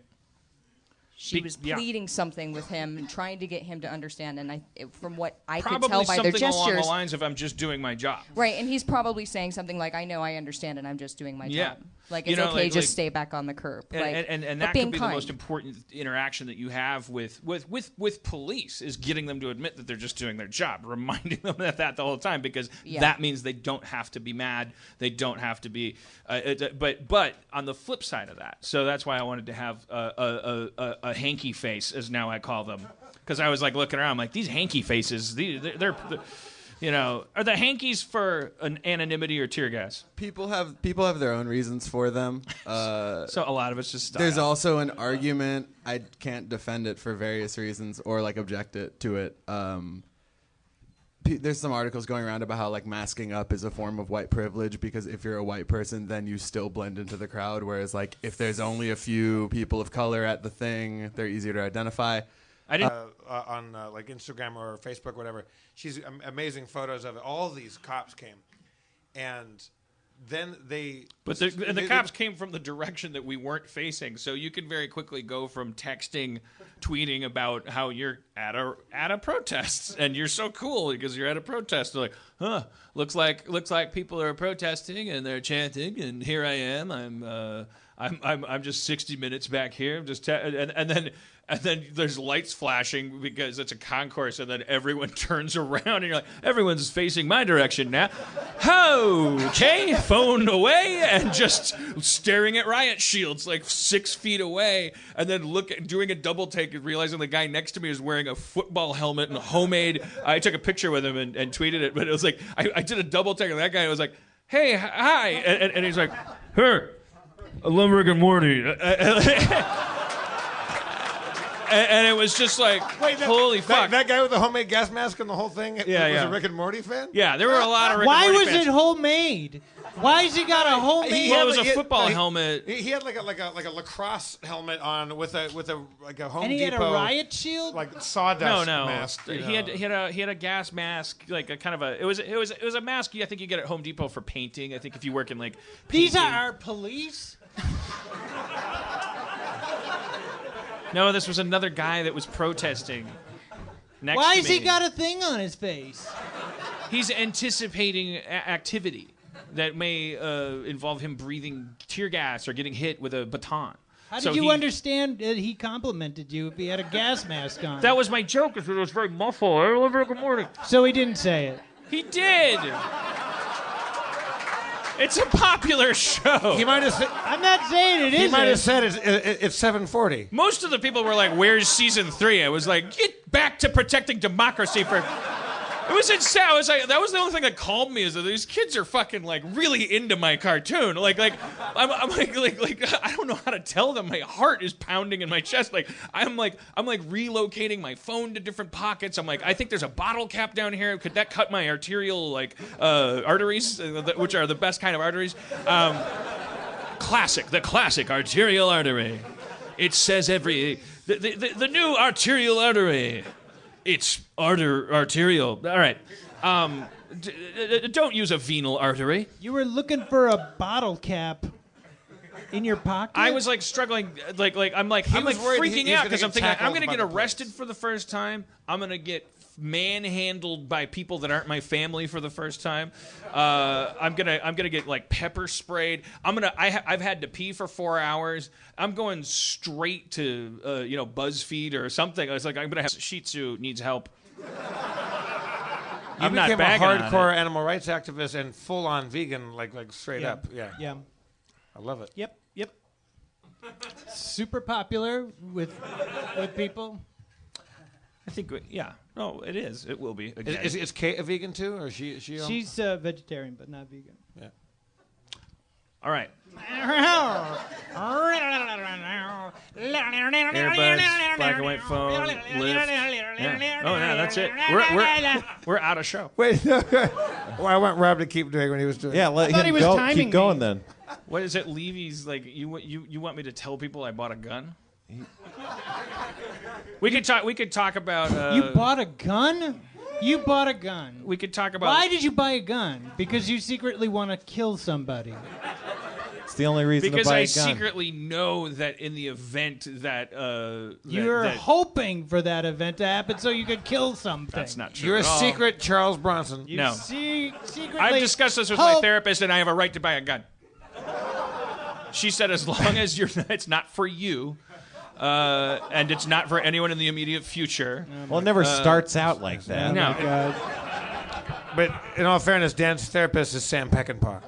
She was pleading something with him and trying to get him to understand. And from what I probably could tell by their gestures, along the lines of "I'm just doing my job." Right, and he's probably saying something like, "I know, I understand, and I'm just doing my job." It's okay, just stay back on the curb. And that could be the most important interaction that you have with police is getting them to admit that they're just doing their job, reminding them that the whole time because that means they don't have to be mad, they don't have to be. But on the flip side of that, so that's why I wanted to have a hanky face, as now I call them, because I was looking around, I'm like, these hanky faces, they're are the hankies for an anonymity or tear gas? People have their own reasons for them. So a lot of it's just style. There's also an argument. I can't defend it for various reasons or object to it. There's some articles going around about how masking up is a form of white privilege because if you're a white person, then you still blend into the crowd. Whereas if there's only a few people of color at the thing, they're easier to identify. I didn't on like Instagram or Facebook, or whatever. She's amazing photos of it. All these cops came, and then they. But the cops came from the direction that we weren't facing, so you can very quickly go from texting, tweeting about how you're at a protest and you're so cool because you're at a protest. They're like, huh? Looks like people are protesting and they're chanting, and here I am. I'm just 60 minutes back here. I'm just and then there's lights flashing because it's a concourse, and then everyone turns around, and you're like, everyone's facing my direction now. Okay, phone away, and just staring at riot shields like 6 feet away, and then doing a double take and realizing the guy next to me is wearing a football helmet and homemade. I took a picture with him and tweeted it, but it was like I did a double take, and that guy was like, hey, hi, and he's like, her, Rick and Morty. And it was just like, holy fuck. That guy with the homemade gas mask and the whole thing was a Rick and Morty fan? Yeah, there were a lot of Rick Why and Morty was fans. it homemade? Why has he got a homemade? Well, it was a football helmet. He had like a lacrosse helmet on with a like a Home Depot. And he had a riot shield? Like sawdust No. mask. He had a gas mask, like a kind of a. It was a mask I think you get at Home Depot for painting. I think if you work in like painting. These are our police. No, this was another guy that was protesting. Why has he got a thing on his face? He's anticipating activity that may involve him breathing tear gas or getting hit with a baton. How did you understand that he complimented you if he had a gas mask on? That was my joke, because it was very muffled. I love Rick and Morty. So he didn't say it. He did. It's a popular show. He might have said. I'm not saying it He isn't. might have said it's 7:40. Most of the people were like, "Where's season 3?" I was like, "Get back to protecting democracy for." It was insane. I was like, that was the only thing that calmed me, is that these kids are fucking like really into my cartoon. Like I'm like I don't know how to tell them. My heart is pounding in my chest. Like I'm relocating my phone to different pockets. I'm like, I think there's a bottle cap down here. Could that cut my arterial arteries, which are the best kind of arteries? The classic arterial artery. It says the new arterial artery. It's arterial. All right. Don't use a venal artery. You were looking for a bottle cap in your pocket? I was like struggling. I'm freaking out because I'm thinking I'm going to get arrested for the first time. I'm going to get manhandled by people that aren't my family for the first time. I'm gonna get like pepper sprayed. I've had to pee for 4 hours. I'm going straight to BuzzFeed or something. I was like, I'm gonna have Shih Tzu needs help. I became a hardcore animal rights activist and full on vegan, like straight up. Yeah. I love it. Yep. Super popular with people. I think, yeah. No, it is. It will be. Is Kate a vegan too, or she? She's vegetarian, but not vegan. Yeah. All right. Earbuds, black and white phone, lift. Yeah. Oh yeah, that's it. We're out of show. Wait, well, I want Rob to keep doing what he was doing. Yeah, let him go. Keep going then. What is it? Levy's like you want me to tell people I bought a gun? We could talk about. You bought a gun? You bought a gun. We could talk about. Why did you buy a gun? Because you secretly want to kill somebody. It's the only reason because to buy a I gun. secretly know that in the event that you're hoping for that event to happen so you could kill something. That's not true. You're a secret Charles Bronson. No. Secretly. I've discussed this with my therapist, and I have a right to buy a gun. She said, as long as it's not for you. And it's not for anyone in the immediate future. Well, it never starts out like that. No. Oh my God. But in all fairness, Dan's therapist is Sam Peckinpah.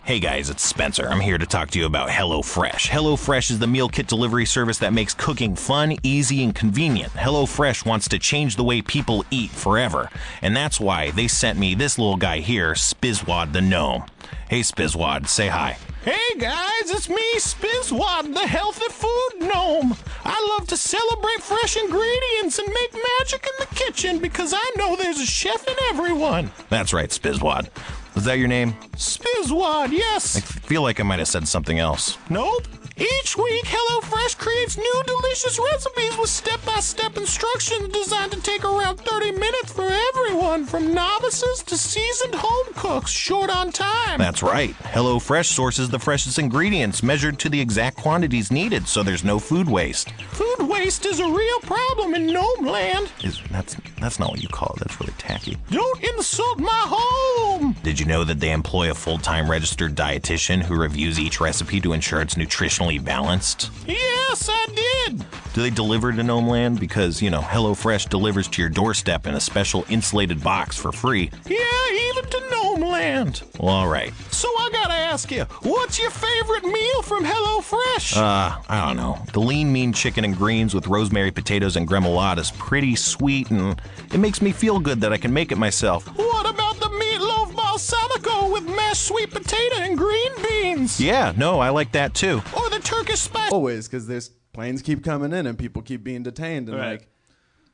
Hey guys, it's Spencer. I'm here to talk to you about HelloFresh. HelloFresh is the meal kit delivery service that makes cooking fun, easy, and convenient. HelloFresh wants to change the way people eat forever. And that's why they sent me this little guy here, Spizwad the Gnome. Hey Spizwad, say hi. Hey guys, it's me, Spizwad, the healthy food gnome. I love to celebrate fresh ingredients and make magic in the kitchen because I know there's a chef in everyone. That's right, Spizwad. Was that your name? Spizwad, yes. I feel like I might have said something else. Nope. Each week, HelloFresh creates new delicious recipes with step-by-step instructions designed to take around 30 minutes for everyone, from novices to seasoned home cooks, short on time. That's right. HelloFresh sources the freshest ingredients measured to the exact quantities needed, so there's no food waste. Food waste is a real problem in Gnome Land. That's not what you call it. That's really tacky. Don't insult my home! Did you know that they employ a full-time registered dietitian who reviews each recipe to ensure it's nutritionally balanced? Yes, I did! Do they deliver to Gnome Land? Because, HelloFresh delivers to your doorstep in a special insulated box for free. Yeah, even to Gnome Land. Well, all right. So I gotta ask you, what's your favorite meal from HelloFresh? I don't know. The lean mean chicken and greens with rosemary potatoes and gremolata is pretty sweet, and it makes me feel good that I can make it myself. What about the meatloaf balsamico with mashed sweet potato and green beans? Yeah, no, I like that too. Or the Turkish spice. Always, because there's planes keep coming in and people keep being detained, and Right. like,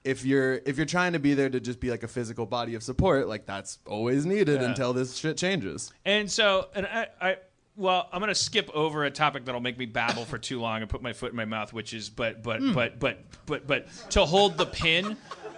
if you're trying to be there to just be like a physical body of support, like that's always needed until this shit changes. And so, well, I'm gonna skip over a topic that'll make me babble for too long and put my foot in my mouth, which is, but to hold the pin,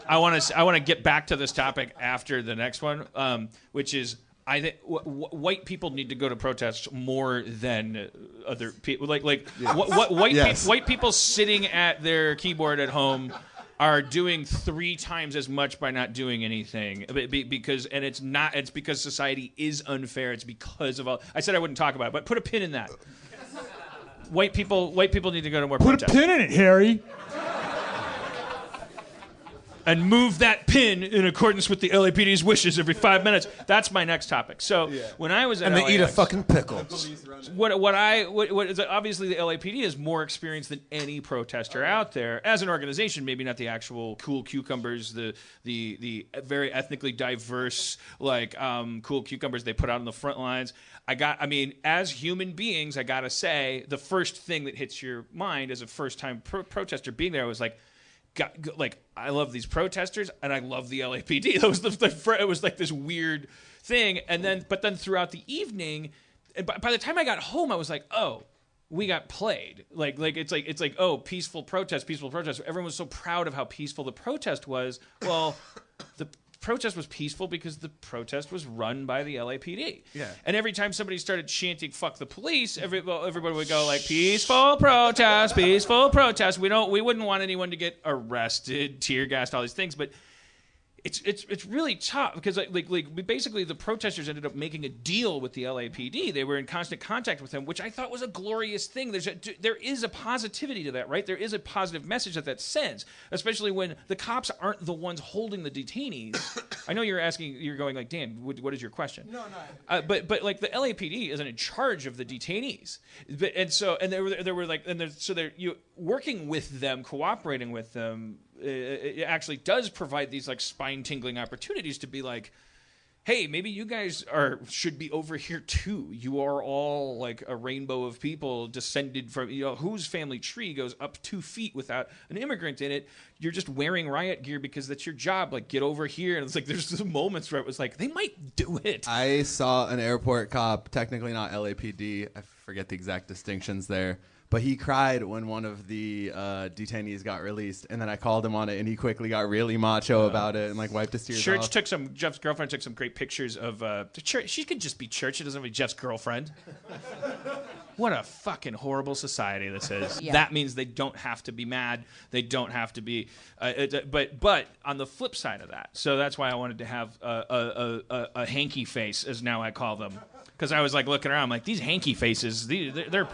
I want to get back to this topic after the next one, which is, I think white people need to go to protests more than other people. White people sitting at their keyboard at home are doing 3 times as much by not doing anything, because it's because society is unfair. It's because of all. I said I wouldn't talk about it, but put a pin in that. White people need to go to more protests. Put a pin in it, Harry. And move that pin in accordance with the LAPD's wishes every 5 minutes. That's my next topic. So when I was at And they eat a LAX, fucking pickle. what is obviously the LAPD has more experience than any protester out there as an organization. Maybe not the actual cool cucumbers, the very ethnically diverse cool cucumbers they put out on the front lines. As human beings, I gotta say, the first thing that hits your mind as a first-time protester being there was I love these protesters and I love the LAPD. That was it was like this weird thing, but then throughout the evening, and by the time I got home, I was like, oh, we got played. It's like oh, peaceful protest. Everyone was so proud of how peaceful the protest was. Well, the protest was peaceful because the protest was run by the LAPD. Yeah. And every time somebody started chanting "fuck the police," everybody would go like, "Peaceful protest, peaceful protest." We wouldn't want anyone to get arrested, tear gassed, all these things, but it's really tough because basically the protesters ended up making a deal with the LAPD. They were in constant contact with them, which I thought was a glorious thing. There is a positivity to that, right? There is a positive message that sends, especially when the cops aren't the ones holding the detainees. I know you're going like, Dan, what is your question? No. But the LAPD isn't in charge of the detainees, they're working with them, cooperating with them. It actually does provide these spine-tingling opportunities to be like, hey, maybe you guys should be over here too. You are all like a rainbow of people descended from, whose family tree goes up 2 feet without an immigrant in it. You're just wearing riot gear because that's your job. Like, get over here. And it's like, there's some moments where it was like, they might do it. I saw an airport cop, technically not LAPD. I forget the exact distinctions there. But he cried when one of the detainees got released, and then I called him on it, and he quickly got really macho about it and wiped his tears off. Jeff's girlfriend took some great pictures of Church. She could just be Church. It doesn't have to be Jeff's girlfriend. What a fucking horrible society this is. Yeah. That means they don't have to be mad. They don't have to be. But on the flip side of that, so that's why I wanted to have a hanky face, as now I call them, because I was looking around, I'm like, these hanky faces, they're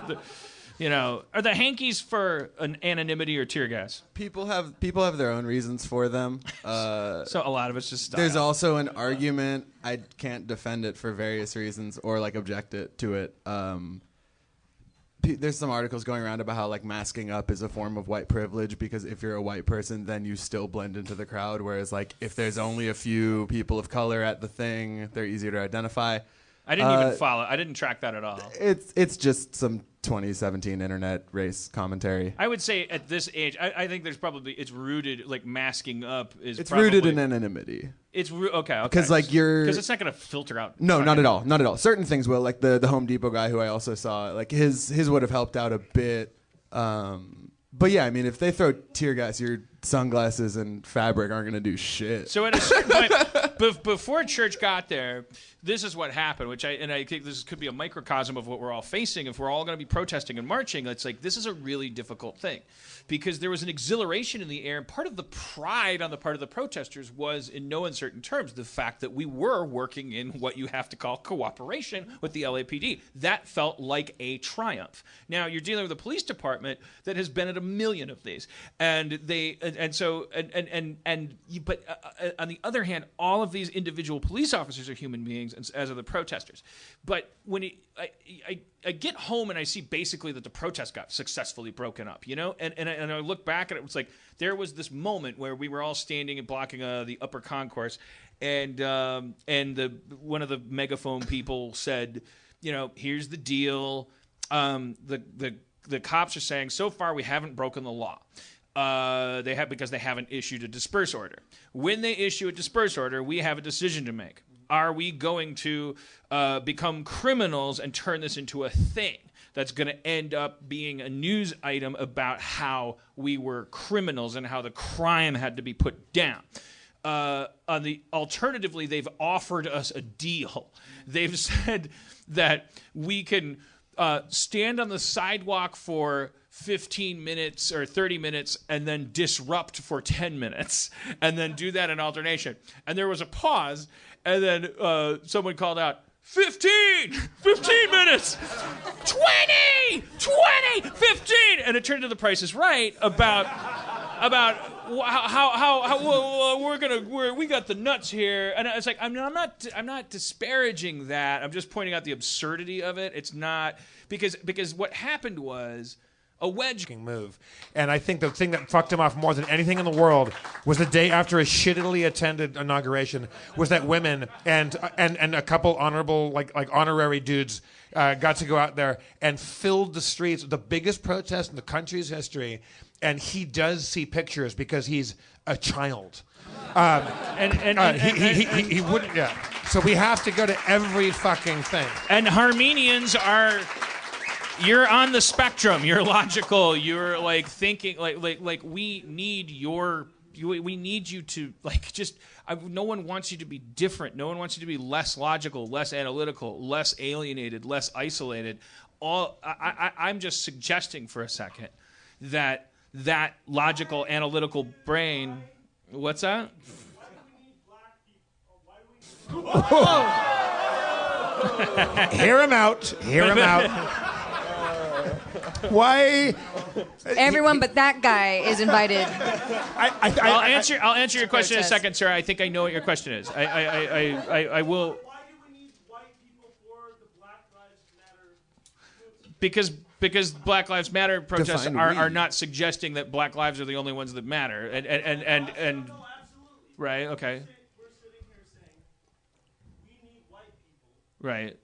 are the hankies for an anonymity or tear gas? People have their own reasons for them. So a lot of it's just style. There's also an argument. I can't defend it for various reasons or object to it. There's some articles going around about how masking up is a form of white privilege, because if you're a white person, then you still blend into the crowd. Whereas if there's only a few people of color at the thing, they're easier to identify. I didn't even follow. I didn't track that at all. It's just some 2017 internet race commentary. I would say at this age, I think there's probably, it's rooted, masking up is It's probably, rooted in anonymity. It's okay. Because like because it's not going to filter out. No, not at all. Not at all. Certain things will. Like the Home Depot guy who I also saw, like his would have helped out a bit. But yeah, I mean, if they throw tear gas, your sunglasses and fabric aren't going to do shit. So at a certain point, before church got there, this is what happened, I think this could be a microcosm of what we're all facing. If we're all going to be protesting and marching, it's like this is a really difficult thing because there was an exhilaration in the air, and part of the pride on the part of the protesters was, in no uncertain terms, the fact that we were working in what you have to call cooperation with the LAPD. That felt like a triumph. Now you're dealing with a police department that has been at a million of these, but on the other hand, all of these individual police officers are human beings, as are the protesters. But when I get home and I see basically that the protest got successfully broken up, and I look back at it, it's like there was this moment where we were all standing and blocking the upper concourse, and one of the megaphone people said, here's the deal. The cops are saying so far we haven't broken the law. Because they haven't issued a disperse order. When they issue a disperse order, we have a decision to make. Are we going to become criminals and turn this into a thing that's going to end up being a news item about how we were criminals and how the crime had to be put down? Alternatively, they've offered us a deal. They've said that we can stand on the sidewalk for 15 minutes or 30 minutes and then disrupt for 10 minutes and then do that in alternation. And there was a pause, and then someone called out, 15 minutes, 20, 15. And it turned to The Price is Right about how we got the nuts here. And it's like, I'm not disparaging that. I'm just pointing out the absurdity of it. It's not because what happened was a wedge move. And I think the thing that fucked him off more than anything in the world was the day after a shittily attended inauguration was that women and a couple honorable like honorary dudes got to go out there and filled the streets, the biggest protest in the country's history. And he does see pictures because he's a child. He wouldn't. Yeah. So we have to go to every fucking thing. And Harmonians are. You're on the spectrum. You're logical. You're like thinking like we need we need you to no one wants you to be different. No one wants you to be less logical, less analytical, less alienated, less isolated. I'm just suggesting for a second that logical analytical brain. What's that? Hear him out. Hear him out. Why? Everyone but that guy is invited. I'll answer your question in a second, sir. I think I know what your question is. I will. Why do we need white people for the Black Lives Matter? Because Black Lives Matter protests are not suggesting that Black lives are the only ones that matter, and right, okay, we're sitting here saying we need white people, right.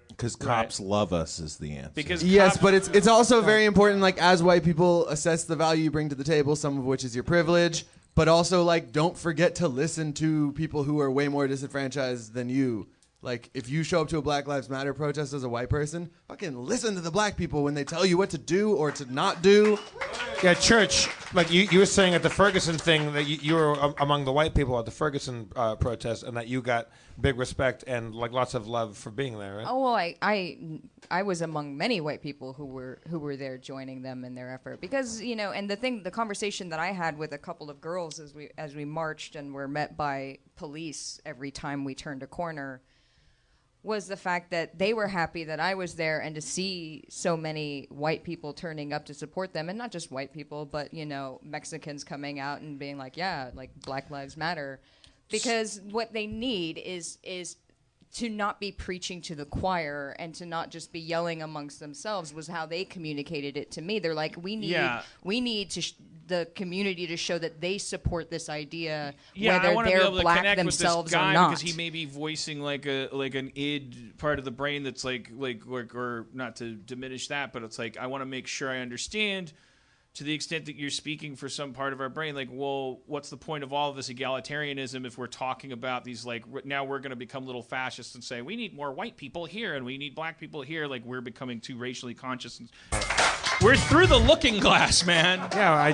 Because cops love us is the answer. Yes, but it's also very important, like, as white people, assess the value you bring to the table, some of which is your privilege, but also, like, don't forget to listen to people who are way more disenfranchised than you. Like, if you show up to a Black Lives Matter protest as a white person, fucking listen to the black people when they tell you what to do or to not do. Yeah, church, like you were saying at the Ferguson thing that you were among the white people at the Ferguson protest, and that you got big respect and like lots of love for being there, right? Oh well, I was among many white people who were there joining them in their effort because and the conversation that I had with a couple of girls as we marched and were met by police every time we turned a corner was the fact that they were happy that I was there and to see so many white people turning up to support them, and not just white people, but Mexicans coming out and being like, yeah, like Black Lives Matter, because what they need is to not be preaching to the choir and to not just be yelling amongst themselves was how they communicated it to me. They're like, we need the community to show that they support this idea, whether they're black themselves or not. Because he may be voicing like an id part of the brain that's like or not to diminish that, but it's like I want to make sure I understand to the extent that you're speaking for some part of our brain, like, well, what's the point of all of this egalitarianism if we're talking about these, like, now we're going to become little fascists and say we need more white people here and we need black people here, like we're becoming too racially conscious. We're through the looking glass, man. Yeah,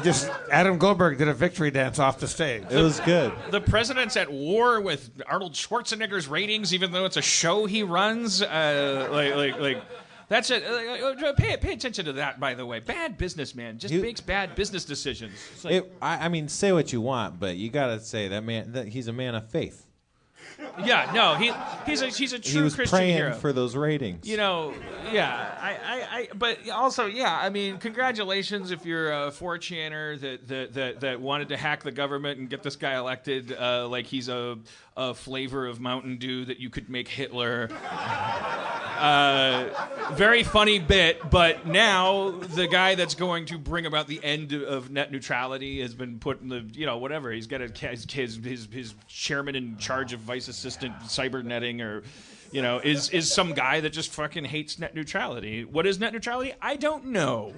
Adam Goldberg did a victory dance off the stage. It was good. The president's at war with Arnold Schwarzenegger's ratings, even though it's a show he runs. That's it. Pay attention to that, by the way. Bad businessman just makes bad business decisions. I mean, say what you want, but you got to say that he's a man of faith. Yeah, no, he's a true he was Christian praying hero. for those ratings. You know, yeah, but also, yeah, I mean, congratulations if you're a 4chaner that wanted to hack the government and get this guy elected like he's a flavor of Mountain Dew that you could make Hitler. Very funny bit, but now the guy that's going to bring about the end of net neutrality has been put in the, whatever. He's got his chairman in charge of vice assistant cybernetting, or, is some guy that just fucking hates net neutrality. What is net neutrality? I don't know.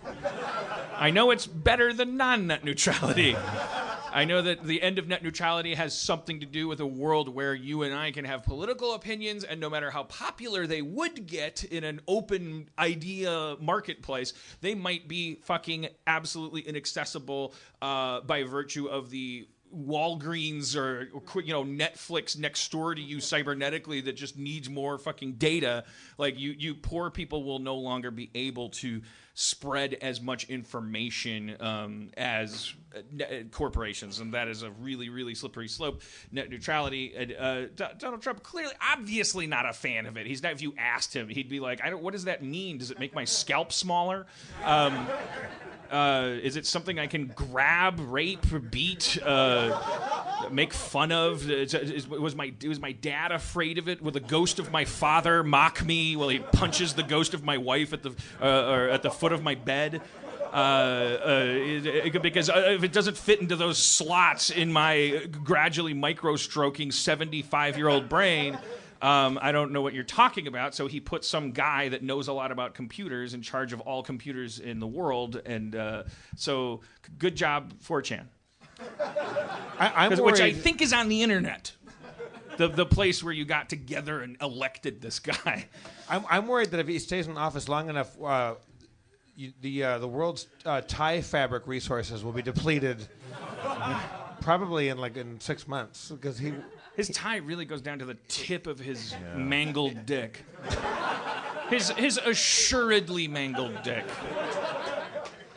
I know it's better than non-net neutrality. I know that the end of net neutrality has something to do with a world where you and I can have political opinions, and no matter how popular they would get in an open idea marketplace, they might be fucking absolutely inaccessible by virtue of the Walgreens or Netflix next door to you cybernetically that just needs more fucking data. Like you poor people will no longer be able to spread as much information as corporations, and that is a really, really slippery slope. Net neutrality. Donald Trump clearly, obviously, not a fan of it. He's not. If you asked him, he'd be like, "What does that mean? Does it make my scalp smaller? Is it something I can grab, rape, beat, make fun of? Was my dad afraid of it? Will the ghost of my father mock me while he punches the ghost of my wife at the foot of my bed? Because if it doesn't fit into those slots in my gradually micro-stroking 75-year-old brain, I don't know what you're talking about." So he put some guy that knows a lot about computers in charge of all computers in the world, and so good job, 4chan. Which I think is on the internet. The place where you got together and elected this guy. I'm worried that if he stays in office long enough, the world's tie fabric resources will be depleted, probably in 6 months, because his tie really goes down to the tip of his mangled dick. His assuredly mangled dick.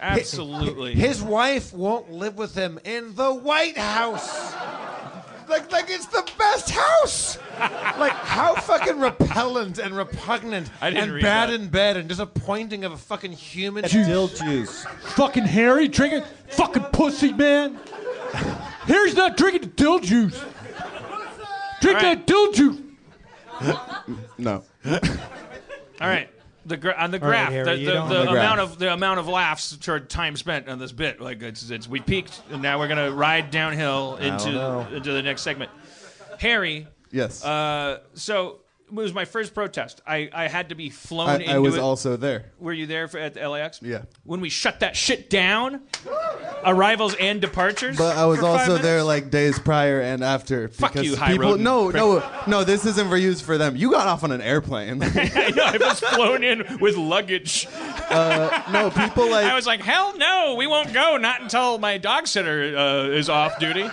Absolutely. His wife won't live with him in the White House. Like it's the best house. Like, how fucking repellent and repugnant and bad in bed and disappointing of a fucking human. Dill juice. Fucking Harry drinking fucking pussy, man. Harry's not drinking the dill juice. Drink that dill juice. No. All right. On the graph, the amount of laughs toward time spent on this bit, like we peaked, and now we're gonna ride downhill into the next segment. Harry. Yes. So it was my first protest. I had to be flown into it. I was also there. Were you there at the LAX? Yeah. When we shut that shit down, arrivals and departures. But I was also there like days prior and after. Fuck you, high people. road. No. This isn't for use for them. You got off on an airplane. I know. I was flown in with luggage. No, people like. I was like, hell no, we won't go. Not until my dog sitter is off duty.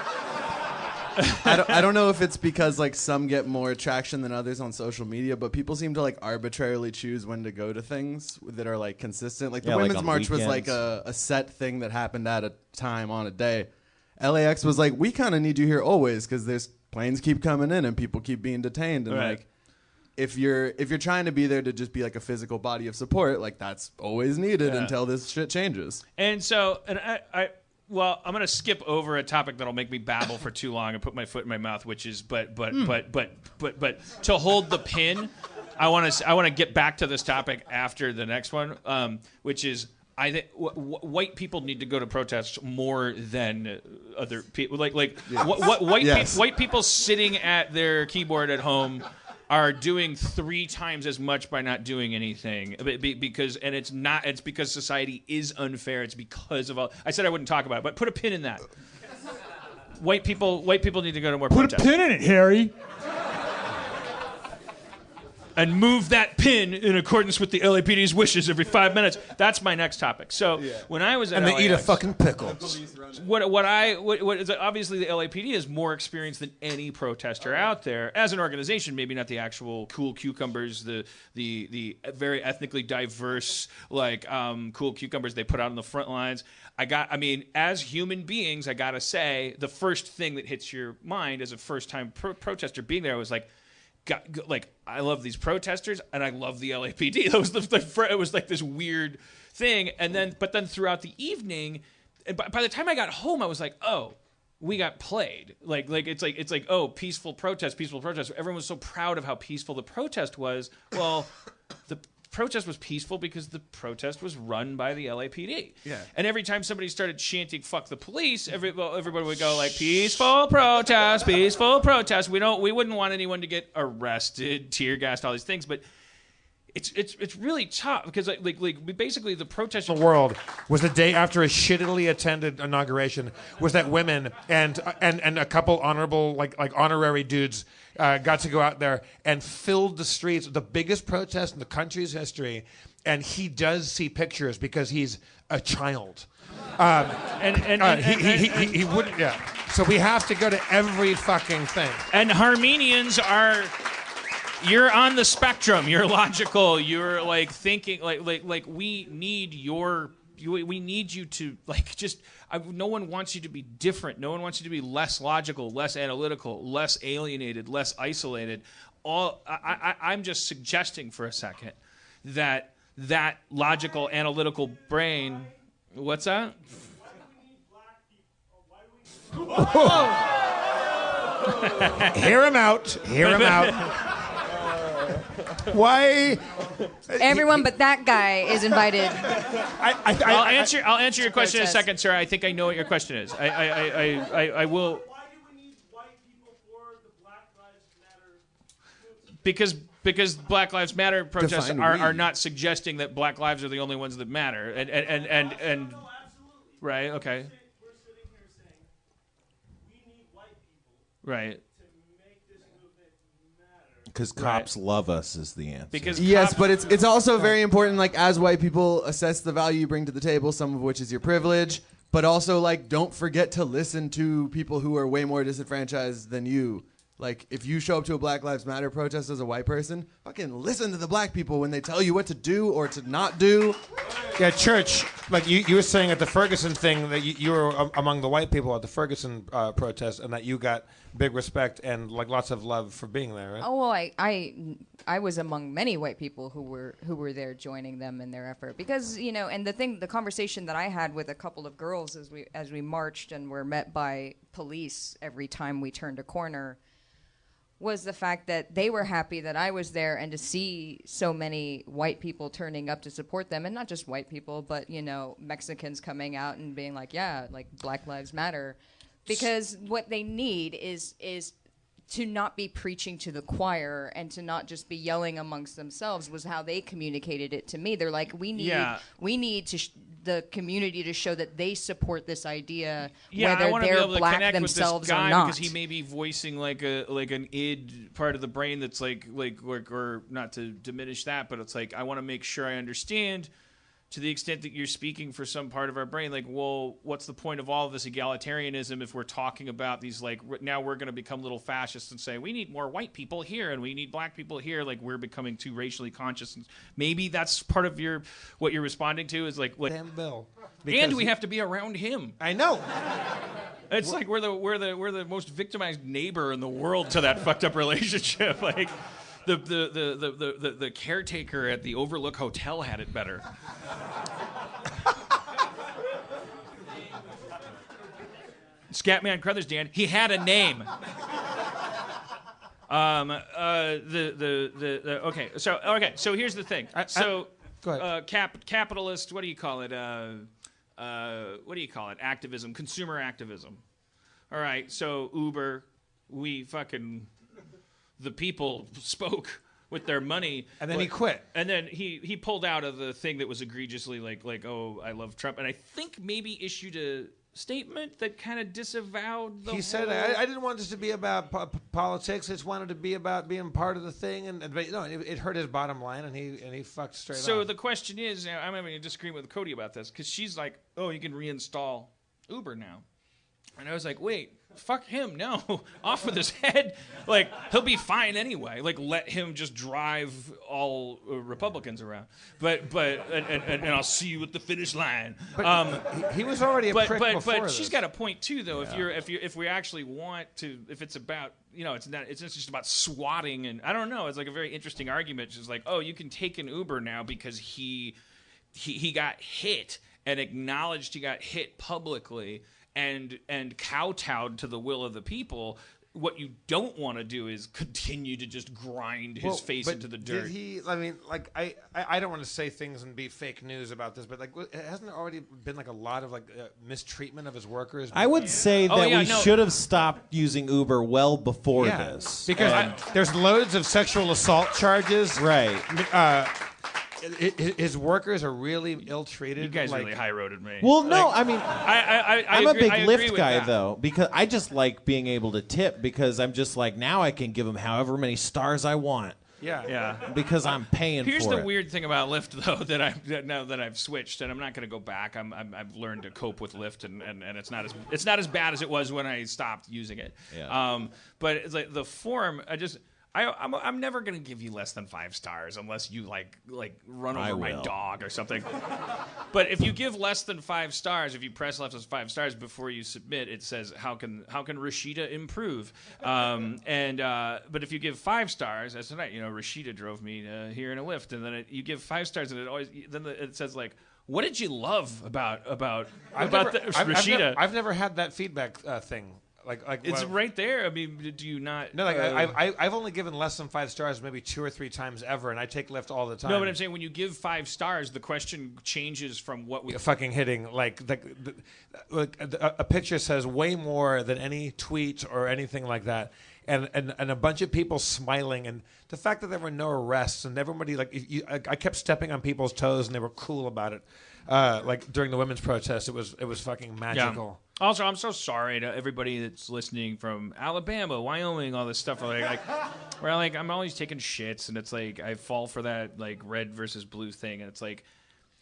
I don't know if it's because like some get more traction than others on social media, but people seem to like arbitrarily choose when to go to things that are like consistent. Like the Women's March was like a set thing that happened at a time on a day. LAX was like, we kind of need you here always because there's planes keep coming in and people keep being detained, and like if you're trying to be there to just be like a physical body of support, like that's always needed until this shit changes. And so, well, I'm going to skip over a topic that'll make me babble for too long and put my foot in my mouth, which is, but to hold the pin, I want to get back to this topic after the next one, which is, I think white people need to go to protests more than other people. White people sitting at their keyboard at home are doing 3 times as much by not doing anything because it's because society is unfair. It's because of all. I said I wouldn't talk about it, but put a pin in that. White people need to go to more protests. Put a pin in it, Harry. And move that pin in accordance with the LAPD's wishes every 5 minutes. That's my next topic. So when I was at and they eat a LAX, fucking pickle. what is obviously the LAPD has more experience than any protester out there as an organization. Maybe not the actual cool cucumbers, the very ethnically diverse cool cucumbers they put out on the front lines. As human beings, I gotta say, the first thing that hits your mind as a first-time protester being there was I love these protesters and I love the LAPD. That was it was like this weird thing, but then throughout the evening, and by the time I got home, I was like, oh, we got played. It's like oh, peaceful protest. Everyone was so proud of how peaceful the protest was. Well, the protest was peaceful because the protest was run by the LAPD. Yeah. And every time somebody started chanting "fuck the police," everybody would go like, "Peaceful protest, peaceful protest." We wouldn't want anyone to get arrested, tear gassed, all these things, but it's really tough because basically the protest The world was the day after a shittily attended inauguration. Was that women and a couple honorable honorary dudes got to go out there and filled the streets, the biggest protest in the country's history, and he does see pictures because he's a child. He wouldn't. Yeah. So we have to go to every fucking thing. And Harmonians are. You're on the spectrum. You're logical. You're thinking we need we need you to no one wants you to be different. No one wants you to be less logical, less analytical, less alienated, less isolated. I'm just suggesting for a second that logical, analytical brain. What's that? Hear him out. Hear him out. Why? Everyone but that guy is invited. I'll answer your question in a second, sir. I think I know what your question is. I will. Why do we need white people for the Black Lives Matter? Because Black Lives Matter protests are not suggesting that Black lives are the only ones that matter, and right, okay. We're sitting here saying we need white people. Right. Because cops love us is the answer. Yes, but it's also very important, as white people, assess the value you bring to the table, some of which is your privilege, but also, don't forget to listen to people who are way more disenfranchised than you. If you show up to a Black Lives Matter protest as a white person, fucking listen to the black people when they tell you what to do or to not do. Yeah, Church, you were saying at the Ferguson thing that you were among the white people at the Ferguson protest and that you got big respect and lots of love for being there, right? Oh, well, I was among many white people who were there joining them in their effort because, and the conversation that I had with a couple of girls as we marched and were met by police every time we turned a corner was the fact that they were happy that I was there and to see so many white people turning up to support them, and not just white people, but Mexicans coming out and being Black Lives Matter, because what they need is to not be preaching to the choir and to not just be yelling amongst themselves was how they communicated it to me. They're like, we need the community to show that they support this idea, whether they're black themselves or not. Because he may be voicing an id part of the brain that's or not to diminish that, but it's I want to make sure I understand. To the extent that you're speaking for some part of our brain, well, what's the point of all of this egalitarianism if we're talking about these, now we're going to become little fascists and say, we need more white people here and we need black people here, we're becoming too racially conscious. And maybe that's part of what you're responding to is Damn Bill. And we have to be around him. I know. It's we're the most victimized neighbor in the world to that fucked up relationship. The caretaker at the Overlook Hotel had it better. Scatman Crothers, Dan. He had a name. Okay. So here's the thing. Go ahead. Capitalist. What do you call it? Activism. Consumer activism. All right. So Uber, we fucking the people spoke with their money. And then he quit. And then he pulled out of the thing that was egregiously like, oh, I love Trump. And I think maybe issued a statement that kind of disavowed the He said, I didn't want this to be about politics. I just wanted to be about being part of the thing. And no, it hurt his bottom line, and he fucked straight So off. the question is, I'm having a disagreement with Cody about this, because she's like, oh, you can reinstall Uber now. And I was like, wait, fuck him, no. Off with his head. Like, he'll be fine anyway. Like, let him just drive all Republicans around. But I'll see you at the finish line. But he was already a prick before But she's this. got a point too, though. If we actually want to, if it's about, it's not just about swatting, and I don't know. It's like a very interesting argument. She's like, oh, you can take an Uber now because he got hit and acknowledged he got hit publicly. And kowtowed to the will of the people. What you don't want to do is continue to just grind his face into the dirt. Did he? I mean, like, I don't want to say things and be fake news about this, but like, hasn't there already been like a lot of like mistreatment of his workers? I would say that we should have stopped using Uber well before this, because there's loads of sexual assault charges. Right. His workers are really ill-treated. You guys really high-roaded me. Well, no, Like, I mean, I'm a big Lyft guy, though, because I just like being able to tip, because I'm just like, now I can give them however many stars I want. Yeah. Because I'm paying Here's for the it. weird thing about Lyft, though, now that I've switched, and I'm not going to go back. I've learned to cope with Lyft, and it's not as bad as it was when I stopped using it. Yeah. But it's like the form. I'm never gonna give you less than 5 stars unless you like run over my dog or something. But if you give less than 5 stars, if you press less than 5 stars before you submit, it says how can Rashida improve? But if you give 5 stars, as tonight, Rashida drove me here in a Lyft, and then you give 5 stars, and it says like, what did you love about Rashida? I've never had that feedback thing. Like it's right there. I mean, do you not? No, I've only given less than 5 stars maybe 2 or 3 times ever, and I take Lyft all the time. No, but I'm saying when you give 5 stars, the question changes from what we fucking hitting a picture says way more than any tweet or anything like that, and a bunch of people smiling, and the fact that there were no arrests and everybody I kept stepping on people's toes and they were cool about it. Like during the women's protest, it was fucking magical. Yeah. Also, I'm so sorry to everybody that's listening from Alabama, Wyoming, all this stuff. Where I'm always taking shits, and it's like I fall for that like red versus blue thing, and it's like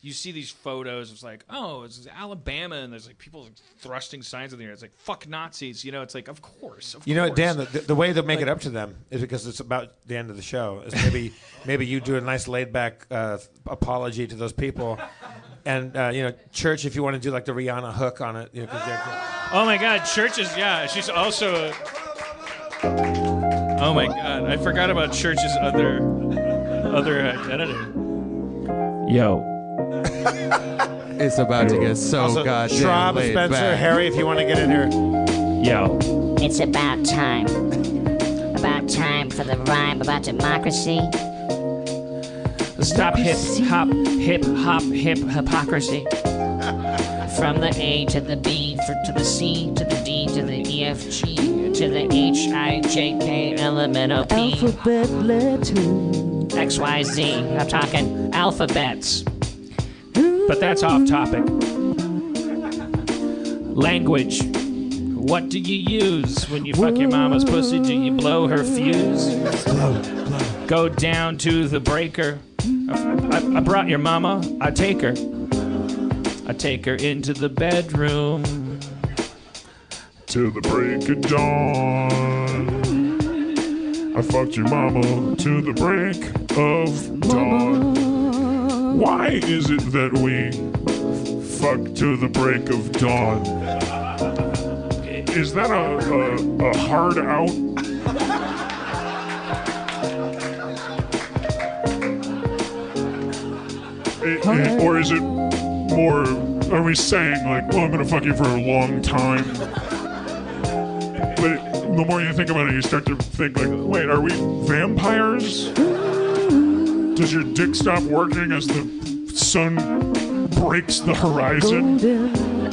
you see these photos. It's like, oh, it's Alabama, and there's like people thrusting signs in the air. It's like fuck Nazis, It's like of course. Dan, the way they make it up to them is because it's about the end of the show. Is maybe you do a nice laid back apology to those people. And Church, if you want to do like the Rihanna hook on it, Oh my God, Church is she's also. Oh my God, I forgot about Church's other identity. Yo, it's about to get so also, goddamn Schrab, laid Spencer, back. Harry, if you want to get in here. Yo, it's about time. About time for the rhyme about democracy. Stop hypocrisy. From the A to the B, to the C, to the D, to the E, F, G, to the H, I, J, K, L, M, N, O, P. Alphabet letter. X, Y, Z. I'm talking alphabets. But that's off topic. Language. What do you use when you fuck your mama's pussy? Do you blow her fuse? Go down to the breaker. I brought your mama. I take her into the bedroom. Till the break of dawn. I fucked your mama to the break of dawn. Why is it that we fuck to the break of dawn? Is that a hard out? Or is it more, are we saying like, well, I'm going to fuck you for a long time? But the more you think about it, you start to think like, wait, are we vampires? Does your dick stop working as the sun breaks the horizon?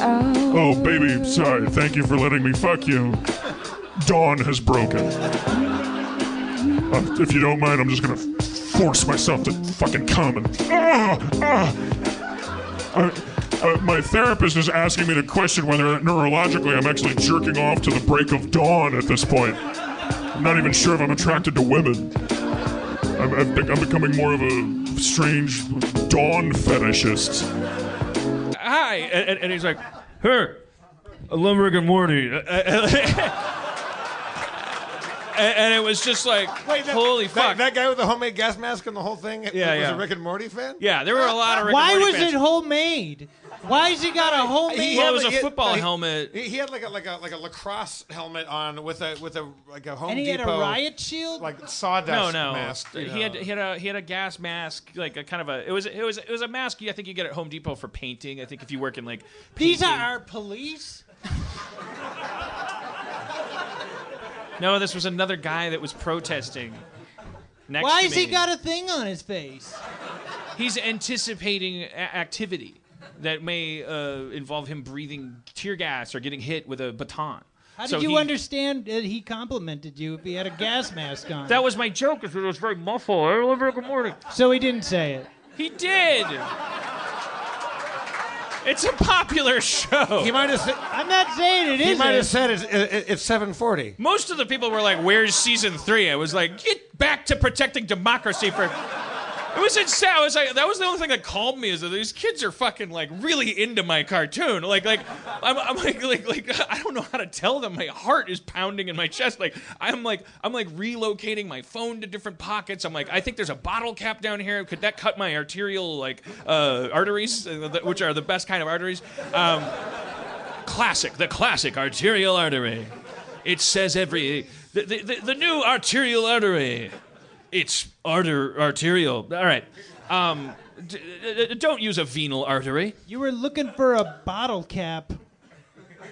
Oh, baby, sorry. Thank you for letting me fuck you. Dawn has broken. If you don't mind, I'm just gonna force myself to fucking come and my therapist is asking me to question whether neurologically I'm actually jerking off to the break of dawn at this point. I'm not even sure if I'm attracted to women. I'm becoming more of a strange dawn fetishist. Hi, and he's like, hey, I love Rick and Morty. And it was just like, holy fuck. That guy with the homemade gas mask and the whole thing was yeah. a Rick and Morty fan? Yeah, there were a lot of Rick Why and Morty was fans. it homemade? Why has he got a homemade? Well, it was a football helmet. He had like a lacrosse helmet on with a like a Home And he Depot. had a riot shield? Like sawdust No. mask. He had a gas mask, like a kind of a. It was a mask. I think you get at Home Depot for painting. I think if you work in like. These painting. are our police. No, this was another guy that was protesting. Next Why to has he me. got a thing on his face? He's anticipating activity that may involve him breathing tear gas or getting hit with a baton. How did you understand that he complimented you if he had a gas mask on? That was my joke. It was very muffled. I love Rick and Morty. So he didn't say it. He did. It's a popular show. He might have said. I'm not saying it He isn't. might have said it's 7:40. Most of the people were like, "Where's season 3?" I was like, "Get back to protecting democracy for." It was insane. I was like, that was the only thing that calmed me is that these kids are fucking like really into my cartoon. Like I'm like I don't know how to tell them. My heart is pounding in my chest. Like I'm relocating my phone to different pockets. I'm like, I think there's a bottle cap down here. Could that cut my arterial arteries, which are the best kind of arteries? The classic arterial artery. It says the new arterial artery. It's arterial. All right. Don't use a venal artery. You were looking for a bottle cap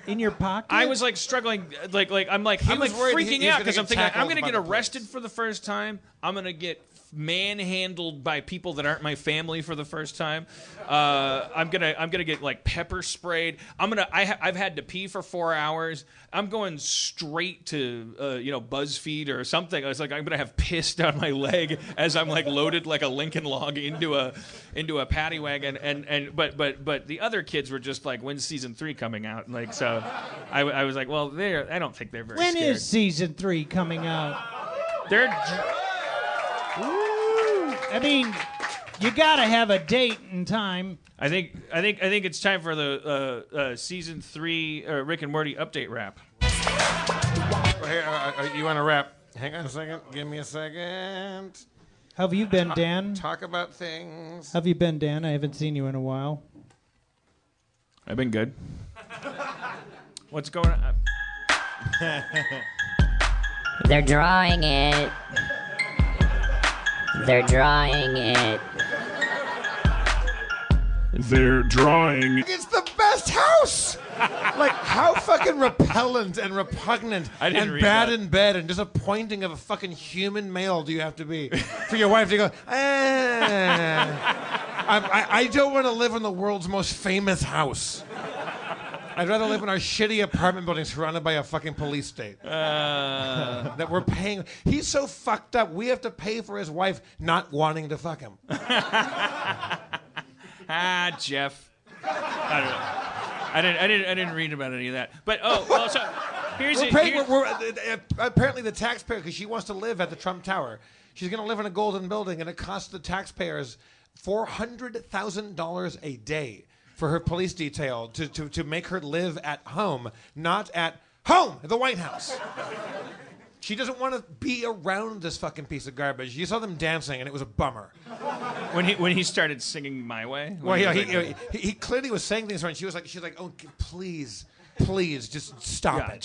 in your pocket? I was like struggling, I'm freaking out because I'm thinking I'm going to get arrested for the first time. I'm going to get manhandled by people that aren't my family for the first time. I'm gonna get like pepper sprayed. I've had to pee for 4 hours. I'm going straight to BuzzFeed or something. I was like, I'm gonna have piss down my leg as I'm like loaded like a Lincoln log into a paddy wagon. But the other kids were just like, when's season 3 coming out? And like so, I was like, well, I don't think they're very When scared. is season 3 coming out? They're. I mean, you gotta have a date and time. I think it's time for the season 3 Rick and Morty update wrap. Here, you want to wrap? Hang on a second. Give me a second. How have you been, Dan? Talk about things. How have you been, Dan? I haven't seen you in a while. I've been good. What's going on? They're drawing it. They're drawing it. They're drawing. It's the best house. Like how fucking repellent and repugnant and bad in bed and disappointing of a fucking human male do you have to be for your wife to go? I don't want to live in the world's most famous house. I'd rather live in our shitty apartment building surrounded by a fucking police state that we're paying. He's so fucked up. We have to pay for his wife not wanting to fuck him. Jeff. I don't know. I didn't read about any of that. But so here's apparently the taxpayer, because she wants to live at the Trump Tower. She's going to live in a golden building, and it costs the taxpayers $400,000 a day for her police detail to make her live at home, not at home, the White House. She doesn't want to be around this fucking piece of garbage. You saw them dancing, and it was a bummer. When he started singing "My Way," well, yeah, he clearly was saying things right. She's like, oh, please, just stop it.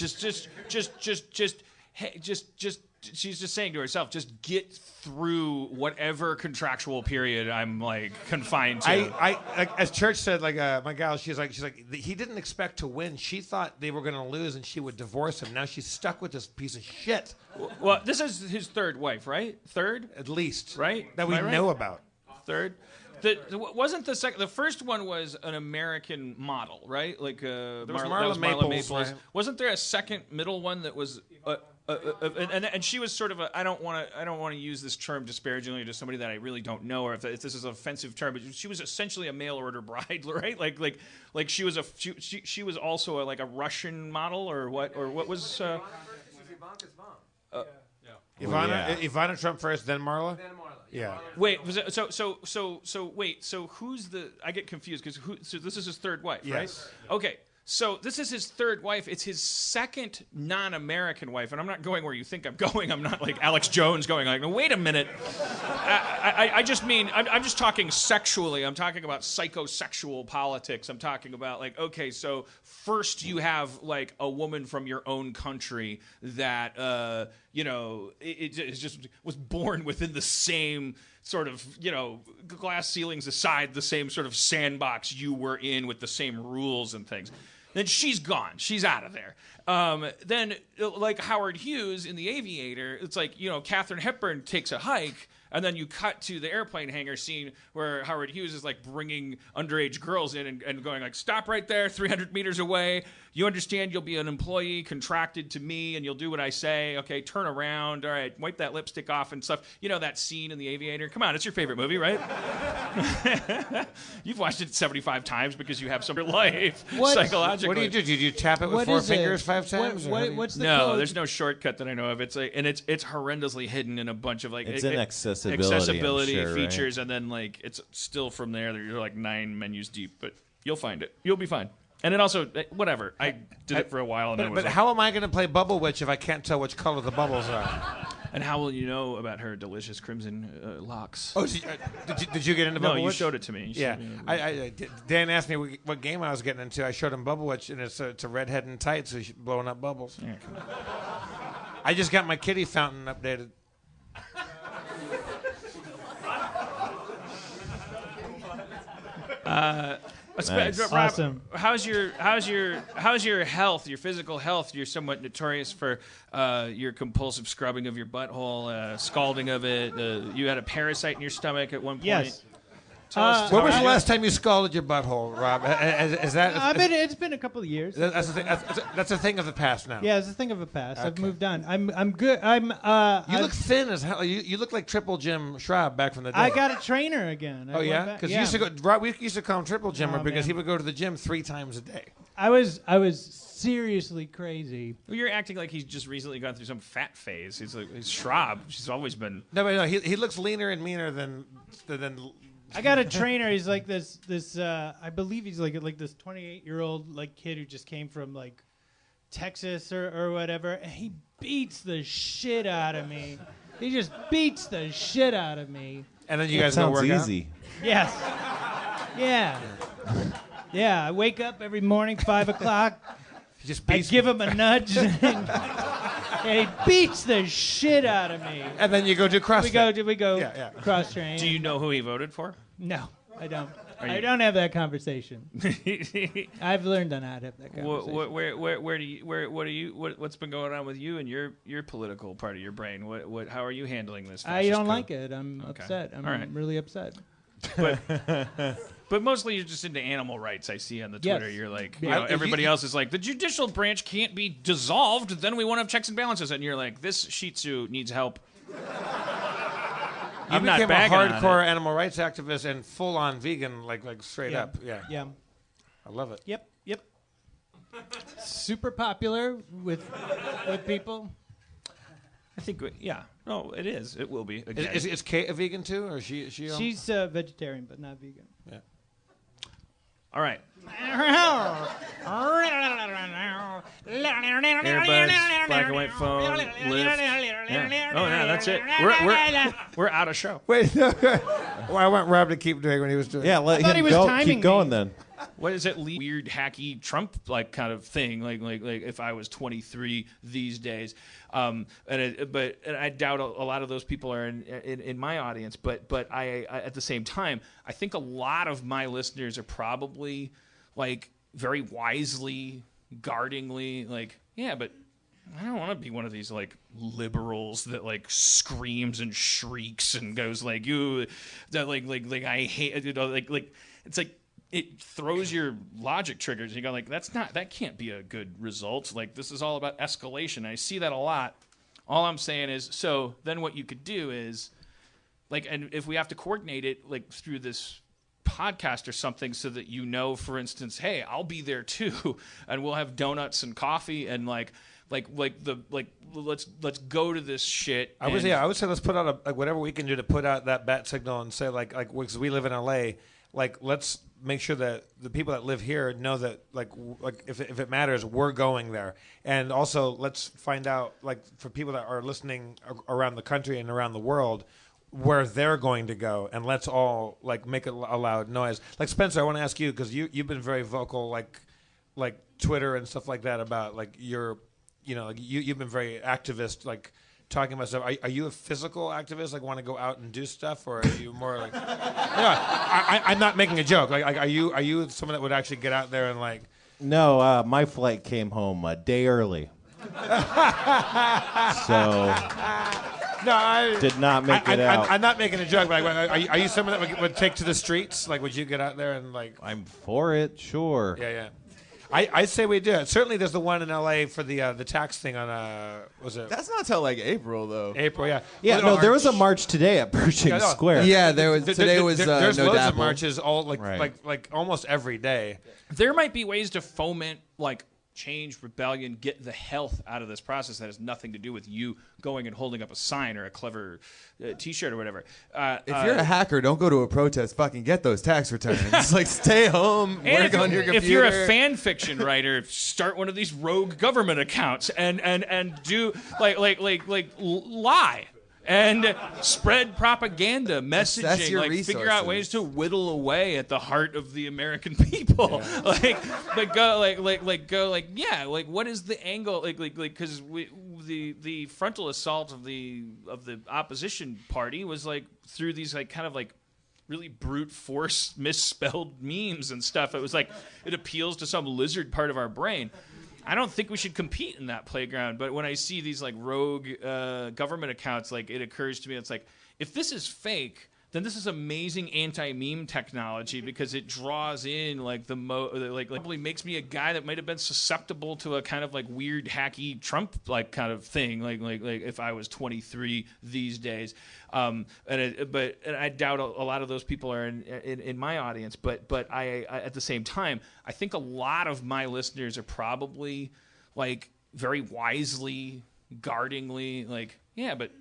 She's just saying to herself, just get through whatever contractual period I'm like confined to. I as Church said, like my gal, she's like he didn't expect to win. She thought they were going to lose and she would divorce him. Now she's stuck with this piece of shit. Well, this is his third wife, right? Third, at least, right? That we know about. Third. Wasn't the second? The first one was an American model, right? Like there was Marla Maples. Right? Wasn't there a second middle one that was? and she was sort of a. I don't want to use this term disparagingly to somebody that I really don't know, or if this is an offensive term. But she was essentially a mail order bride, right? Like she was she was also like a Russian model, or what was. Ivana Trump first, then Marla. Yeah. Wait. So who's the? I get confused because so this is his third wife, right? Yes. Okay. So this is his third wife. It's his second non-American wife, and I'm not going where you think I'm going. I'm not like Alex Jones going like, wait a minute. I just mean I'm just talking sexually. I'm talking about psychosexual politics. I'm talking about like, okay, so first you have like a woman from your own country that it just was born within the same sort of, glass ceilings aside, the same sort of sandbox you were in with the same rules and things. Then she's gone. She's out of there. Then, like Howard Hughes in The Aviator, it's like, Katharine Hepburn takes a hike, and then you cut to the airplane hangar scene where Howard Hughes is like bringing underage girls in and going like, stop right there, 300 meters away. You understand you'll be an employee contracted to me and you'll do what I say. Okay, turn around. All right, wipe that lipstick off and stuff. You know that scene in The Aviator? Come on, it's your favorite movie, right? You've watched it 75 times because you have some life psychologically. What do you do? Do you tap it with 4 fingers 5 times? What's the no, code? there's no shortcut that I know of. It's like, and it's horrendously hidden in a bunch of like it's an accessibility I'm sure, features, right? And then like it's still from there. You're like 9 menus deep, but you'll find it. You'll be fine. And it also whatever. I did it for a while, and then it was but how am I going to play Bubble Witch if I can't tell which color the bubbles are? And how will you know about her delicious crimson locks? Oh, did you get into Bubble Witch? No, you showed it to me. Dan asked me what game I was getting into. I showed him Bubble Witch, and it's a redhead in tights, so she's blowing up bubbles. Yeah. I just got my kitty fountain updated. Nice. Rob, awesome. How's your health? Your physical health? You're somewhat notorious for your compulsive scrubbing of your butthole, scalding of it. You had a parasite in your stomach at one point. Yes. When was the last time you scalded your butthole, Rob? Is that? It's been a couple of years. That's a thing. That's a thing of the past now. Yeah, it's a thing of the past. Okay. I've moved on. I'm good. You look thin as hell. You look like Triple Jim Schrab back from the day. I got a trainer again. Oh yeah, because we used to call him Triple Jimmer because he would go to the gym 3 times a day. I was seriously crazy. Well, you're acting like he's just recently gone through some fat phase. He's Schrab. She's always been. No, he looks leaner and meaner than. I got a trainer. He's like this. I believe he's like this 28-year-old like kid who just came from like Texas or whatever, and he beats the shit out of me. He just beats the shit out of me. And then you guys go work easy. out? Yes. Yeah. Yeah. I wake up every morning 5 o'clock. I give him a nudge, and he beats the shit out of me. And then you go do CrossFit. We go cross train. Do you know who he voted for? No, I don't. I don't have that conversation. I've learned on how to have that conversation. What's been going on with you and your political part of your brain? How are you handling this? I don't like it. I'm upset. I'm really upset. But mostly you're just into animal rights. I see on the Twitter. Yes. You're like, everybody else is like, the judicial branch can't be dissolved. Then we won't have checks and balances. And you're like, this Shih Tzu needs help. You became a hardcore animal rights activist and full-on vegan, like straight up. Yeah. I love it. Yep. Super popular with people. I think, No, it is. It will be. Is Kate a vegan too, or she? She's vegetarian, but not vegan. Yeah. All right. Earbuds, black and white phone, lift. Yeah. Oh yeah, that's it. We're out of show. Wait, no. Well, I want Rob to keep doing what he was doing. Yeah, let him go. Keep going then. What is it? Weird, hacky Trump like kind of thing. Like if I was 23 these days, and I doubt a lot of those people are in my audience. But I at the same time, I think a lot of my listeners are probably like very wisely, guardingly like, yeah, but I don't want to be one of these like liberals that like screams and shrieks and goes like you, that like I hate, like it's like. It throws your logic triggers. You go like, that can't be a good result. Like this is all about escalation. I see that a lot. All I'm saying is, so then what you could do is, like, and if we have to coordinate it, like, through this podcast or something, so that you know, for instance, hey, I'll be there too, and we'll have donuts and coffee and let's go to this shit. I would say let's put out whatever we can do to put out that bat signal and say like because we live in LA, like let's make sure that the people that live here know that like if it matters, we're going there. And also let's find out, like, for people that are listening around the country and around the world, where they're going to go, and let's all like make a loud noise. Like, Spencer, I want to ask you, because you've been very vocal, like Twitter and stuff like that, about like your, you've been very activist, like talking about stuff. Are you a physical activist, like want to go out and do stuff, or are you more like? I'm not making a joke. Like are you someone that would actually get out there and like? No, my flight came home a day early. So. No, I did not make it out. I'm not making a joke. But like, are you someone that would take to the streets? Like, would you get out there and like? I'm for it, sure. Yeah. I say we do it. Certainly, there's the one in L.A. for the tax thing on was it? That's not till like April though. April, yeah. Yeah, no, there was a march today at Pershing Square. Yeah, there was. Today was there's no loads dapple. of marches all like Right. like almost every day. There might be ways to foment like change, rebellion, get the health out of this process that has nothing to do with you going and holding up a sign or a clever T-shirt or whatever. If you're a hacker, don't go to a protest. Fucking get those tax returns. Like, stay home, work on your computer. If you're a fan fiction writer, start one of these rogue government accounts and do lie. And spread propaganda, messaging, That's your figure out ways to whittle away at the heart of the American people. Yeah. What is the angle? Because the frontal assault of the opposition party was like through these kind of really brute force misspelled memes and stuff. It was like it appeals to some lizard part of our brain. I don't think we should compete in that playground, but when I see these rogue government accounts, it occurs to me, it's like, if this is fake, then this is amazing anti-meme technology, because it draws in probably makes me a guy that might have been susceptible to a kind of weird hacky Trump kind of thing, like if I was 23 these days. And I doubt a lot of those people are in my audience, but I at the same time, I think a lot of my listeners are probably very wisely, guardingly yeah, but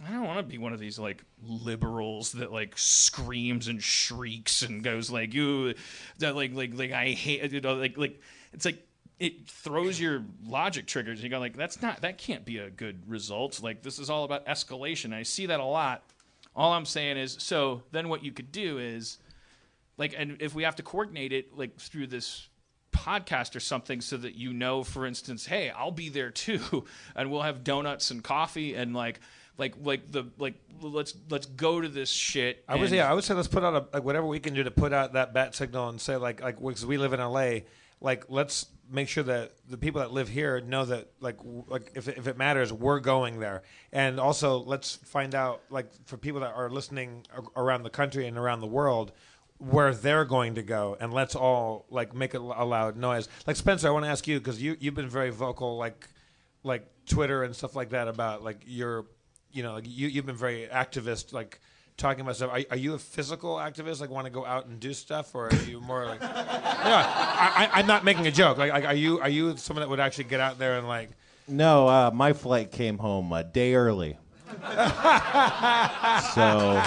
I don't want to be one of these liberals that screams and shrieks and goes you that I hate it's it throws your logic triggers. You go that can't be a good result. This is all about escalation. I see that a lot. All I'm saying is, so then what you could do is and if we have to coordinate it through this podcast or something, so that you know, for instance, hey, I'll be there too, and we'll have donuts and coffee and let's go to this shit. I would say let's put out whatever we can do to put out that bat signal and say because we live in LA, let's make sure that the people that live here know that if it matters, we're going there. And also let's find out for people that are listening around the country and around the world, where they're going to go, and let's all make a loud noise. Spencer, I want to ask you, because you've been very vocal, like Twitter and stuff like that, about your you've been very activist, talking about stuff. Are you a physical activist, want to go out and do stuff, or are you more I'm not making a joke. Are you someone that would actually get out there and No, my flight came home a day early. So.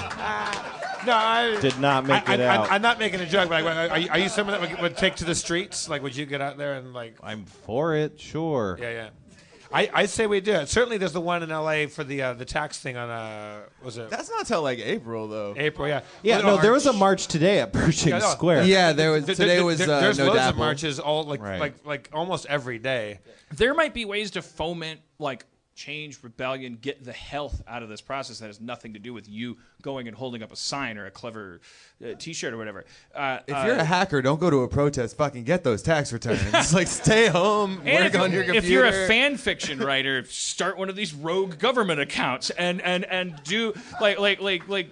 No, I did not make it out. I'm not making a joke. But are you someone that would take to the streets? Would you get out there and I'm for it, sure. Yeah. I say we do it. Certainly, there's the one in L.A. for the tax thing on was it? That's not till April though. April, yeah. Yeah, no, there was a march today at Pershing Square. Yeah, there was. Today was there's no loads dapple. of marches all like almost every day. There might be ways to foment change, rebellion, get the health out of this process that has nothing to do with you going and holding up a sign or a clever T-shirt or whatever. If you're a hacker, don't go to a protest. Fucking get those tax returns. Stay home, work on your computer. If you're a fan fiction writer, start one of these rogue government accounts and do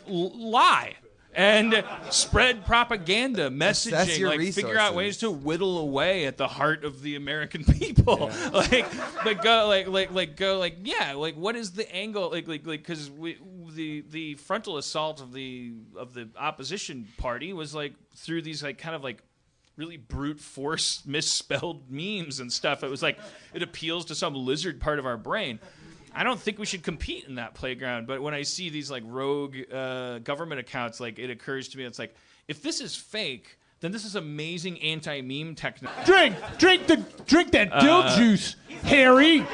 lie. and spread propaganda, messaging, your like figure out resources. ways to whittle away at the heart of the American people. What is the angle? Because the frontal assault of the opposition party was like through these like kind of like really brute force misspelled memes and stuff. It was like it appeals to some lizard part of our brain. I don't think we should compete in that playground, but when I see these like rogue government accounts, like it occurs to me, it's like, if this is fake, then this is amazing anti-meme technology. Drink that dill juice, Harry.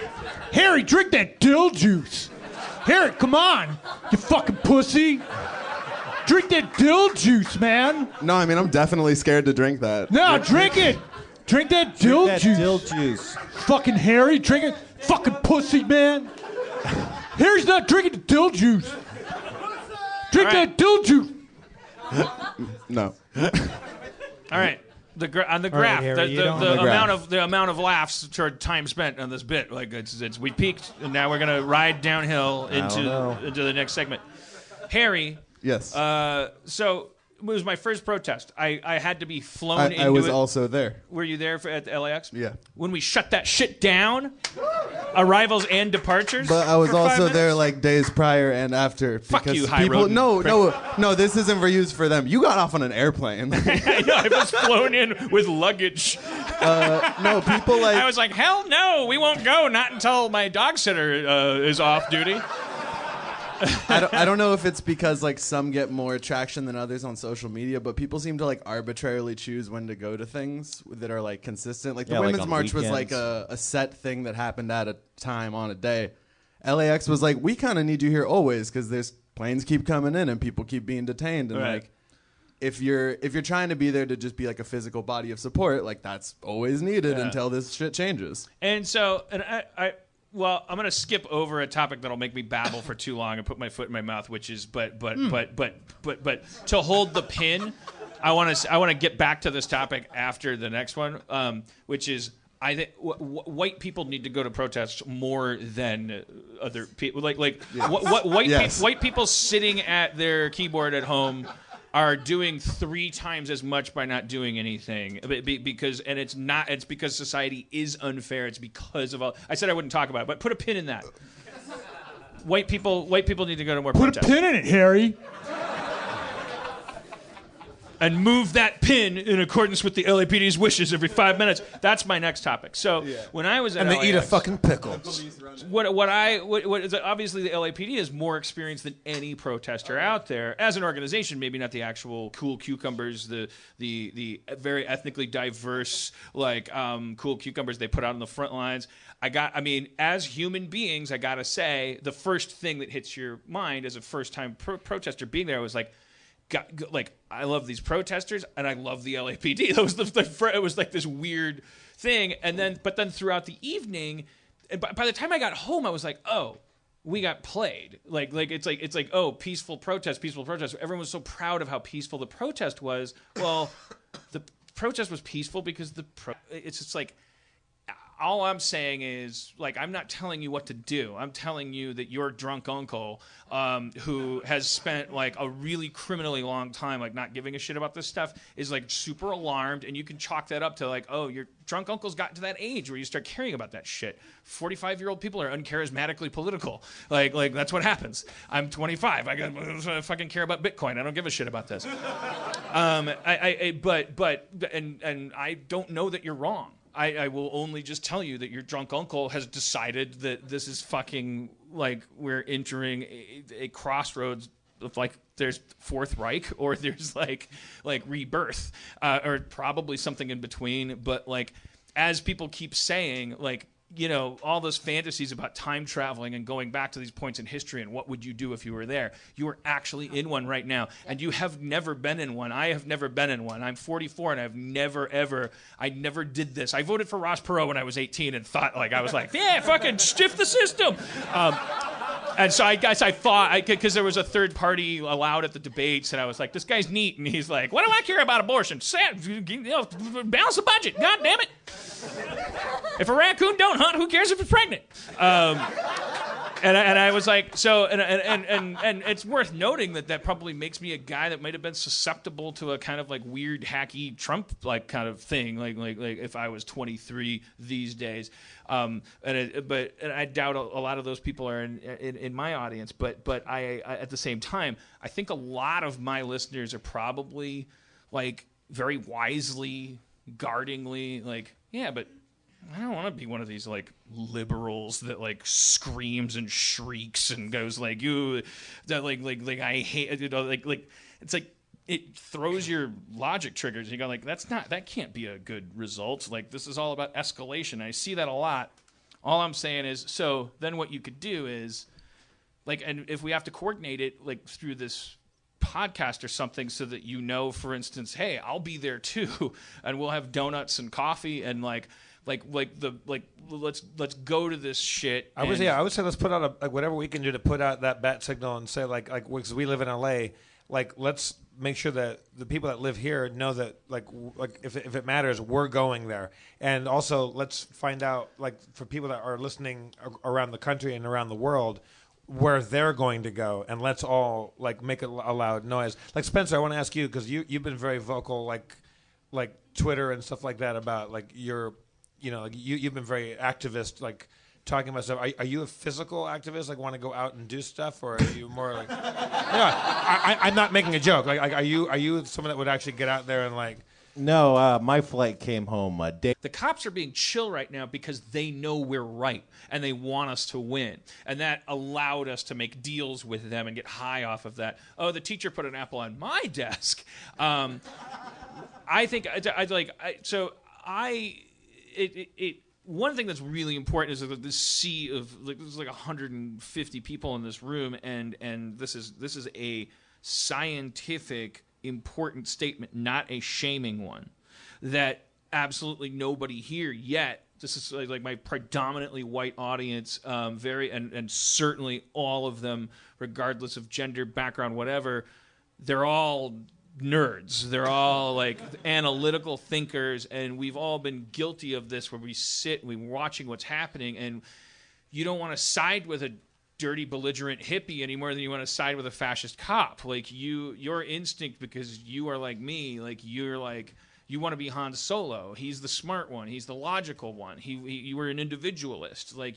Harry, drink that dill juice. Harry, come on, you fucking pussy. Drink that dill juice, man. No, I mean, I'm definitely scared to drink that. No, drink it. Drink that dill juice. Dill juice. Fucking Harry, drink it. Fucking pussy, man. Harry's not drinking the dill juice. Drink that dill juice. No. All right. On the graph, Harry, the amount of laughs toward time spent on this bit, like it's we peaked, and now we're gonna ride downhill into the next segment. Harry. Yes. So it was my first protest. I had to be flown into it. I was also there. Were you there at the LAX? Yeah. When we shut that shit down, arrivals and departures. But I was for 5 also minutes? there like days prior and after. Fuck because you, high people. road. No. This isn't for use for them. You got off on an airplane. I know. I was flown in with luggage. No, people like. I was like, hell no, we won't go. Not until my dog sitter is off duty. I don't know if it's because like some get more traction than others on social media, but people seem to like arbitrarily choose when to go to things that are like consistent. Like the Women's March was like a set thing that happened at a time on a day. LAX was like, we kind of need you here always because there's planes keep coming in and people keep being detained, and like if you're trying to be there to just be like a physical body of support, like that's always needed until this shit changes. And so, well, I'm gonna skip over a topic that'll make me babble for too long and put my foot in my mouth, which is, but to hold the pin, I want to get back to this topic after the next one, which is I think white people need to go to protests more than other people. White people sitting at their keyboard at home are doing 3 times as much by not doing anything because it's because society is unfair. It's because of all. I said I wouldn't talk about it, but put a pin in that. White people need to go to more protests. Put a pin in it, Harry. And move that pin in accordance with the LAPD's wishes every 5 minutes. That's my next topic. So when I was at and they LAX, eat a fucking pickle. What is obviously the LAPD has more experience than any protester out there as an organization. Maybe not the actual cool cucumbers, the very ethnically diverse cool cucumbers they put out on the front lines. As human beings, I gotta say, the first thing that hits your mind as a first-time protester being there was like, I love these protesters and I love the LAPD. That was it was like this weird thing, but then throughout the evening, by the time I got home, I was like, oh, we got played. It's like oh, peaceful protest. Everyone was so proud of how peaceful the protest was. Well, the protest was peaceful because it's just like. All I'm saying is, I'm not telling you what to do. I'm telling you that your drunk uncle, who has spent, a really criminally long time, not giving a shit about this stuff, is, super alarmed, and you can chalk that up to, oh, your drunk uncle's gotten to that age where you start caring about that shit. 45-year-old people are uncharismatically political. That's what happens. I'm 25. I fucking care about Bitcoin. I don't give a shit about this. And I don't know that you're wrong. I will only just tell you that your drunk uncle has decided that this is fucking we're entering a crossroads of there's Fourth Reich or there's rebirth or probably something in between. But as people keep saying, all those fantasies about time traveling and going back to these points in history and what would you do if you were there? You are actually in one right now, and you have never been in one. I have never been in one. I'm 44, and I never did this. I voted for Ross Perot when I was 18 and thought, yeah, fucking stiff the system. And so I guess I thought, because there was a third party allowed at the debates, and I was like, this guy's neat. And he's like, what do I care about abortion? Balance the budget. God damn it. If a raccoon don't hunt, who cares if it's pregnant? And I was like, so, and it's worth noting that probably makes me a guy that might have been susceptible to a kind of like weird, hacky Trump like kind of thing, like if I was 23 these days. And I doubt a lot of those people are in my audience. But I at the same time, I think a lot of my listeners are probably like very wisely, guardingly, like, yeah, but I don't want to be one of these like liberals that like screams and shrieks and goes like you that like I hate, you know, like it's like it throws your logic triggers. You go like that can't be a good result. Like this is all about escalation. I see that a lot. All I'm saying is, so then what you could do is like, and if we have to coordinate it like through this podcast or something, so that you know, for instance, hey, I'll be there too, and we'll have donuts and coffee and let's go to this shit. I would say let's put out whatever we can do to put out that bat signal and say like because we live in LA, like let's make sure that the people that live here know that like if it matters, we're going there. And also let's find out like for people that are listening around the country and around the world where they're going to go, and let's all like make a loud noise. Like Spencer, I want to ask you because you've been very vocal like Twitter and stuff like that about like your. You know, like you've been very activist, like talking about stuff. Are you a physical activist, like want to go out and do stuff, or are you more like? I'm not making a joke. Like, are you someone that would actually get out there and like? No, my flight came home a day. The cops are being chill right now because they know we're right and they want us to win, and that allowed us to make deals with them and get high off of that. Oh, the teacher put an apple on my desk. I think one thing that's really important is that this sea of like there's like 150 people in this room, and this is a scientific important statement, not a shaming one, that absolutely nobody here yet. This is like my predominantly white audience, and certainly all of them, regardless of gender, background, whatever, they're all nerds. They're all like analytical thinkers, and we've all been guilty of this where we sit and we're watching what's happening, and you don't want to side with a dirty belligerent hippie any more than you want to side with a fascist cop. Like your instinct, because you are like me, like you're like you want to be Han Solo. He's the smart one. He's the logical one. You were an individualist. Like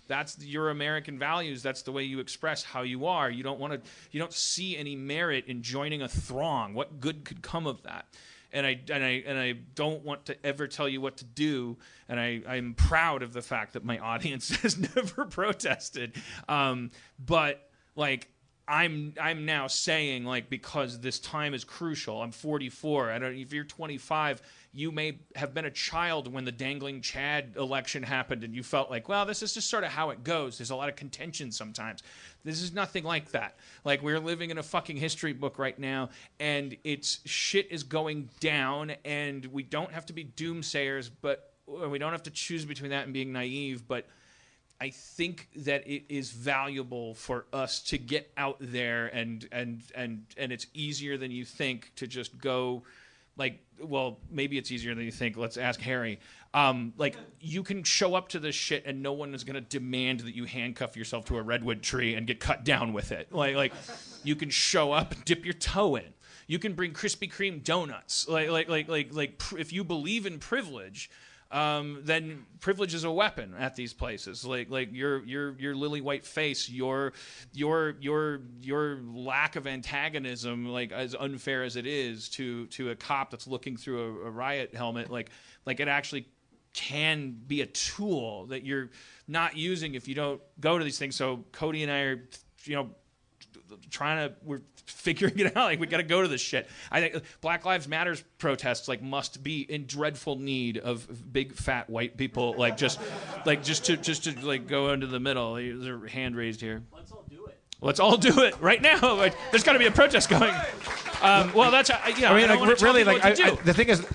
that's your American values. That's the way you express how you are. You don't see any merit in joining a throng. What good could come of that? And I don't want to ever tell you what to do. And I'm proud of the fact that my audience has never protested. But like, I'm now saying, like, because this time is crucial. I'm 44. If you're 25, you may have been a child when the dangling Chad election happened, and you felt like, well, this is just sort of how it goes. There's a lot of contention sometimes. This is nothing like that. Like, we're living in a fucking history book right now, and shit is going down, and we don't have to be doomsayers, but we don't have to choose between that and being naive, but I think that it is valuable for us to get out there, and it's easier than you think to just go, like, well, maybe it's easier than you think. Let's ask Harry. Like, you can show up to this shit, and no one is going to demand that you handcuff yourself to a redwood tree and get cut down with it. Like you can show up and dip your toe in. You can bring Krispy Kreme donuts. Like if you believe in privilege. Then privilege is a weapon at these places. Like your lily white face, your lack of antagonism, like as unfair as it is to a cop that's looking through a riot helmet, like it actually can be a tool that you're not using if you don't go to these things. So Cody and I are, we're figuring it out. Like, we got to go to this shit. I think Black Lives Matters protests must be in dreadful need of big fat white people just to go into the middle. There's a hand raised here. Let's all do it. Let's all do it right now. Like, there's got to be a protest going. Well, that's the thing is.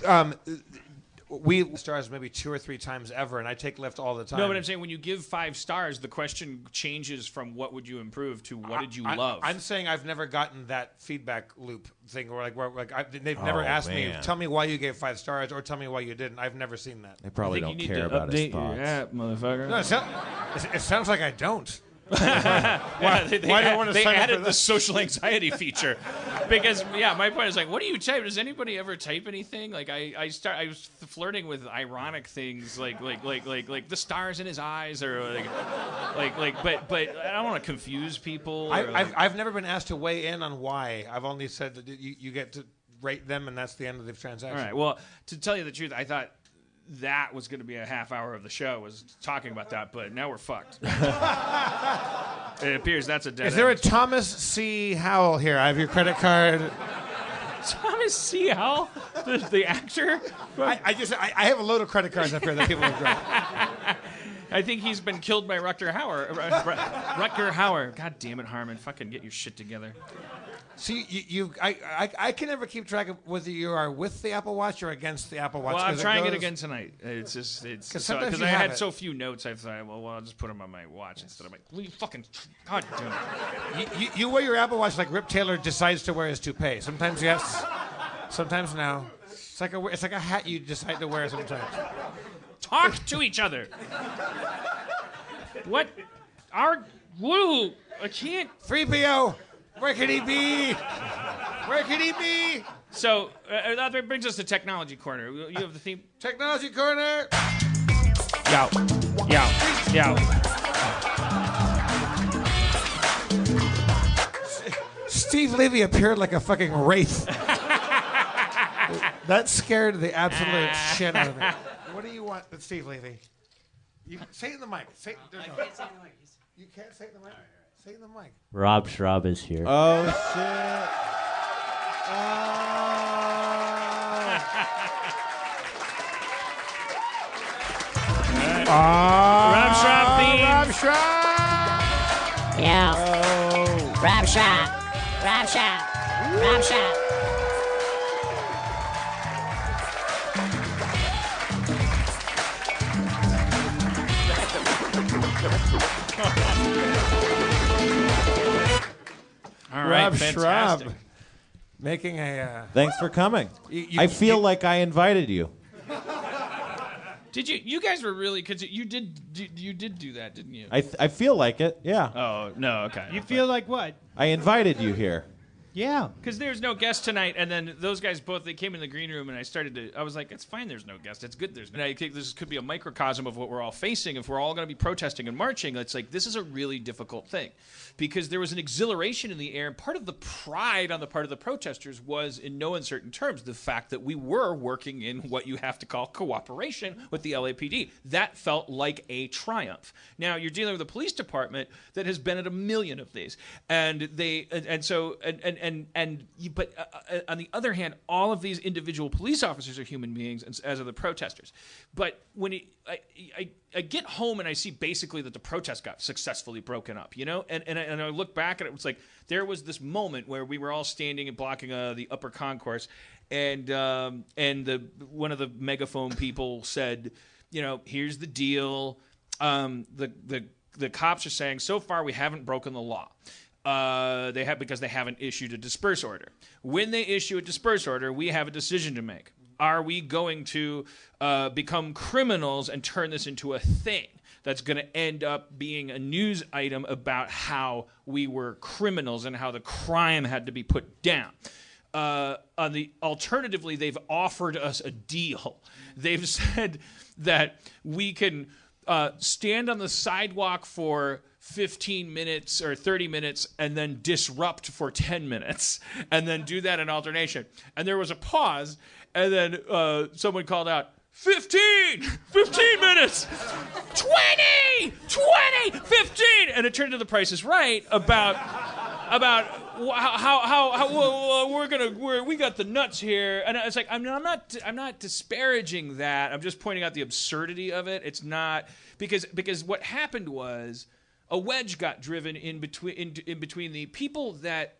We stars maybe 2 or 3 times ever, and I take Lyft all the time. No, but I'm saying when you give 5 stars, the question changes from what would you improve to what did you love. I'm saying I've never gotten that feedback loop thing where they've never asked me, tell me why you gave 5 stars or tell me why you didn't. I've never seen that. They probably don't care about his thoughts. Your app, motherfucker. No, it sounds like I don't. Why do you want to they sign up added for the this? social anxiety feature because my point is like, what do you type? Does anybody ever type anything? Like I was flirting with ironic things like the stars in his eyes or but I don't want to confuse people. I've never been asked to weigh in on why. I've only said that you get to rate them and that's the end of the transaction. All right. Well, to tell you the truth, I thought that was going to be a half hour of the show was talking about that, but now we're fucked. It appears that's a dead Is there a end. Thomas C. Howell here? I have your credit card. Thomas C. Howell, the actor. I have a load of credit cards up here that people have dropped. I think he's been killed by Rutger Hauer. Rutger Hauer. God damn it, Harmon. Fucking get your shit together. See, I can never keep track of whether you are with the Apple Watch or against the Apple Watch. Well, I'm trying it again tonight. It's because I have had it. so few notes. I thought, well, I'll just put them on my watch instead. I'm like, will you fucking God damn it. You wear your Apple Watch like Rip Taylor decides to wear his toupee. Sometimes yes, sometimes no. It's like a hat you decide to wear sometimes. Talk to each other. What? Woo! I can't. 3PO. Where could he be? Where could he be? So that brings us to Technology Corner. You have the theme? Technology Corner. Yow. Steve Levy appeared like a fucking wraith. That scared the absolute shit out of me. What do you want with Steve Levy? You say it in the mic. I can't say it in the mic. You can't say it in the mic? Say it in the mic. Rob Schrab is here. Oh, shit. Rob Schrab theme. Rob Schrab. Yeah. Oh. Rob Schrab. Rob Schrab. Rob Schrab. All right, Rob fantastic. Schrab. Making a... Thanks for coming. I feel like I invited you. Did you? You guys were really because you did do that, didn't you? I feel like it, yeah. Oh no, okay. You feel like what? I invited you here. Yeah. Because there's no guest tonight, and then those guys they came in the green room, and I was like, it's fine, there's no guest. It's good there's no. And I think this could be a microcosm of what we're all facing. If we're all going to be protesting and marching, it's like, this is a really difficult thing. Because there was an exhilaration in the air, and part of the pride on the part of the protesters was, in no uncertain terms, the fact that we were working in what you have to call cooperation with the LAPD. That felt like a triumph. Now, you're dealing with a police department that has been at a million of these. And but on the other hand, all of these individual police officers are human beings, as are the protesters. But when I get home and I see basically that the protest got successfully broken up, you know, and I look back at it, it's like there was this moment where we were all standing and blocking the upper concourse, and one of the megaphone people said, you know, here's the deal. The cops are saying so far we haven't broken the law. Because they haven't issued a disperse order. When they issue a disperse order, we have a decision to make. Are we going to become criminals and turn this into a thing that's going to end up being a news item about how we were criminals and how the crime had to be put down? Alternatively, they've offered us a deal. They've said that we can stand on the sidewalk for 15 minutes or 30 minutes and then disrupt for 10 minutes and then do that in alternation. And there was a pause, and then someone called out, 15 minutes, 20, 15. And it turned to The Price is Right about how we got the nuts here. And it's like, I'm not disparaging that. I'm just pointing out the absurdity of it. It's not because what happened was a wedge got driven in between the people that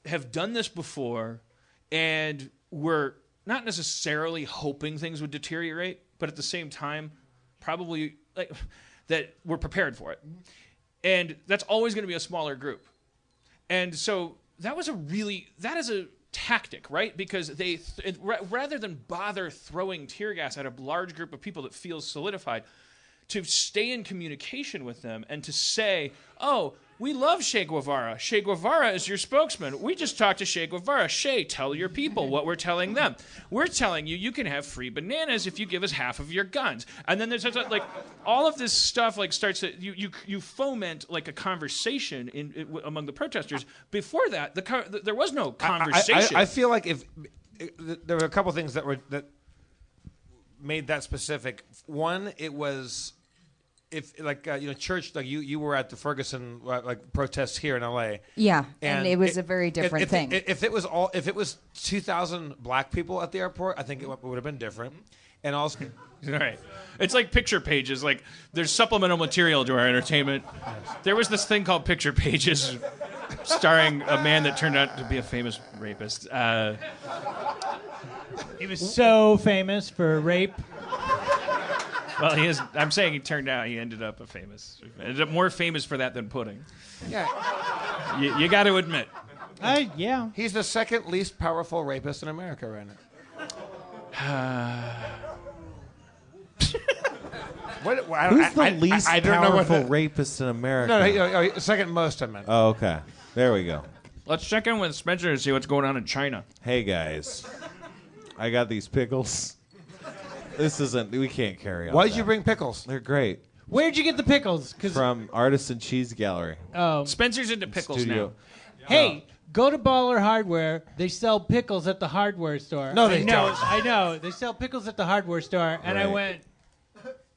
have done this before and were not necessarily hoping things would deteriorate, but at the same time, probably like that we're prepared for it. And that's always going to be a smaller group. And so that is a tactic, right? Because rather than bother throwing tear gas at a large group of people that feels solidified, to stay in communication with them and to say, oh, we love Che Guevara. Che Guevara is your spokesman. We just talked to Che Guevara. Che, tell your people what we're telling them. We're telling you you can have free bananas if you give us half of your guns. And then there's like all of this stuff like starts to you foment like a conversation among the protesters. Before that, there was no conversation. I feel like if there were a couple things that made that specific. One, it was. If church, like you were at the Ferguson protests here in LA. Yeah, and it was a very different thing. If it was 2,000 black people at the airport, I think it would have been different. And also, right, it's like picture pages. Like there's supplemental material to our entertainment. There was this thing called Picture Pages, starring a man that turned out to be a famous rapist. He was so famous for rape. Well, he is. I'm saying he ended up more famous for that than pudding. Yeah. You got to admit. Yeah. He's the second least powerful rapist in America right now. Who's the least powerful rapist in America? No, second most, I meant. Oh, okay. There we go. Let's check in with Spencer and see what's going on in China. Hey, guys. I got these pickles. We can't carry on. Why did you bring pickles? They're great. Where'd you get the pickles? From Artisan Cheese Gallery. Oh. Spencer's into pickles now. Hey, go to Baller Hardware. They sell pickles at the hardware store. No, they don't. I know. They sell pickles at the hardware store. And I Right. went,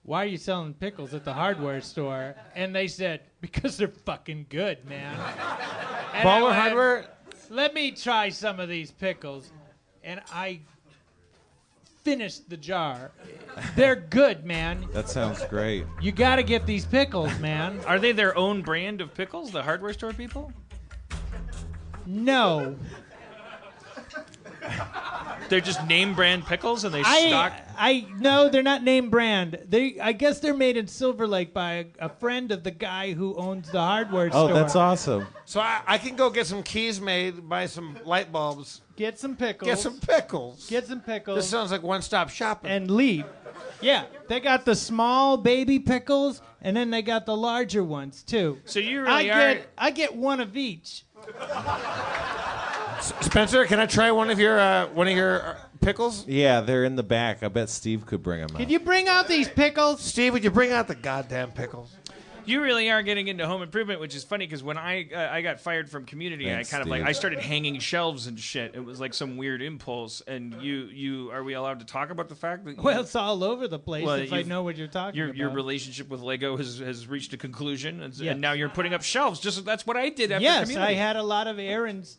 why are you selling pickles at the hardware store? And they said, because they're fucking good, man. And Baller Hardware? Let me try some of these pickles. And I finished the jar. They're good, man. That sounds great. You got to get these pickles, man. Are they their own brand of pickles, the hardware store people? No. They're just name brand pickles and they stock. No, they're not name brand. I guess they're made in Silver Lake by a friend of the guy who owns the hardware store. Oh, that's awesome. So I can go get some keys made, buy some light bulbs. Get some pickles. Get some pickles. Get some pickles. This sounds like one-stop shopping. And leave. Yeah, they got the small baby pickles, and then they got the larger ones too. So you really are. I get one of each. Spencer, can I try one of your pickles? Yeah, they're in the back. I bet Steve could bring them out. Can you bring out these pickles? Steve, would you bring out the goddamn pickles? You really are getting into home improvement, which is funny because when I got fired from Community, Thanks, I kind of Steve. I started hanging shelves and shit. It was like some weird impulse. And you are we allowed to talk about the fact that? Well, it's all over the place if I know what you're talking about. Your relationship with Lego has reached a conclusion, and Yes. now you're putting up shelves. That's what I did after Yes, Community. I had a lot of errands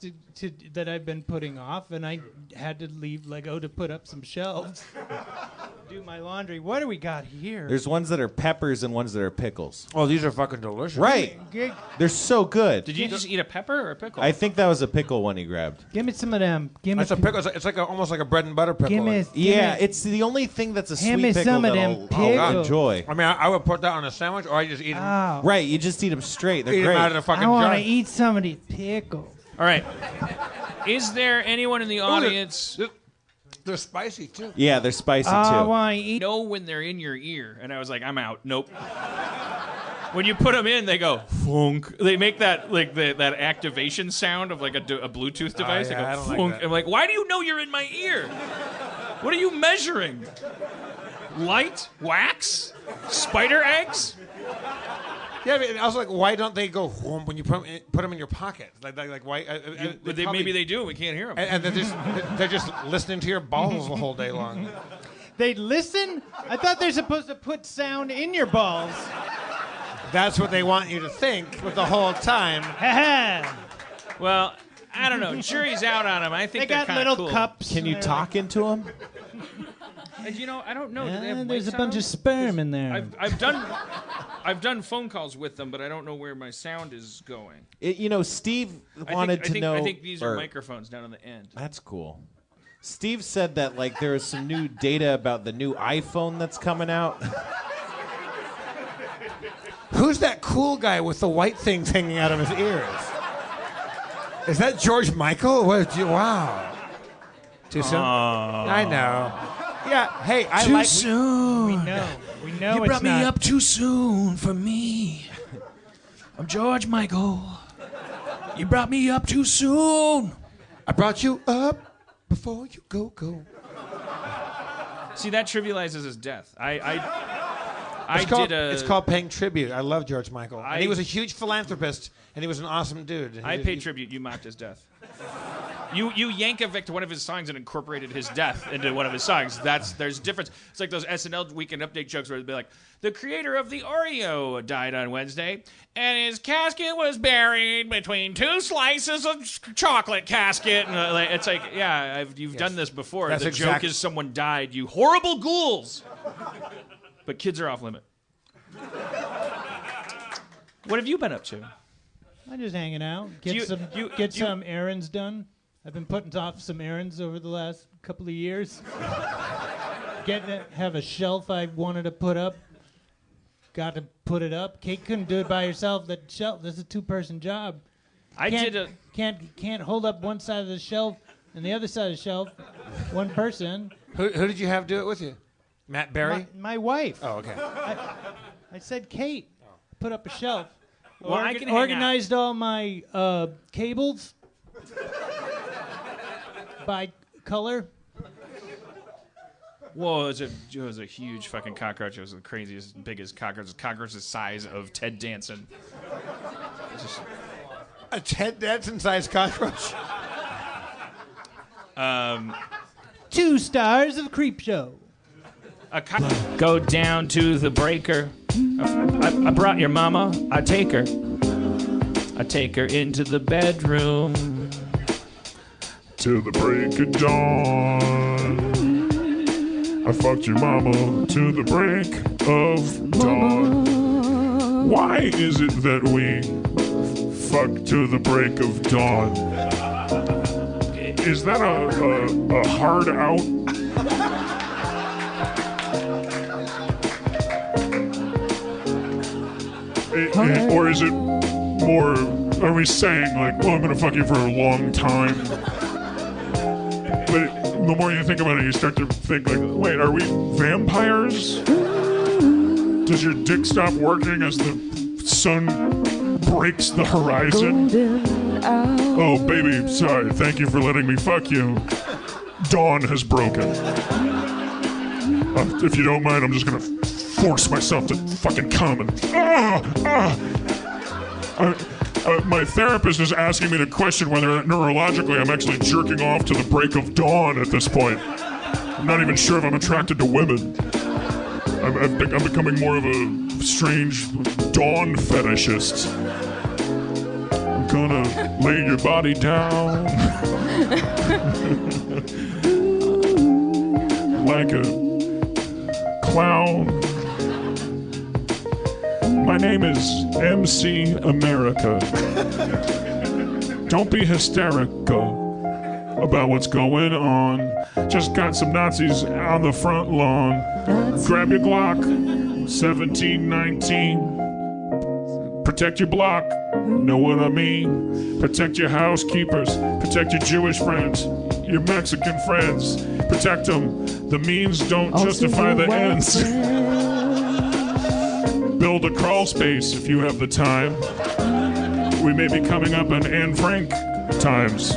that I've been putting off, and I had to leave Lego to put up some shelves. Do my laundry. What do we got here? There's ones that are peppers and ones that are pickles. Oh, these are fucking delicious. Right. They're so good. Did you just eat a pepper or a pickle? I think that was a pickle one he grabbed. Give me some of them. It's a pickle. It's like almost like a bread and butter pickle. It's the only thing that's a Hand sweet me pickle some of that them I'll pickles. enjoy. I mean, I would put that on a sandwich, or I just eat them. Oh. Right, you just eat them straight. They're Eat 'em great. out of the fucking I want jar. to eat some of these pickles. All right. Is there anyone in the audience? They're spicy too. Yeah, they're spicy too. I want to eat. Know when they're in your ear, and I was like, I'm out. Nope. When you put them in, they go funk. They make that that activation sound of like a Bluetooth device. yeah, they go I don't like funk. that. I'm like, why do you know you're in my ear? What are you measuring? Light? Wax? Spider eggs? Yeah, I was like, why don't they go whoom when you put them in your pocket? Like why? Maybe they do. We can't hear them. And they're just listening to your balls the whole day long. They listen? I thought they're supposed to put sound in your balls. That's what they want you to think with the whole time. Well, I don't know. Jury's out on them. I think They got kinda little cool. cups. Can you talk into them? You know, I don't know. Do they have There's a mic bunch of sound? sperm in there. I've done phone calls with them, but I don't know where my sound is going. Steve wanted to know. I think these are microphones down on the end. That's cool. Steve said that there is some new data about the new iPhone that's coming out. Who's that cool guy with the white things hanging out of his ears? Is that George Michael? Wow. Too soon? I know. Yeah. Hey, I too like. soon. We know. We know You it's brought me not. up too soon for me. I'm George Michael. You brought me up too soon. I brought you up before you go. See, that trivializes his death. It's called paying tribute. I love George Michael. And he was a huge philanthropist, and he was an awesome dude. I paid tribute. You mocked his death. You Yankovic to one of his songs and incorporated his death into one of his songs. There's a difference. It's like those SNL Weekend Update jokes where they'd be like, the creator of the Oreo died on Wednesday, and his casket was buried between two slices of chocolate casket. And it's like, yeah, you've done this before. That's the joke is someone died. You horrible ghouls. But kids are off limit. What have you been up to? I'm just hanging out. Get some errands done. I've been putting off some errands over the last couple of years. Have a shelf I wanted to put up. Got to put it up. Kate couldn't do it by herself. That shelf. This is a two-person job. Can't hold up one side of the shelf and the other side of the shelf. One person. Who did you have do it with you? Matt Berry? My wife. Oh, okay. I said Kate. Put up a shelf. Well, I can hang organized all my cables by color. Whoa, it was a huge fucking cockroach. It was the craziest, biggest cockroach. Cockroach the size of Ted Danson. A Ted Danson-sized cockroach? 2 stars of Creepshow. Go down to the breaker. I brought your mama. I take her into the bedroom. Till the break of dawn. I fucked your mama to the break of dawn. Why is it that we fuck to the break of dawn? Is that a hard out? Or is it more, are we saying like, well, I'm gonna fuck you for a long time? But the more you think about it, you start to think like, wait, are we vampires? Does your dick stop working as the sun breaks the horizon? Oh, baby, sorry, thank you for letting me fuck you. Dawn has broken. If you don't mind, I'm just gonna force myself to fucking come and my therapist is asking me to question whether neurologically I'm actually jerking off to the break of dawn at this point. I'm not even sure if I'm attracted to women. I'm becoming more of a strange dawn fetishist. I'm gonna lay your body down like a clown. My name is MC America. Don't be hysterical about what's going on. Just got some Nazis on the front lawn. Grab your Glock, 1719. Protect your block, know what I mean? Protect your housekeepers, protect your Jewish friends, your Mexican friends. Protect them. The means don't justify the ends. Build a crawl space if you have the time. We may be coming up on Anne Frank times.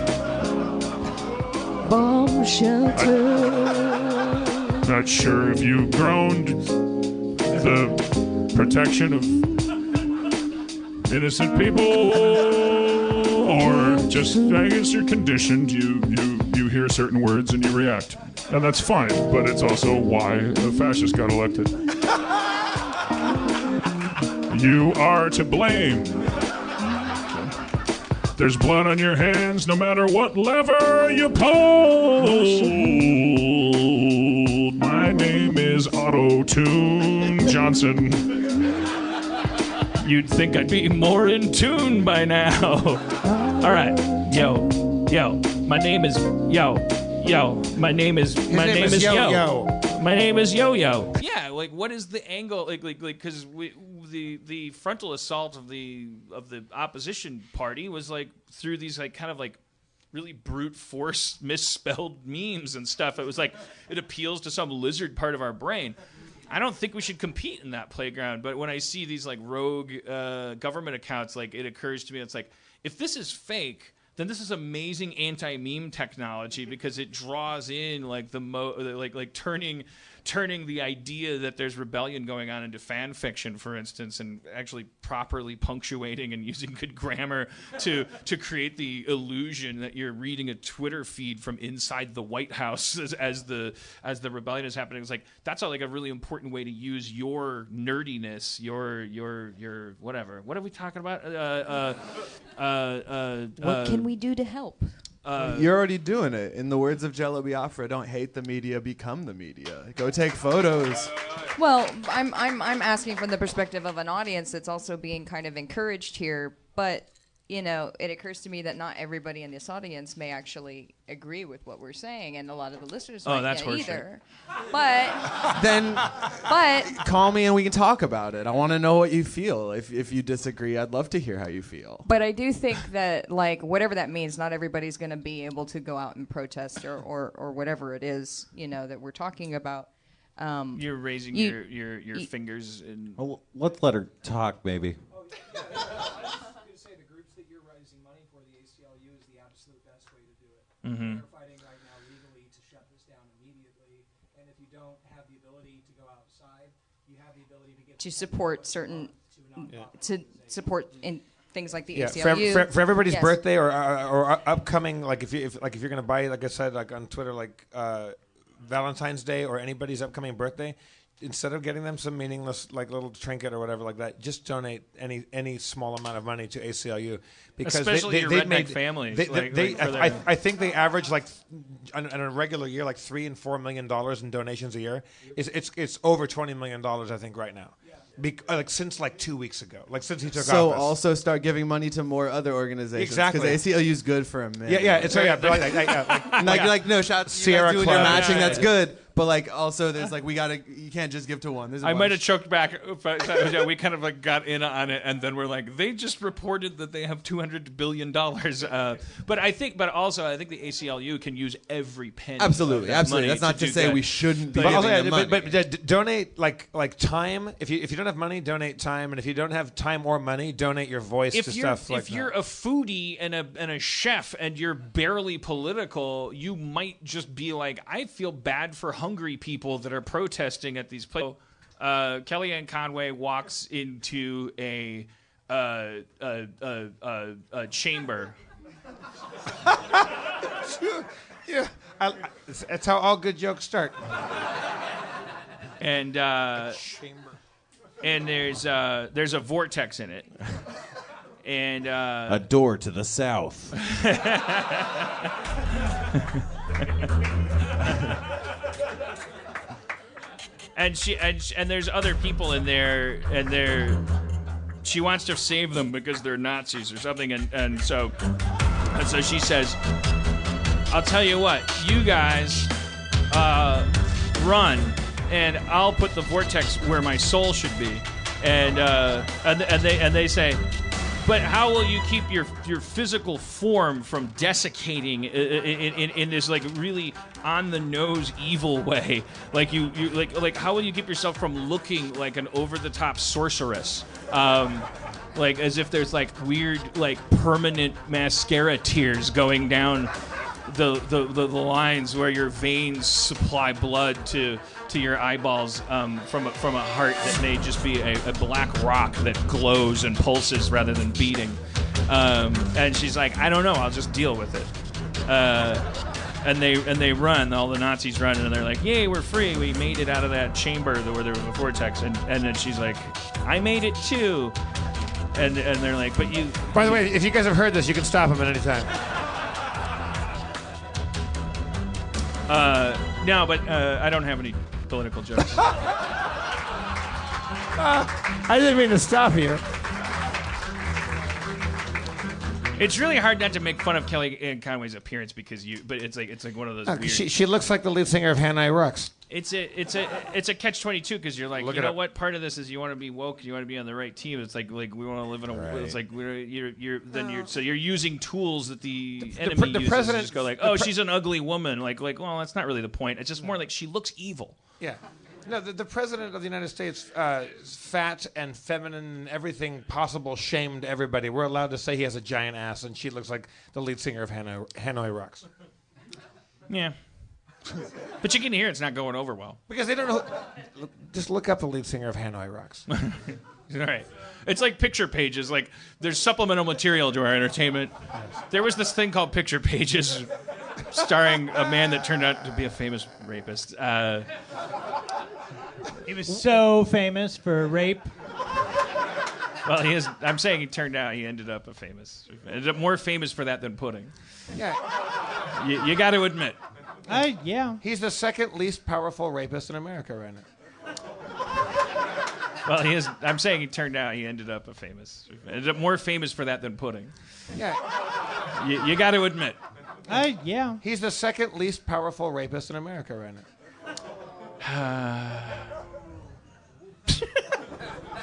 Bomb shelter. Not sure if you groaned the protection of innocent people, or just, I guess you're conditioned. You hear certain words and you react. And that's fine, but it's also why a fascist got elected. You are to blame. There's blood on your hands no matter what lever you pull. My name is Auto-Tune Johnson. You'd think I'd be more in tune by now. All right, yo. My name is Yo. My name is Yo. My name is Yo. Yeah, like what is the angle? Like, because the frontal assault of the opposition party was like through these like kind of like really brute force misspelled memes and stuff. It was like it appeals to some lizard part of our brain. I don't think we should compete in that playground, but when I see these like rogue government accounts, like it occurs to me, it's like, if this is fake, then this is amazing anti-meme technology because it draws in like turning the idea that there's rebellion going on into fan fiction, for instance, and actually properly punctuating and using good grammar to create the illusion that you're reading a Twitter feed from inside the White House as the rebellion is happening. It's like that's like a really important way to use your nerdiness, your whatever. What are we talking about? What can we do to help? You're already doing it. In the words of Jello Biafra, don't hate the media, become the media. Go take photos. Well, I'm asking from the perspective of an audience that's also being kind of encouraged here, but you know, it occurs to me that not everybody in this audience may actually agree with what we're saying, and a lot of the listeners might not either. But Call me and we can talk about it. I want to know what you feel. If you disagree, I'd love to hear how you feel. But I do think that, like, whatever that means, not everybody's going to be able to go out and protest or whatever it is, you know, that we're talking about. You're raising your fingers. Well, let's let her talk, baby. Mm-hmm. They're fighting right now legally to shut this down immediately, and if you don't have the ability to go outside, you have the ability to get to support certain to support in things like the ACLU. For everybody's birthday or upcoming, like if you're gonna buy, like I said, like on Twitter, like Valentine's Day or anybody's upcoming birthday, instead of getting them some meaningless like little trinket or whatever like that, just donate any small amount of money to ACLU, because especially your redneck families. I think they average like on a regular year like $3 and $4 million in donations a year. It's over $20 million I think right now. Like since like 2 weeks ago, like since he took office. So also start giving money to more other organizations. Exactly, because ACLU is good for a minute. Yeah, it's like no shots. Sierra you guys doing Club. your matching, that's good. But like also there's like you can't just give to one. There's a I bunch. might have choked back. We kind of like got in on it, and then we're like, they just reported that they have $200 billion. But I think the ACLU can use every penny. Absolutely. That's not to say we shouldn't be giving them money. But donate like time. If you don't have money, donate time, and if you don't have time or money, donate your voice to stuff like that. If you're a foodie and a chef and you're barely political, you might just be like, I feel bad for hungry people that are protesting at these places. Kellyanne Conway walks into a chamber. Yeah, that's how all good jokes start. And there's a vortex in it. And a door to the south. And there's other people in there, and she wants to save them because they're Nazis or something, and so she says, I'll tell you what, you guys run, and I'll put the vortex where my soul should be. And they say, but how will you keep your physical form from desiccating in this like really on the nose evil way? Like you like how will you keep yourself from looking like an over the top sorceress? Like as if there's like weird like permanent mascara tears going down the lines where your veins supply blood to your eyeballs from a heart that may just be a black rock that glows and pulses rather than beating. And she's like, I don't know, I'll just deal with it. And they run, all the Nazis run, and they're like, yay, we're free, we made it out of that chamber where there was a vortex. And then she's like, I made it too. And they're like, but you... By the way, if you guys have heard this, you can stop him at any time. No, but I don't have any political jokes. I didn't mean to stop you. It's really hard not to make fun of Kellyanne Conway's appearance because but it's like one of those. Weird... She looks like the lead singer of Hanoi Rocks. It's a catch-22 because you're like, you know what? Part of this is you want to be woke, you want to be on the right team. It's like we want to live in a. Right. It's like you're using tools that the enemy uses. President just go like, oh, she's an ugly woman. Like, well, that's not really the point. It's just more like she looks evil. Yeah. No, the president of the United States, fat and feminine and everything possible, shamed everybody. We're allowed to say he has a giant ass, and she looks like the lead singer of Hanoi Rocks. Yeah. But you can hear it's not going over well. Because they don't know. Just look up the lead singer of Hanoi Rocks. All right. It's like Picture Pages. Like, there's supplemental material to our entertainment. There was this thing called Picture Pages starring a man that turned out to be a famous rapist. He was so famous for rape. Well, he is. I'm saying he ended up more famous for that than pudding. Yeah. You got to admit. Yeah. He's the second least powerful rapist in America right now. Well, he is. I'm saying he ended up more famous for that than pudding. Yeah. You got to admit. Yeah. He's the second least powerful rapist in America right now.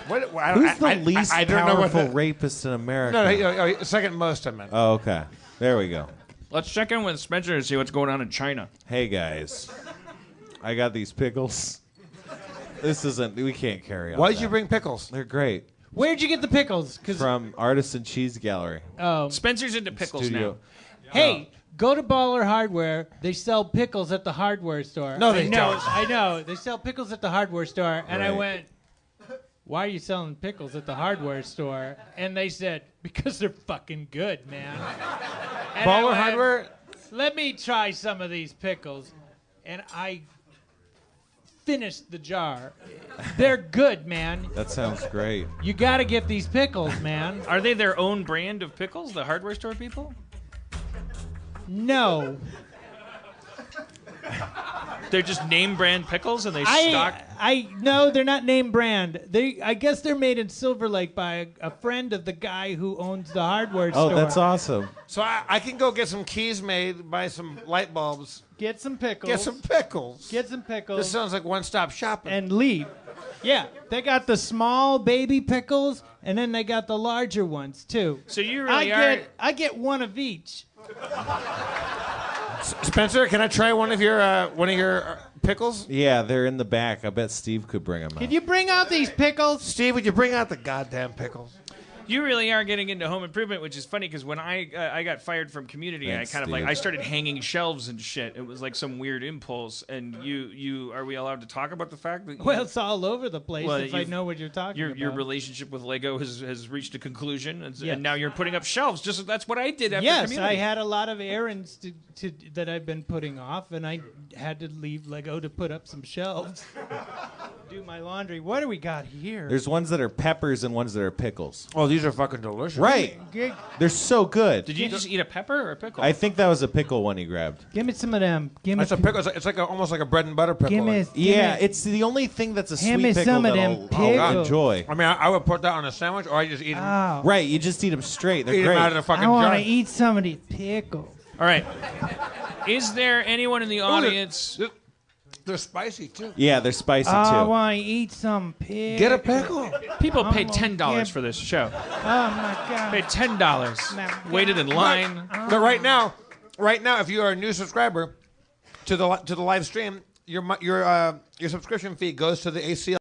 Who's the least powerful rapist in America? No, second most, I meant. Oh, okay. There we go. Let's check in with Spencer and see what's going on in China. Hey, guys. I got these pickles. We can't carry on. Why did you bring pickles? They're great. Where'd you get the pickles? From Artisan Cheese Gallery. Oh. Spencer's into pickles now. Hey, go to Baller Hardware. They sell pickles at the hardware store. No, they don't. I know. They sell pickles at the hardware store. And I Right. went, why are you selling pickles at the hardware store? And they said, because they're fucking good, man. And Baller Hardware? Let me try some of these pickles. And I finished the jar. They're good, man. That sounds great. You got to get these pickles, man. Are they their own brand of pickles, the hardware store people? No. They're just name brand pickles and they stock. No, they're not name brand. I guess they're made in Silver Lake by a friend of the guy who owns the hardware store. Oh, that's awesome. So I can go get some keys made, buy some light bulbs. Get some pickles. Get some pickles. Get some pickles. This sounds like one-stop shopping. And leave. Yeah, they got the small baby pickles, and then they got the larger ones too. So you really are. I get one of each. Spencer, can I try one of your pickles? Yeah, they're in the back. I bet Steve could bring them out. Can you bring out these pickles? Steve, would you bring out the goddamn pickles? You really are getting into home improvement, which is funny because when I got fired from Community, Thanks, I started hanging shelves and shit. It was like some weird impulse. And you are we allowed to talk about the fact that? Well, it's all over the place. If I know what you're talking about. Your relationship with Lego has reached a conclusion, and, Yes. and now you're putting up shelves. That's what I did after Yes, Community. I had a lot of errands that I've been putting off, and I had to leave Lego to put up some shelves. Do my laundry. What do we got here? There's ones that are peppers and ones that are pickles. Oh, these are fucking delicious. Right. They're so good. Did you just eat a pepper or a pickle? I think that was a pickle one he grabbed. Give me some of them. It's a pickle. It's like almost like a bread and butter pickle. It's the only thing that's a Give sweet me pickle some of that them I'll pickles. enjoy. I mean, I would put that on a sandwich, or I just eat them. Oh. Right, you just eat them straight. They're Eat 'em great. out of the fucking I want jar. to eat some of these pickles. All right. Is there anyone in the audience? They're spicy too. Yeah, they're spicy I too. want to eat some pickles. Get a pickle. People pay I'm $10 gonna for this show. Oh my god. Paid $10. Waited in line. But right now, if you are a new subscriber to the live stream, your subscription fee goes to the ACL.